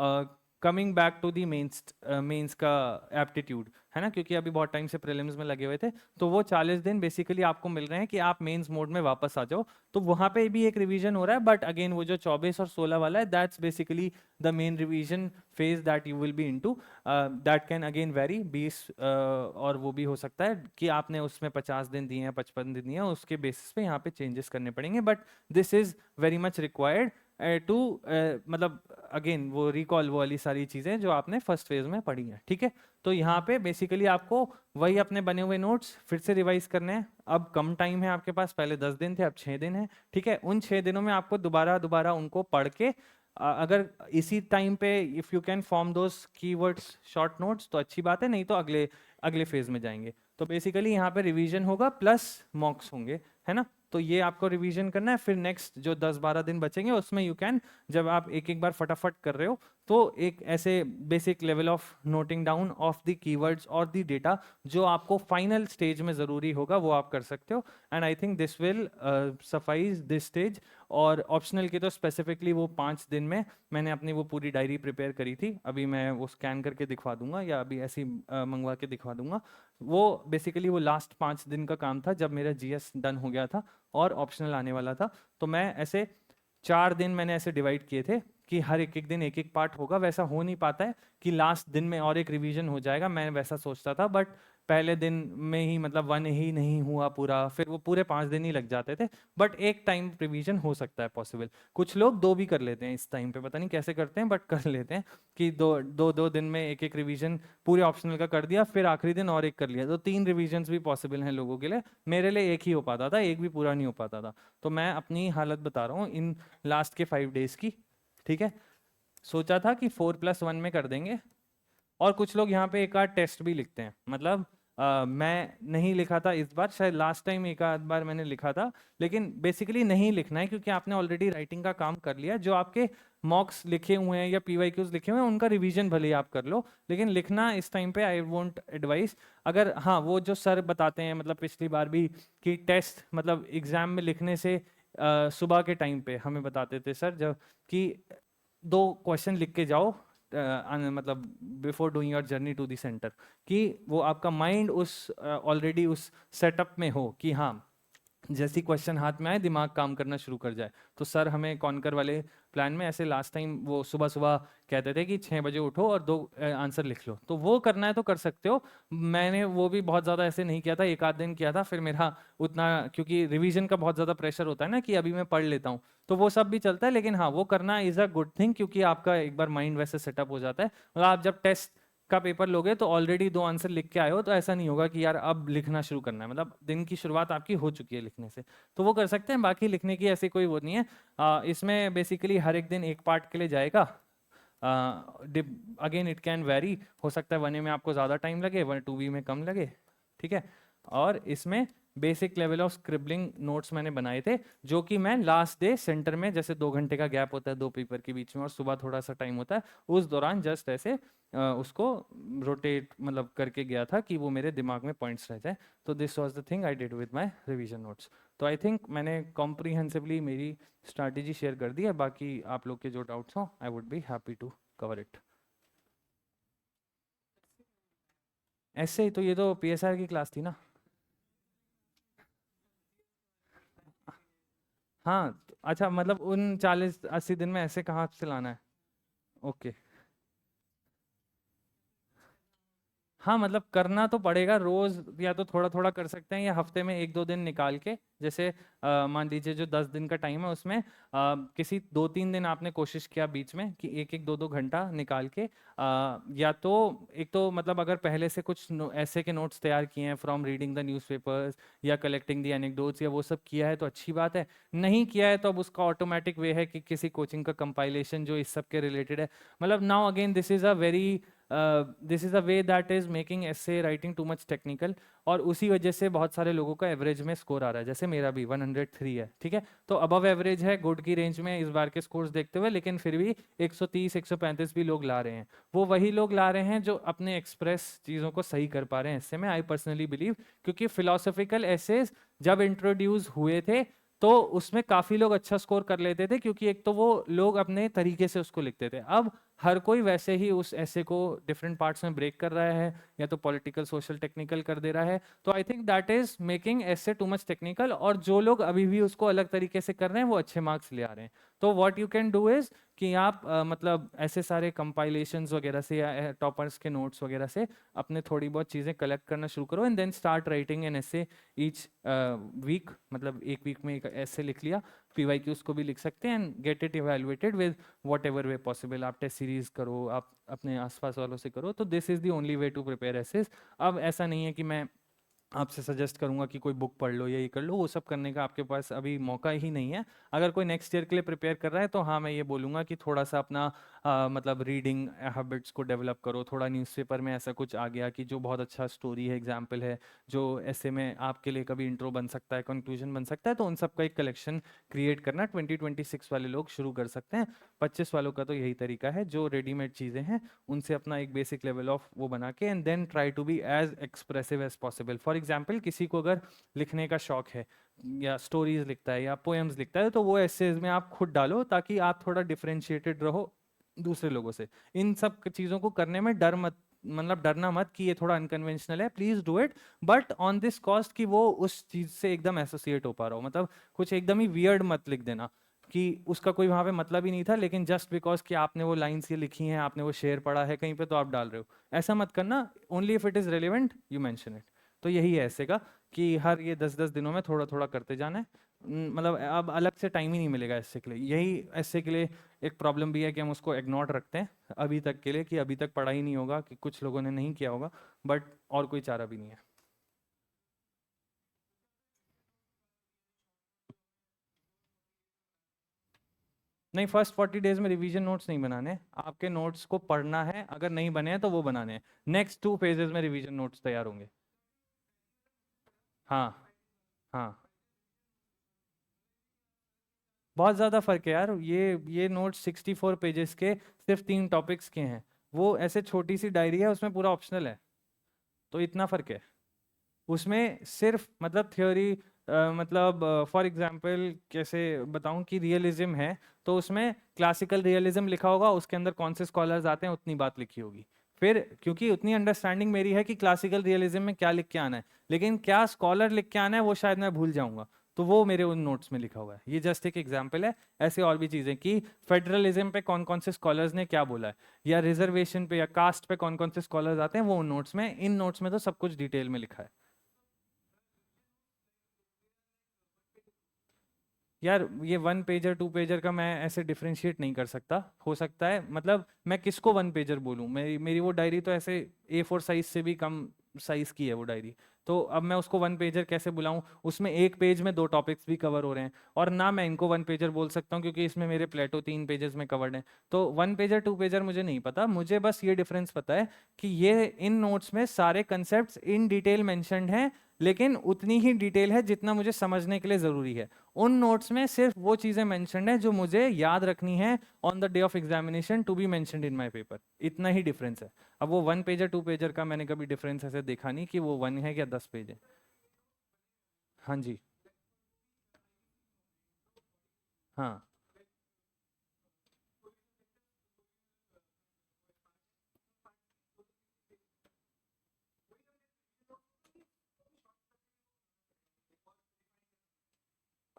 coming back to the mains का एप्टीट्यूड, है ना, क्योंकि अभी बहुत टाइम से प्रीलिम्स में लगे हुए थे, तो वो 40 दिन बेसिकली आपको मिल रहे हैं कि आप मेंस मोड में वापस आ जाओ, तो वहाँ पे भी एक रिवीजन हो रहा है, बट अगेन वो जो 24 और 16 वाला है, that's basically the main revision phase that you will be into, that can again very 20 और वो भी हो सकता है कि आपने उसमें 50 दिन दिए हैं, 55 दिन दिए हैं, उसके बेसिस पे यहाँ पे चेंजेस करने पड़ेंगे, but this is very much required to मतलब अगेन वो रिकॉल वो वाली सारी चीज़ें जो आपने फर्स्ट फेज में पढ़ी हैं, ठीक है। तो यहाँ पे बेसिकली आपको वही अपने बने हुए नोट्स फिर से रिवाइज करने हैं। अब कम टाइम है आपके पास, पहले 10 दिन थे, अब 6 दिन है, ठीक है। उन 6 दिनों में आपको दोबारा दोबारा उनको पढ़ के अगर इसी टाइम पे if you can form those keywords short notes तो अच्छी बात है, नहीं तो अगले अगले फेज में जाएंगे। तो बेसिकली यहाँ पे रिवीजन होगा प्लस मॉक्स होंगे, है ना। तो ये आपको रिवीजन करना है, फिर नेक्स्ट जो 10-12 दिन बचेंगे उसमें यू कैन, जब आप एक एक बार फटाफट कर रहे हो तो एक ऐसे basic level of noting down of the keywords और द डेटा जो आपको फाइनल स्टेज में ज़रूरी होगा वो आप कर सकते हो, and I think this will suffice this stage. और ऑप्शनल के तो स्पेसिफिकली वो 5 दिन में मैंने अपनी वो पूरी डायरी प्रिपेयर करी थी, अभी मैं वो स्कैन करके दिखवा दूंगा या अभी ऐसे ही मंगवा के दिखवा दूंगा। वो बेसिकली वो लास्ट 5 दिन का काम था जब मेरा जीएस डन हो गया था और ऑप्शनल आने वाला था, तो मैं ऐसे 4 दिन मैंने ऐसे डिवाइड किए थे कि हर एक एक दिन एक एक पार्ट होगा। वैसा हो नहीं पाता है कि लास्ट दिन में और एक रिवीजन हो जाएगा, मैं वैसा सोचता था, बट पहले दिन में ही मतलब 1 ही नहीं हुआ पूरा, फिर वो पूरे 5 दिन ही लग जाते थे, बट एक टाइम रिवीजन हो सकता है पॉसिबल। कुछ लोग 2 भी कर लेते हैं इस टाइम पे, पता नहीं कैसे करते हैं बट कर लेते हैं कि दो दिन में एक एक रिवीजन पूरे ऑप्शनल का कर दिया, फिर आखिरी दिन और एक कर लिया, तो 3 रिवीजन्स भी पॉसिबल हैं लोगों के लिए। मेरे लिए एक ही हो पाता था, एक भी पूरा नहीं हो पाता था। तो मैं अपनी हालत बता रहा हूँ इन लास्ट के 5 डेज की, ठीक है। सोचा था कि 4+1 में कर देंगे, और कुछ लोग यहाँ पे एक आध टेस्ट भी लिखते हैं, मतलब मैं नहीं लिखा था इस बार, शायद लास्ट टाइम एक आध बार मैंने लिखा था, लेकिन बेसिकली नहीं लिखना है क्योंकि आपने ऑलरेडी राइटिंग का काम कर लिया। जो आपके मॉक्स लिखे हुए हैं या पीवाईक्यूज लिखे हुए हैं उनका रिवीजन भले ही आप कर लो, लेकिन लिखना इस टाइम पे आई वोंट एडवाइस। अगर हाँ वो जो सर बताते हैं, मतलब पिछली बार भी कि टेस्ट मतलब एग्जाम में लिखने से सुबह के टाइम पे हमें बताते थे सर, जब कि 2 क्वेश्चन लिख के जाओ मतलब before doing your journey to the centre, कि वो आपका माइंड उस ऑलरेडी उस सेटअप में हो कि हाँ जैसी क्वेश्चन हाथ में आए दिमाग काम करना शुरू कर जाए। तो सर हमें कॉन्कर वाले प्लान में ऐसे लास्ट टाइम वो सुबह सुबह कहते थे कि 6 बजे उठो और 2 आंसर लिख लो, तो वो करना है तो कर सकते हो। मैंने वो भी बहुत ज़्यादा ऐसे नहीं किया था, एक आध दिन किया था, फिर मेरा उतना क्योंकि रिवीजन का बहुत ज़्यादा प्रेशर होता है ना कि अभी मैं पढ़ लेता हूँ, तो वो सब भी चलता है। लेकिन हाँ वो करना इज़ अ गुड थिंग क्योंकि आपका एक बार माइंड वैसे सेटअप हो जाता है। मतलब आप जब टेस्ट का पेपर लोगे तो ऑलरेडी 2 आंसर लिख के आए हो, तो ऐसा नहीं होगा कि यार अब लिखना शुरू करना है, मतलब दिन की शुरुआत आपकी हो चुकी है लिखने से, तो वो कर सकते हैं। बाकी लिखने की ऐसी कोई वो नहीं है। इसमें बेसिकली हर एक दिन एक पार्ट के लिए जाएगा। अगेन इट कैन वेरी, हो सकता है 1A में आपको ज़्यादा टाइम लगे, 2B में कम लगे, ठीक है। और इसमें basic level of scribbling notes मैंने बनाए थे, जो कि मैं लास्ट डे सेंटर में, जैसे 2 घंटे का गैप होता है 2 पेपर के बीच में और सुबह थोड़ा सा टाइम होता है, उस दौरान जस्ट ऐसे उसको रोटेट मतलब करके गया था कि वो मेरे दिमाग में पॉइंट्स रह जाए। तो this was the thing I did with my revision notes. तो आई थिंक मैंने कॉम्प्रीहेंसिवली मेरी स्ट्रैटेजी शेयर कर दी है, बाकी आप लोग के जो डाउट्स हो I would be happy to cover it. ऐसे ही तो ये तो पीएसआर की क्लास थी ना। हाँ अच्छा, मतलब उन 40-80 दिन में ऐसे कहाँ से लाना है? ओके हाँ, मतलब करना तो पड़ेगा रोज, या तो थोड़ा थोड़ा कर सकते हैं या हफ्ते में 1-2 दिन निकाल के, जैसे मान लीजिए जो 10 दिन का टाइम है उसमें किसी 2-3 दिन आपने कोशिश किया बीच में कि 1-1 2-2 घंटा निकाल के या तो एक तो मतलब अगर पहले से कुछ ऐसे के नोट्स तैयार किए हैं फ्रॉम रीडिंग द न्यूज़पेपर्स या कलेक्टिंग द एनेक्डोट्स या वो सब किया है तो अच्छी बात है। नहीं किया है तो अब उसका ऑटोमेटिक वे है कि किसी कोचिंग का कंपाइलेशन जो इस सब के रिलेटेड है, मतलब now again this is a way that is making essay writing too much technical, और उसी वजह से बहुत सारे लोगों का एवरेज में स्कोर आ रहा है, जैसे मेरा भी 103 है, ठीक है। तो अबव एवरेज है, गुड की रेंज में इस बार के स्कोर्स देखते हुए, लेकिन फिर भी 130-135 भी लोग ला रहे हैं। वो वही लोग ला रहे हैं जो अपने एक्सप्रेस चीज़ों को सही कर पा रहे हैं ऐसे में, आई पर्सनली बिलीव, क्योंकि फिलोसफिकल एसेज जब इंट्रोड्यूस हुए थे तो उसमें काफ़ी लोग अच्छा स्कोर कर लेते थे, क्योंकि एक तो वो लोग अपने तरीके से उसको लिखते थे। अब हर कोई वैसे ही उस ऐसे को डिफरेंट पार्ट्स में ब्रेक कर रहा है, या तो पॉलिटिकल, सोशल, टेक्निकल कर दे रहा है। तो I think that is making ऐसे टू मच टेक्निकल, और जो लोग अभी भी उसको अलग तरीके से कर रहे हैं वो अच्छे मार्क्स ले आ रहे हैं। तो what you can do is कि आप मतलब ऐसे सारे कंपाइलेशंस वगैरह से या टॉपर्स के नोट्स वगैरह से अपने थोड़ी बहुत चीज़ें कलेक्ट करना शुरू करो, and then start writing an essay each week, मतलब एक वीक में एक ऐसे लिख लिया। PYQs को भी लिख सकते हैं, and get it evaluated with whatever way possible. आप टेस्ट सीरीज करो, आप अपने आसपास वालों से करो। तो this is the only way to prepare essays. अब ऐसा नहीं है कि मैं आपसे सजेस्ट करूंगा कि कोई बुक पढ़ लो या ये कर लो, वो सब करने का आपके पास अभी मौका ही नहीं है। अगर कोई नेक्स्ट ईयर के लिए प्रिपेयर कर रहा है तो हाँ, मैं ये बोलूँगा कि थोड़ा सा अपना मतलब रीडिंग हैबिट्स को डेवलप करो। थोड़ा न्यूज़पेपर में ऐसा कुछ आ गया कि जो बहुत अच्छा स्टोरी है, एग्जाम्पल है, जो ऐसे में आपके लिए कभी इंट्रो बन सकता है, कंक्लूजन बन सकता है, तो उन सब का एक कलेक्शन क्रिएट करना 2026 वाले लोग शुरू कर सकते हैं। 25 वालों का तो यही तरीका है, जो रेडीमेड चीज़ें हैं उनसे अपना एक बेसिक लेवल ऑफ वो बना के, and then try to be as expressive as possible. For example, किसी को अगर लिखने का शौक है, या स्टोरीज लिखता है या पोएम्स लिखता है, तो वो एसेज में आप खुद डालो, ताकि आप थोड़ा डिफरेंशिएटेड रहो दूसरे लोगों से। इन सब चीज़ों को करने में डर मत, मतलब डरना मत कि ये थोड़ा अनकन्वेंशनल है, please do it, but on this cost कि वो उस चीज़ से एकदम एसोसिएट हो पा रहा हो। मतलब कुछ एकदम ही वियर्ड मत लिख देना कि उसका कोई वहाँ पे मतलब ही नहीं था, लेकिन जस्ट बिकॉज कि आपने वो लाइन्स ये लिखी हैं, आपने वो शेयर पढ़ा है कहीं पे, तो आप डाल रहे हो। ऐसा मत करना। Only if it is relevant you mention it. तो यही है ऐसे का, कि हर ये 10-10 दिनों में थोड़ा थोड़ा करते जाना है। मतलब अब अलग से टाइम ही नहीं मिलेगा ऐसे के लिए। यही ऐसे के लिए एक प्रॉब्लम भी है कि हम उसको इग्नोर रखते हैं अभी तक के लिए, कि अभी तक पढ़ा ही नहीं होगा, कि कुछ लोगों ने नहीं किया होगा, बट और कोई चारा भी नहीं है। नहीं, फर्स्ट 40 डेज में रिवीजन नोट्स नहीं बनाने। आपके नोट्स को पढ़ना है, अगर नहीं बने हैं तो वो बनाने हैं। नेक्स्ट 2 फेजेस में रिवीजन नोट्स तैयार होंगे। हाँ। हाँ, बहुत ज़्यादा फर्क है यार। ये नोट्स 64 पेजेस के सिर्फ 3 टॉपिक्स के हैं। वो ऐसे छोटी सी डायरी है, उसमें पूरा ऑप्शनल है। तो इतना फर्क है उसमें। सिर्फ मतलब थ्योरी, मतलब फॉर एग्जांपल कैसे बताऊं कि रियलिज्म है, तो उसमें क्लासिकल रियलिज्म लिखा होगा, उसके अंदर कौन से स्कॉलर्स आते हैं उतनी बात लिखी होगी। फिर क्योंकि उतनी अंडरस्टैंडिंग मेरी है कि क्लासिकल रियलिज्म में क्या लिख के आना है, लेकिन क्या स्कॉलर लिख के आना है वो शायद मैं भूल जाऊंगा, तो वो मेरे उन नोट्स में लिखा हुआ है। ये जस्ट एक एग्जाम्पल है। ऐसे और भी चीज़ें कि फेडरलिज्म पे कौन कौन से स्कॉलर्स ने क्या बोला है, या रिजर्वेशन पे या कास्ट पे कौन कौन से स्कॉलर्स आते हैं, वो उन नोट्स में, इन नोट्स में तो सब कुछ डिटेल में लिखा है। यार ये 1 पेजर 2 पेजर का मैं ऐसे डिफरेंशिएट नहीं कर सकता। हो सकता है, मतलब मैं किसको 1 पेजर बोलूँ? मेरी मेरी वो डायरी तो ऐसे A4 साइज से भी कम साइज की है वो डायरी। तो अब मैं उसको 1 पेजर कैसे बुलाऊं? उसमें एक पेज में 2 टॉपिक्स भी कवर हो रहे हैं, और ना मैं इनको 1 पेजर बोल सकता हूँ क्योंकि इसमें मेरे प्लेटो 3 पेजेस में कवर्ड है। तो 1 पेजर 2 पेजर मुझे नहीं पता, मुझे बस ये डिफरेंस पता है कि ये इन नोट्स में सारे कंसेप्ट इन डिटेल मैंशनड हैं, लेकिन उतनी ही डिटेल है जितना मुझे समझने के लिए ज़रूरी है। उन नोट्स में सिर्फ वो चीज़ें मेंशन्ड हैं जो मुझे याद रखनी है on the day of examination to be mentioned in my paper. इतना ही डिफरेंस है। अब वो 1 पेजर 2 पेजर का मैंने कभी डिफरेंस ऐसे देखा नहीं कि वो 1 है या 10 पेज है। हाँ जी। हाँ।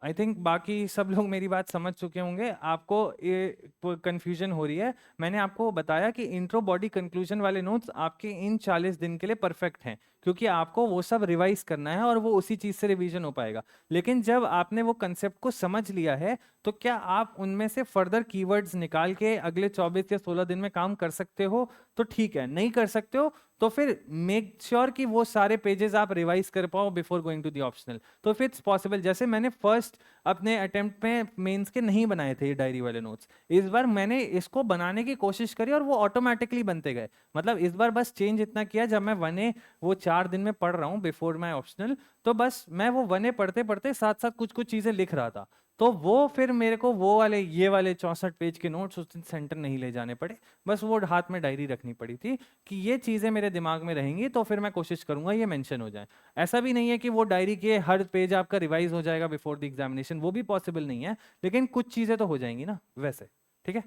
आई थिंक बाकी सब लोग मेरी बात समझ चुके होंगे। आपको ये कंफ्यूजन हो रही है, मैंने आपको बताया कि इंट्रो बॉडी कंक्लूजन वाले नोट्स आपके इन 40 दिन के लिए परफेक्ट हैं, क्योंकि आपको वो सब रिवाइज करना है और वो उसी चीज से रिवीजन हो पाएगा। लेकिन जब आपने वो कंसेप्ट को समझ लिया है, तो क्या आप उनमें से फर्दर कीवर्ड्स निकाल के अगले 24 या 16 दिन में काम कर सकते हो? तो ठीक है। नहीं कर सकते हो तो फिर मेक श्योर कि वो सारे पेजेस आप रिवाइज कर पाओ before going to the optional. तो इफ इट्स पॉसिबल, जैसे मैंने फर्स्ट अपने अटेम्प्ट में मेंस के नहीं बनाए थे ये डायरी वाले नोट्स, इस बार मैंने इसको बनाने की कोशिश करी और वो ऑटोमेटिकली बनते गए। मतलब इस बार बस चेंज इतना किया, जब मैं 1A वो 4 दिन में पढ़ रहा हूँ बिफोर माई ऑप्शनल, तो बस मैं वो 1A पढ़ते पढ़ते साथ साथ कुछ कुछ चीजें लिख रहा था। तो वो फिर मेरे को वो वाले ये वाले 64 पेज के नोट्स उस दिन सेंटर नहीं ले जाने पड़े, बस वो हाथ में डायरी रखनी पड़ी थी कि ये चीज़ें मेरे दिमाग में रहेंगी, तो फिर मैं कोशिश करूंगा ये मेंशन हो जाए। ऐसा भी नहीं है कि वो डायरी के हर पेज आपका रिवाइज हो जाएगा बिफोर द एग्जामिनेशन, वो भी पॉसिबल नहीं है, लेकिन कुछ चीज़ें तो हो जाएंगी ना वैसे। ठीक है।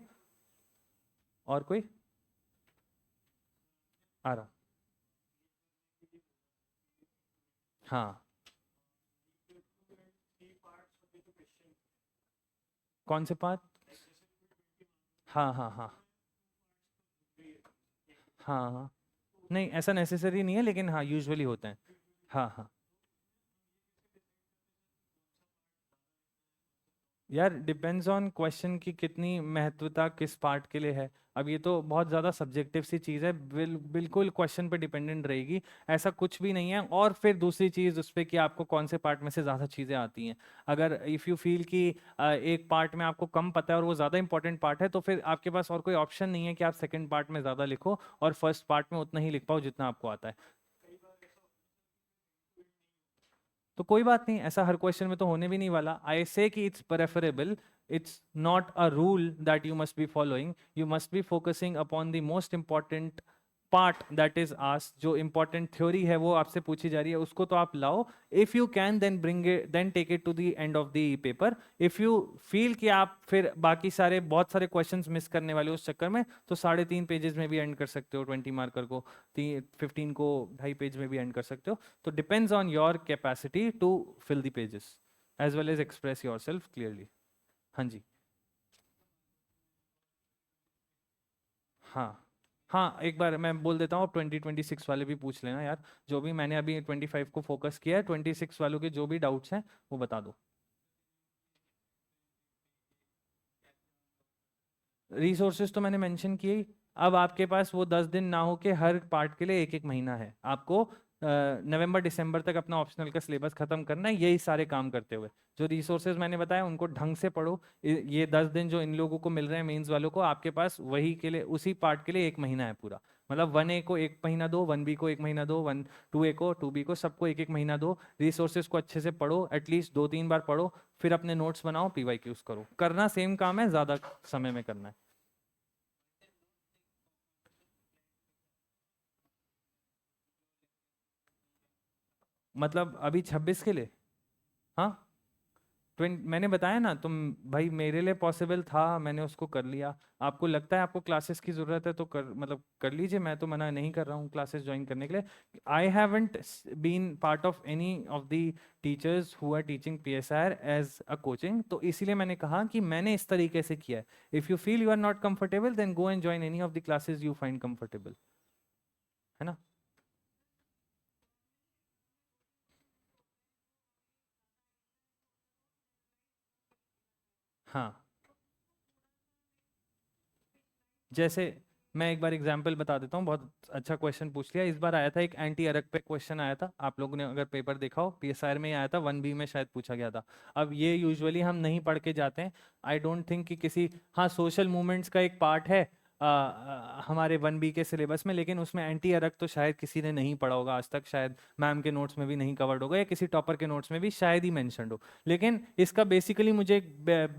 और कोई आ रहा? हाँ, कौन से पार्ट? हाँ हाँ हाँ हाँ हाँ, नहीं ऐसा नेसेसरी नहीं है, लेकिन हाँ यूजुअली होते हैं। हाँ हाँ, यार डिपेंड्स ऑन क्वेश्चन की कितनी महत्वता किस पार्ट के लिए है। अब ये तो बहुत ज़्यादा सब्जेक्टिव सी चीज़ है, बिल्कुल क्वेश्चन पे डिपेंडेंट रहेगी। ऐसा कुछ भी नहीं है। और फिर दूसरी चीज़ उस पे कि आपको कौन से पार्ट में से ज़्यादा चीज़ें आती हैं। अगर इफ़ यू फील कि एक पार्ट में आपको कम पता है और वो ज़्यादा इंपॉर्टेंट पार्ट है, तो फिर आपके पास और कोई ऑप्शन नहीं है कि आप सेकेंड पार्ट में ज़्यादा लिखो और फर्स्ट पार्ट में उतना ही लिख पाओ जितना आपको आता है। तो कोई बात नहीं, ऐसा हर क्वेश्चन में तो होने भी नहीं वाला। आई से कि it's preferable, it's not a rule that you must be following, you must be focusing upon the most important part that is asked. जो इंपॉर्टेंट थ्योरी है वो आपसे पूछी जा रही है, उसको तो आप लाओ। If you can then bring it, then take it to the end of the paper. If you feel कि आप फिर बाकी सारे बहुत सारे क्वेश्चंस मिस करने वाले हो उस चक्कर में, तो 3.5 पेजेस में भी एंड कर सकते हो 20 मार्कर को। 15 को 2.5 पेज में भी एंड कर सकते हो। तो depends on your capacity to fill the pages as well as express yourself clearly. हाँ जी। हाँ हाँ, एक बार मैं बोल देता हूँ, 2026 वाले भी पूछ लेना यार। जो भी मैंने अभी 25 को फोकस किया है, 26 वालों के जो भी डाउट्स हैं वो बता दो। रिसोर्सेज तो मैंने मेंशन किए ही। अब आपके पास वो 10 दिन ना हो के हर पार्ट के लिए एक एक महीना है। आपको नवंबर दिसंबर तक अपना ऑप्शनल का सिलेबस खत्म करना है, यही सारे काम करते हुए। जो रिसोर्सेज मैंने बताया उनको ढंग से पढ़ो। ये 10 दिन जो इन लोगों को मिल रहे हैं मेंस वालों को, आपके पास वही के लिए, उसी पार्ट के लिए एक महीना है पूरा। मतलब 1A को एक महीना दो, 1B को एक महीना दो, 2A को, 2B को, सबको एक एक महीना दो। रिसोर्सेज को अच्छे से पढ़ो, एटलीस्ट 2-3 बार पढ़ो। फिर अपने नोट्स बनाओ, PYQs करो। करना सेम काम है, ज़्यादा समय में करना है। मतलब अभी 26 के लिए? हाँ, मैंने बताया ना तुम। भाई मेरे लिए पॉसिबल था, मैंने उसको कर लिया। आपको लगता है आपको क्लासेस की ज़रूरत है तो कर, मतलब कर लीजिए। मैं तो मना नहीं कर रहा हूँ क्लासेस ज्वाइन करने के लिए। I haven't been part of any of the teachers who are teaching PSR as a coaching, तो इसीलिए मैंने कहा कि मैंने इस तरीके से किया है। If you feel you are not comfortable, then go and join any of the classes you find comfortable. है ना? हाँ, जैसे मैं एक बार एग्जांपल बता देता हूँ। बहुत अच्छा क्वेश्चन पूछ लिया। इस बार आया था एक एंटी अरग पे क्वेश्चन आया था। आप लोगों ने अगर पेपर देखा हो, PSR में ही आया था, 1B में शायद पूछा गया था। अब ये यूजुअली हम नहीं पढ़ के जाते हैं। आई डोंट थिंक कि किसी, हाँ सोशल मूवमेंट्स का एक पार्ट है हमारे 1B के सिलेबस में, लेकिन उसमें एंटी अरग तो शायद किसी ने नहीं पढ़ा होगा आज तक। शायद मैम के नोट्स में भी नहीं कवर्ड होगा, या किसी टॉपर के नोट्स में भी शायद ही मैंशनड हो। लेकिन इसका बेसिकली मुझे एक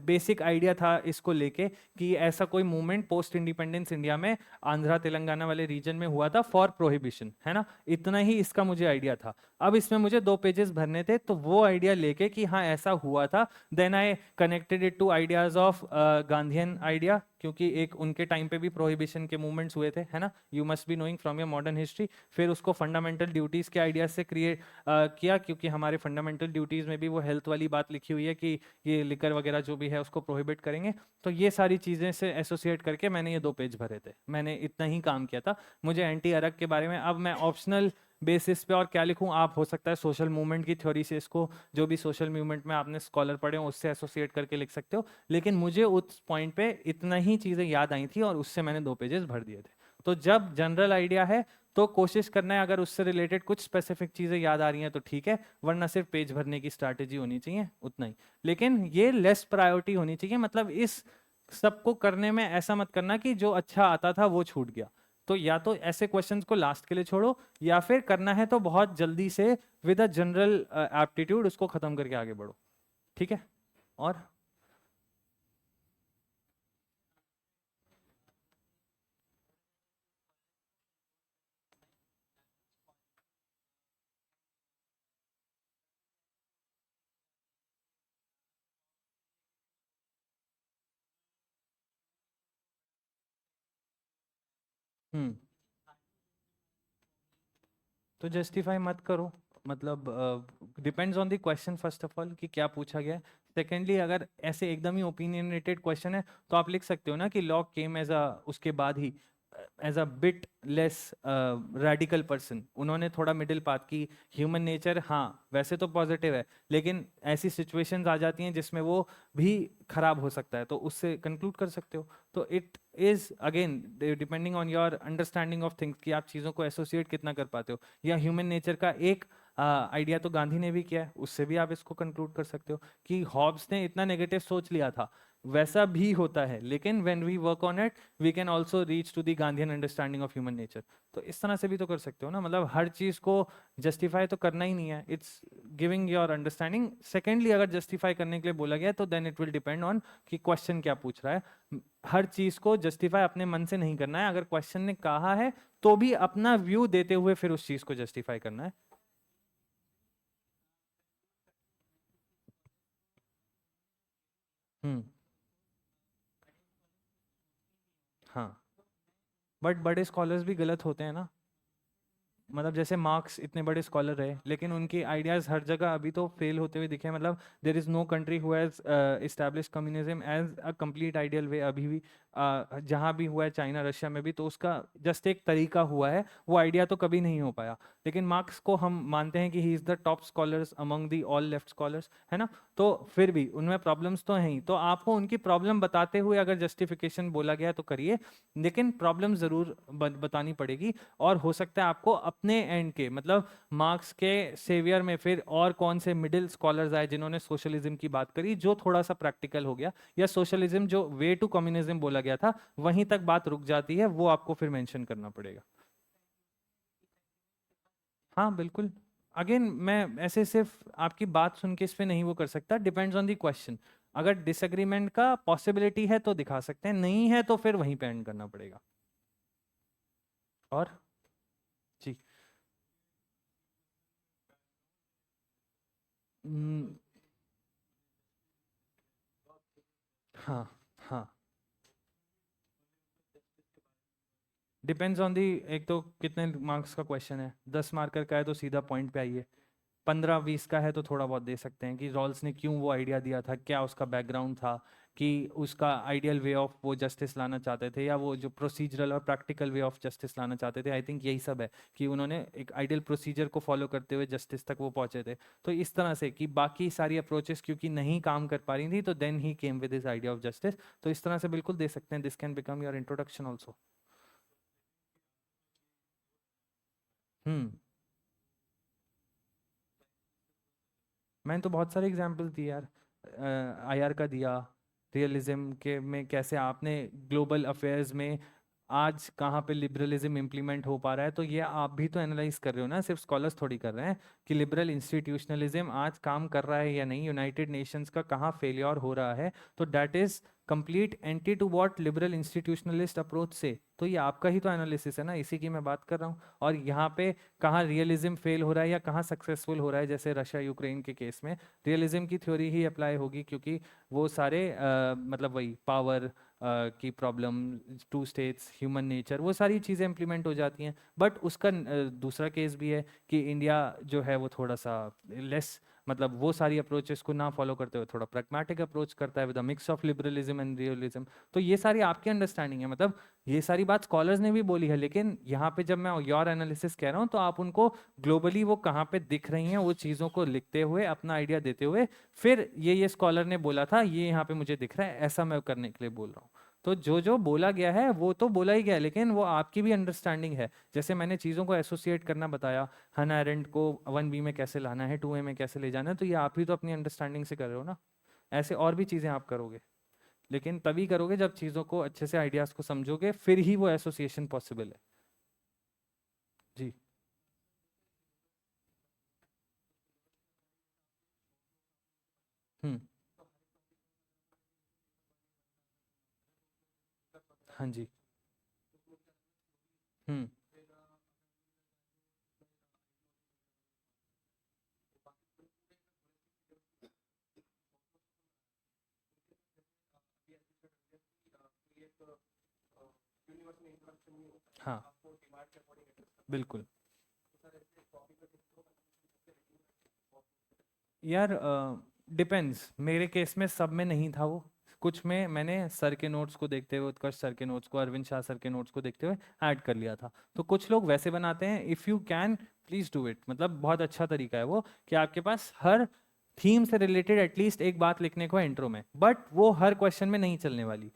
बेसिक आइडिया था इसको लेके, कि ऐसा कोई मूवमेंट पोस्ट इंडिपेंडेंस इंडिया में आंध्रा तेलंगाना वाले रीजन में हुआ था फॉर प्रोहिबिशन, है ना? इतना ही इसका मुझे आइडिया था। अब इसमें मुझे 2 पेजेस भरने थे, तो वो आइडिया लेके कि हाँ ऐसा हुआ था, then I connected it to ideas of Gandhian idea, क्योंकि एक उनके टाइम पे भी प्रोहिबिशन के मूवमेंट्स हुए थे, है ना? You must be knowing from your modern history. फिर उसको फंडामेंटल ड्यूटीज के आइडिया से क्रिएट किया, क्योंकि हमारे फंडामेंटल ड्यूटीज में भी वो हेल्थ वाली बात लिखी हुई है कि ये लिकर वगैरह जो भी है उसको प्रोहिबिट करेंगे। तो ये सारी चीज़ें से एसोसिएट करके मैंने ये 2 पेज भरे थे। मैंने इतना ही काम किया था। मुझे एंटी अरग के बारे में, अब मैं ऑप्शनल बेसिस पे और क्या लिखूं, आप हो सकता है सोशल मूवमेंट की थ्योरी से इसको, जो भी सोशल मूवमेंट में आपने स्कॉलर पढ़े हो उससे एसोसिएट करके लिख सकते हो। लेकिन मुझे उस पॉइंट पे इतना ही चीज़ें याद आई थी और उससे मैंने 2 पेजेस भर दिए थे। तो जब जनरल आइडिया है तो कोशिश करना है, अगर उससे रिलेटेड कुछ स्पेसिफिक चीज़ें याद आ रही हैं तो ठीक है, वरना सिर्फ पेज भरने की स्ट्रैटेजी होनी चाहिए, उतना ही। लेकिन ये लेस प्रायोरिटी होनी चाहिए। मतलब इस सबको करने में ऐसा मत करना कि जो अच्छा आता था वो छूट गया। तो या तो ऐसे क्वेश्चंस को लास्ट के लिए छोड़ो, या फिर करना है तो बहुत जल्दी से विद अ जनरल एप्टीट्यूड उसको खत्म करके आगे बढ़ो। ठीक है? और हम्म तो जस्टिफाई मत करो, मतलब depends on the question first of all कि क्या पूछा गया है। सेकेंडली, अगर ऐसे एकदम ही ओपिनियनेटेड क्वेश्चन है तो आप लिख सकते हो ना कि लॉ केम एज अ, उसके बाद ही as a bit less radical person, उन्होंने थोड़ा मिडिल पाथ की ह्यूमन नेचर, हाँ वैसे तो पॉजिटिव है लेकिन ऐसी सिचुएशंस आ जाती हैं जिसमें वो भी खराब हो सकता है, तो उससे कंक्लूड कर सकते हो। तो it is again depending on your understanding of things कि आप चीज़ों को एसोसिएट कितना कर पाते हो। या ह्यूमन नेचर का एक आइडिया तो गांधी ने भी किया है, उससे भी आप इसको कंक्लूड कर सकते हो कि हॉब्स ने इतना नेगेटिव सोच लिया था, वैसा भी होता है, लेकिन when we work on it we can also reach to the Gandhian understanding of human nature. तो इस तरह से भी तो कर सकते हो ना, मतलब हर चीज को जस्टिफाई तो करना ही नहीं है, it's giving your understanding. Secondly, अगर जस्टिफाई करने के लिए बोला गया तो then it will depend on कि क्वेश्चन क्या पूछ रहा है। हर चीज को जस्टिफाई अपने मन से नहीं करना है, अगर क्वेश्चन ने कहा है तो भी अपना व्यू देते हुए फिर उस चीज को जस्टिफाई करना है। हम्म हाँ, बट बड़े स्कॉलर्स भी गलत होते हैं ना, मतलब जैसे मार्क्स इतने बड़े स्कॉलर रहे लेकिन उनके आइडियाज हर जगह अभी तो फेल होते हुए दिखे, मतलब there is no country who has establish communism as a complete ideal way अभी भी। जहाँ भी हुआ है, चाइना रशिया में भी, तो उसका जस्ट एक तरीका हुआ है, वो आइडिया तो कभी नहीं हो पाया। लेकिन मार्क्स को हम मानते हैं कि he is the top scholars among the all left scholars, है ना, तो फिर भी उनमें प्रॉब्लम्स तो हैं ही, तो आपको उनकी प्रॉब्लम बताते हुए अगर जस्टिफिकेशन बोला गया तो करिए, लेकिन प्रॉब्लम जरूर बतानी पड़ेगी। और हो सकता है आपको अपने एंड के, मतलब मार्क्स के सेवियर में फिर और कौन से मिडिल स्कॉलर्स आए जिन्होंने सोशलिज्म की बात करी जो थोड़ा सा प्रैक्टिकल हो गया, या सोशलिज्म जो वे टू कम्युनिज्म बोला गया था वहीं तक बात रुक जाती है, वो आपको फिर मेंशन करना पड़ेगा। हाँ बिल्कुल, अगेन मैं ऐसे सिर्फ आपकी बात सुन के इस पे नहीं वो कर सकता, डिपेंड्स ऑन द क्वेश्चन। अगर डिसएग्रीमेंट का पॉसिबिलिटी है तो दिखा सकते हैं, नहीं है तो फिर वहीं पे एंड करना पड़ेगा। और जी, हम्म, हाँ हाँ, डिपेंड्स ऑन दी, एक तो कितने मार्क्स का क्वेश्चन है, 10 मार्कर का है तो सीधा पॉइंट पे आइए, 15-20 का है तो थोड़ा बहुत दे सकते हैं कि रॉल्स ने क्यों वो आइडिया दिया था, क्या उसका बैकग्राउंड था, कि उसका आइडियल वे ऑफ वो जस्टिस लाना चाहते थे, या वो जो प्रोसीजरल और प्रैक्टिकल वे ऑफ जस्टिस लाना चाहते थे। आई थिंक यही सब है कि उन्होंने एक आइडियल प्रोसीजर को फॉलो करते हुए जस्टिस तक वो पहुंचे थे। तो इस तरह से कि बाकी सारी अप्रोचेस क्योंकि नहीं काम कर पा रही थी, तो then he came with this idea of justice. तो इस तरह से बिल्कुल दे सकते हैं, this can become your introduction also. Hmm मैंने तो बहुत सारे एग्जाम्पल दिए यार, आईआर का दिया, रियलिज्म के में कैसे आपने ग्लोबल अफेयर्स में आज कहाँ पे लिबरलिज्म इम्प्लीमेंट हो पा रहा है, तो ये आप भी तो एनालाइज कर रहे हो ना, सिर्फ स्कॉलर्स थोड़ी कर रहे हैं, कि लिबरल इंस्टीट्यूशनलिज्म आज काम कर रहा है या नहीं, यूनाइटेड नेशंस का कहाँ फेलियर हो रहा है, तो that is complete anti to what liberal institutionalist approach से, तो ये आपका ही तो एनालिसिस है ना, इसी की मैं बात कर रहा हूँ। और यहाँ पे कहाँ रियलिज्म फेल हो रहा है या कहाँ सक्सेसफुल हो रहा है, जैसे रशिया यूक्रेन के केस में रियलिज्म की थ्योरी ही अप्लाई होगी, क्योंकि वो सारे मतलब वही पावर की problem, two states, human nature, वो सारी चीज़ें इंप्लीमेंट हो जाती हैं। बट उसका दूसरा केस भी है कि इंडिया जो है वो थोड़ा सा लेस, मतलब वो सारी अप्रोचेस को ना फॉलो करते हुए थोड़ा प्रैग्मेटिक अप्रोच करता है with a mix of liberalism and realism. तो ये सारी आपकी अंडरस्टैंडिंग है, मतलब ये सारी बात स्कॉलर्स ने भी बोली है, लेकिन यहाँ पे जब मैं योर एनालिसिस कह रहा हूँ तो आप उनको ग्लोबली वो कहाँ पे दिख रही हैं वो चीज़ों को लिखते हुए अपना आइडिया देते हुए फिर ये स्कॉलर ने बोला था, ये यहाँ पे मुझे दिख रहा है, ऐसा मैं करने के लिए बोल रहा हूँ। तो जो जो बोला गया है वो तो बोला ही गया है, लेकिन वो आपकी भी अंडरस्टैंडिंग है, जैसे मैंने चीज़ों को एसोसिएट करना बताया, हना एरेंट को 1B में कैसे लाना है, 2A में कैसे ले जाना है, तो ये आप ही तो अपनी अंडरस्टैंडिंग से कर रहे हो ना। ऐसे और भी चीज़ें आप करोगे, लेकिन तभी करोगे जब चीज़ों को अच्छे से आइडियाज़ को समझोगे, फिर ही वो एसोसिएशन पॉसिबल है। जी, हम्म, हाँ जी, हम्म, हाँ बिल्कुल यार, डिपेंड्स। मेरे केस में सब में नहीं था वो। कुछ में मैंने सर के नोट्स को देखते हुए, उत्कर्ष सर के नोट्स को, अरविंद शाह सर के नोट्स को देखते हुए ऐड कर लिया था। तो कुछ लोग वैसे बनाते हैं, if you can please do it. मतलब बहुत अच्छा तरीका है वो कि आपके पास हर थीम से रिलेटेड एटलीस्ट एक बात लिखने को है इंट्रो में, बट वो हर क्वेश्चन में नहीं चलने वाली।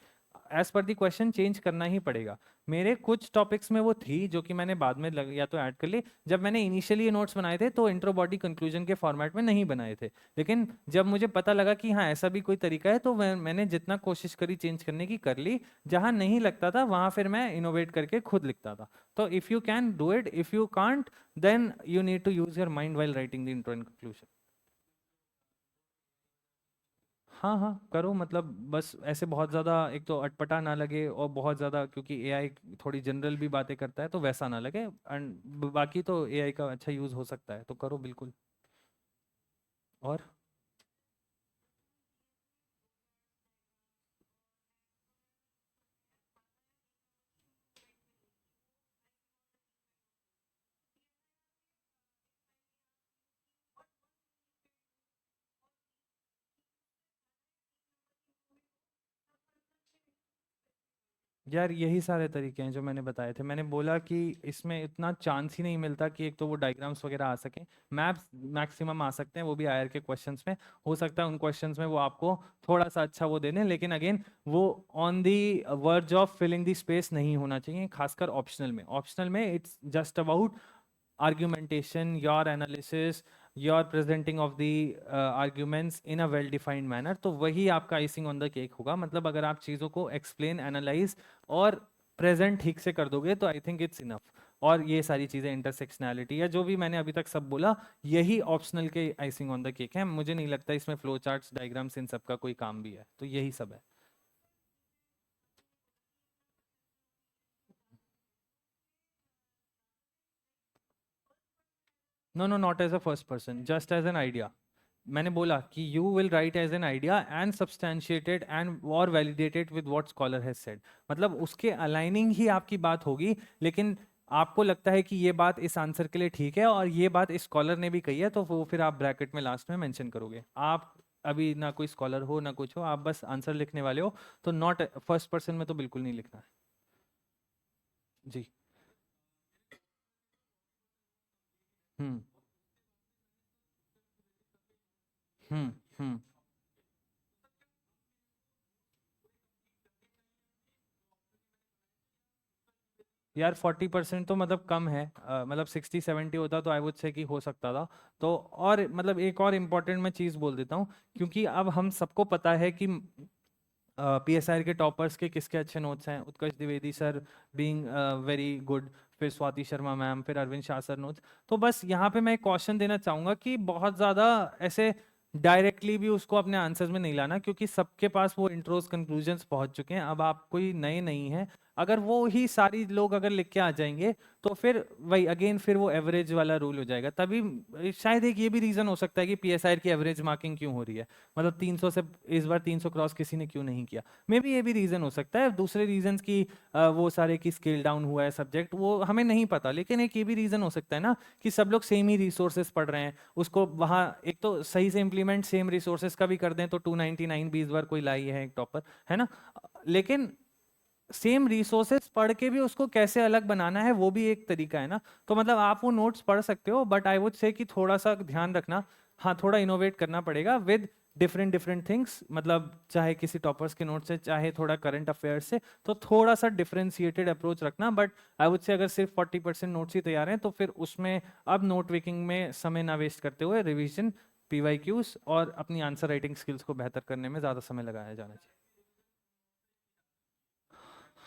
As per the question change करना ही पड़ेगा। मेरे कुछ टॉपिक्स में वो थी जो कि मैंने बाद में या तो ऐड कर ली। जब मैंने इनिशियली ये नोट्स बनाए थे तो इंट्रो बॉडी कंक्लूजन के फॉर्मेट में नहीं बनाए थे, लेकिन जब मुझे पता लगा कि हाँ ऐसा भी कोई तरीका है तो मैंने जितना कोशिश करी चेंज करने की कर ली। जहाँ नहीं लगता था वहाँ फिर मैं इनोवेट करके खुद लिखता था। तो if you can do it, if you can't then you need to use your mind while writing the intro and conclusion. हाँ हाँ करो, मतलब बस ऐसे बहुत ज़्यादा एक तो अटपटा ना लगे, और बहुत ज़्यादा क्योंकि एआई थोड़ी जनरल भी बातें करता है तो वैसा ना लगे, एंड बाकी तो एआई का अच्छा यूज़ हो सकता है तो करो बिल्कुल। और यार यही सारे तरीके हैं जो मैंने बताए थे। मैंने बोला कि इसमें इतना चांस ही नहीं मिलता कि एक तो वो डायग्राम्स वगैरह आ सकें। मैप्स मैक्सिमम आ सकते हैं, वो भी आयर के क्वेश्चंस में। हो सकता है उन क्वेश्चंस में वो आपको थोड़ा सा अच्छा वो दे दें, लेकिन अगेन वो on the verge of filling the space नहीं होना चाहिए, खासकर ऑप्शनल में। ऑप्शनल में it's just about argumentation, your analysis, your presenting of the arguments in a well defined manner। तो वही आपका आइसिंग ऑन द केक होगा। मतलब अगर आप चीज़ों को एक्सप्लेन, एनालाइज और प्रेजेंट ठीक से कर दोगे तो आई थिंक इट्स इनफ। और ये सारी चीज़ें, इंटरसेक्शनैलिटी या जो भी मैंने अभी तक सब बोला, यही ऑप्शनल के आइसिंग ऑन द केक है। मुझे नहीं लगता इसमें फ्लो चार्ट्स, डायग्राम्स, इन सब का कोई काम भी है, तो यही सब है। No no, not as a first person, just as an idea. मैंने बोला कि you will write as an idea and substantiated and और validated with what scholar has said. मतलब उसके अलाइनिंग ही आपकी बात होगी, लेकिन आपको लगता है कि ये बात इस आंसर के लिए ठीक है और ये बात इस स्कॉलर ने भी कही है, तो वो फिर आप ब्रैकेट में लास्ट में मेंशन करोगे। आप अभी ना कोई स्कॉलर हो ना कुछ हो, आप बस आंसर लिखने वाले हो, तो नॉट फर्स्ट पर्सन में तो बिल्कुल नहीं लिखना है। जी। हम्म हम्म हम्म यार 40% तो मतलब कम है। मतलब 60-70 होता तो आई वुड से कि हो सकता था। तो और मतलब एक और इम्पोर्टेंट मैं चीज़ बोल देता हूँ, क्योंकि अब हम सबको पता है कि पीएसआई के टॉपर्स के किसके अच्छे नोट्स हैं। Utkarsh Dwivedi sir being very good, फिर स्वाति शर्मा मैम, फिर अरविंद शाह सर नोट्स। तो बस यहाँ पे मैं एक क्वेश्चन देना चाहूंगा कि बहुत ज़्यादा ऐसे डायरेक्टली भी उसको अपने आंसर्स में नहीं लाना, क्योंकि सबके पास वो इंट्रोस कंक्लूजन्स पहुंच चुके हैं। अब आप कोई नए नहीं हैं। अगर वो ही सारी लोग अगर लिख के आ जाएंगे तो फिर वही अगेन फिर वो एवरेज वाला रूल हो जाएगा। तभी शायद एक ये भी रीज़न हो सकता है कि पीएसआई की एवरेज मार्किंग क्यों हो रही है। मतलब 300 से इस बार 300 क्रॉस किसी ने क्यों नहीं किया। मे बी ये भी रीज़न हो सकता है। दूसरे रीजंस की वो सारे की स्केल डाउन हुआ है सब्जेक्ट, वो हमें नहीं पता। लेकिन एक ये भी रीज़न हो सकता है ना कि सब लोग सेम ही रिसोर्सेज पढ़ रहे हैं, उसको वहाँ एक तो सही से इम्प्लीमेंट सेम रिसोर्सेज का भी कर दें तो 299 भी इस बार कोई लाई है एक टॉपर, है ना। लेकिन सेम रिसोर्सेज पढ़ के भी उसको कैसे अलग बनाना है वो भी एक तरीका है ना। तो मतलब आप वो नोट्स पढ़ सकते हो, बट आई वुड से कि थोड़ा सा ध्यान रखना। हाँ थोड़ा इनोवेट करना पड़ेगा विद डिफरेंट डिफरेंट थिंग्स। मतलब चाहे किसी टॉपर्स के नोट से, चाहे थोड़ा करंट अफेयर्स से, तो थोड़ा सा डिफरेंशिएटेड अप्रोच रखना। बट आई वुड से अगर सिर्फ 40% नोट्स ही तैयार हैं तो फिर उसमें अब नोट वेकिंग में समय ना वेस्ट करते हुए रिविजन, पीवाईक्यूज और अपनी आंसर राइटिंग स्किल्स को बेहतर करने में ज़्यादा समय लगाया जाना चाहिए।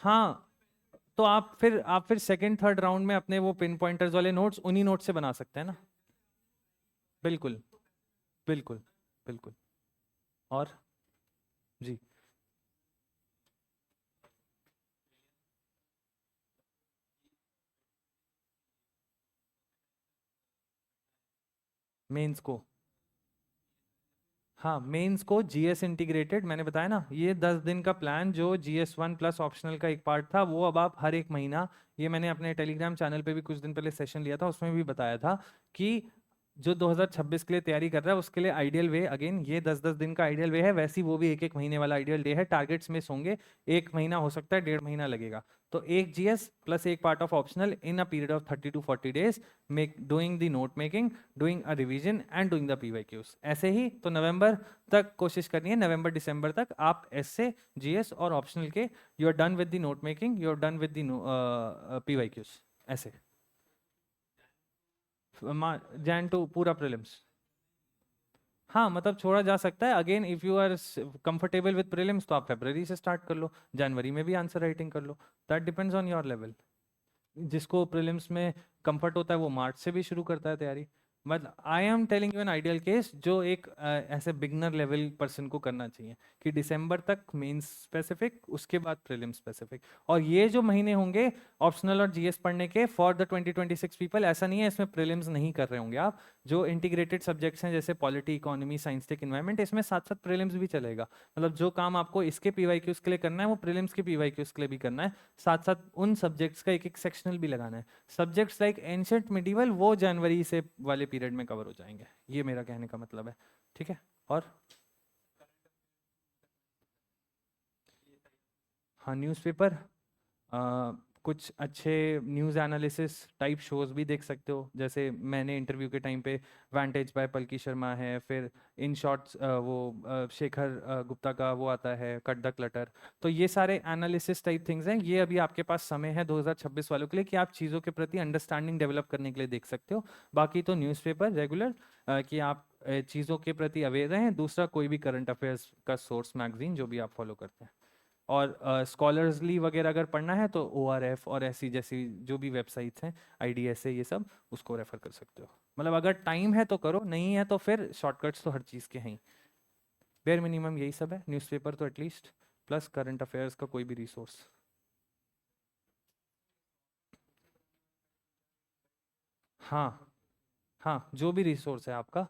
हाँ तो आप फिर सेकंड थर्ड राउंड में अपने वो पिन पॉइंटर्स वाले नोट्स उन्हीं नोट से बना सकते हैं ना। बिल्कुल बिल्कुल बिल्कुल। और जी, मेंस को। हाँ, मेंस को जीएस इंटीग्रेटेड मैंने बताया ना, ये 10 दिन का प्लान जो GS1 प्लस ऑप्शनल का एक पार्ट था, वो अब आप हर एक महीना, ये मैंने अपने टेलीग्राम चैनल पे भी कुछ दिन पहले सेशन लिया था, उसमें भी बताया था कि जो 2026 के लिए तैयारी कर रहा है उसके लिए आइडियल वे, अगेन ये 10-10 दिन का आइडियल वे है, वैसे वो भी एक एक महीने वाला आइडियल डे है। टारगेट्स मिस होंगे, एक महीना हो सकता है, 1.5 महीना लगेगा, तो एक जीएस प्लस एक part of optional in a period of 30 to 40 days, make doing the note making, doing a revision and doing the PYQs. ऐसे ही तो नवंबर तक कोशिश करनी है, नवंबर दिसंबर तक आप एसए, जीएस और ऑप्शनल के you are done with the note making, you are done with the PYQs. ऐसे जैन टू पूरा प्रीलिम्स। हाँ, मतलब छोड़ा जा सकता है, again if you are comfortable with prelims तो आप फरवरी से स्टार्ट कर लो, जनवरी में भी आंसर राइटिंग कर लो, that depends on your level. जिसको प्रीलिम्स में कंफर्ट होता है वो मार्च से भी शुरू करता है तैयारी। मतलब I am telling you an ideal case जो एक ऐसे बिगनर लेवल पर्सन को करना चाहिए कि दिसंबर तक मेंस स्पेसिफिक, उसके बाद प्रीलिम स्पेसिफिक, और ये जो महीने होंगे ऑप्शनल और जीएस पढ़ने के फॉर द 2026 पीपल, ऐसा नहीं है इसमें प्रीलिम्स नहीं कर रहे होंगे आप। जो इंटीग्रेटेड सब्जेक्ट्स हैं जैसे polity, economy, science, tech, environment, इसमें साथ साथ प्रीलिम्स भी चलेगा। मतलब जो काम आपको इसके पीवाईक्यूज के लिए करना है वो प्रीलिम्स के पीवाईक्यूज के लिए भी करना है, साथ साथ उन सब्जेक्ट्स का एक एक सेक्शनल भी लगाना है। सब्जेक्ट्स लाइक एंशिएंट मिडिवल वो जनवरी से वाले पीरियड में कवर हो जाएंगे, ये मेरा कहने का मतलब है। ठीक है, और हाँ, न्यूज़पेपर, कुछ अच्छे न्यूज़ एनालिसिस टाइप शोज भी देख सकते हो, जैसे मैंने इंटरव्यू के टाइम पे वांटेज बाय पलकी शर्मा है, फिर इन शॉर्ट्स वो शेखर गुप्ता का वो आता है कट द क्लटर, तो ये सारे एनालिसिस टाइप थिंग्स हैं। ये अभी आपके पास समय है 2026 वालों के लिए कि आप चीज़ों के प्रति अंडरस्टैंडिंग डेवलप करने के लिए देख सकते हो। बाकी तो न्यूज़पेपर रेगुलर कि आप चीज़ों के प्रति अवेयर रहें, दूसरा कोई भी करंट अफेयर्स का सोर्स मैगजीन जो भी आप फॉलो करते हैं, और स्कॉलर्सली वगैरह अगर पढ़ना है तो ORF और ऐसी जैसी जो भी वेबसाइट्स हैं, IDSA, ये सब उसको रेफर कर सकते हो। मतलब अगर टाइम है तो करो, नहीं है तो फिर शॉर्टकट्स तो हर चीज़ के हैं। बेयर मिनिमम यही सब है, न्यूज़पेपर तो एटलीस्ट, प्लस करंट अफेयर्स का कोई भी रिसोर्स। हाँ, हाँ, जो भी रिसोर्स है आपका,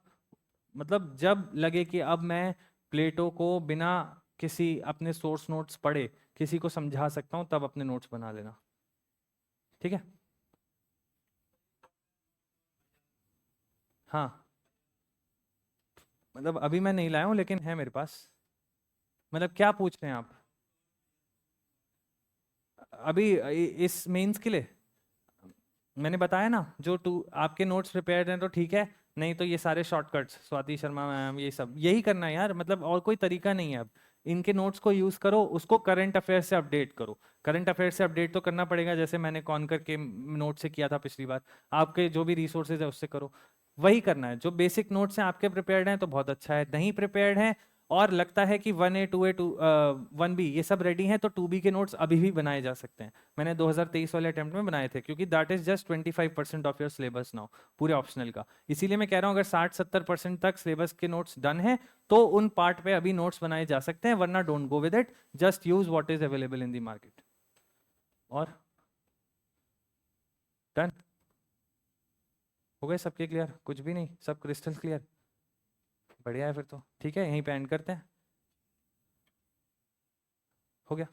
मतलब जब लगे कि अब मैं प्लेटो को बिना किसी अपने सोर्स नोट्स पढ़े किसी को समझा सकता हूँ, तब अपने नोट्स बना लेना। ठीक है, हाँ, मतलब अभी मैं नहीं लाया हूँ लेकिन है मेरे पास। मतलब क्या पूछ रहे हैं आप अभी इस मेंस के लिए? मैंने बताया ना, जो टू आपके नोट्स प्रिपेयर्ड हैं तो ठीक है, नहीं तो ये सारे शॉर्टकट्स, स्वाति शर्मा मैम, ये सब यही करना है यार, मतलब और कोई तरीका नहीं है अब। इनके नोट्स को यूज करो, उसको करंट अफेयर से अपडेट करो। करंट अफेयर से अपडेट तो करना पड़ेगा, जैसे मैंने कॉन करके नोट से किया था पिछली बार। आपके जो भी रिसोर्सेज है उससे करो, वही करना है। जो बेसिक नोट्स हैं आपके प्रिपेयर्ड हैं तो बहुत अच्छा है, नहीं प्रिपेयर्ड हैं और लगता है कि 1A 2A 1B ये सब रेडी हैं तो 2B के नोट्स अभी भी बनाए जा सकते हैं। मैंने 2023 वाले अटेम्प्ट में बनाए थे, क्योंकि that is just 25% of your syllabus now, पूरे ऑप्शनल का। इसीलिए मैं कह रहा हूँ अगर 60-70% तक सिलेबस के नोट्स डन है तो उन पार्ट पे अभी नोट्स बनाए जा सकते हैं, वरना don't go with it, just use what is available in the market. और डन हो गए सबके क्लियर? कुछ भी नहीं, सब क्रिस्टल क्लियर? बढ़िया है फिर तो, ठीक है, यहीं पे एंड करते हैं। हो गया।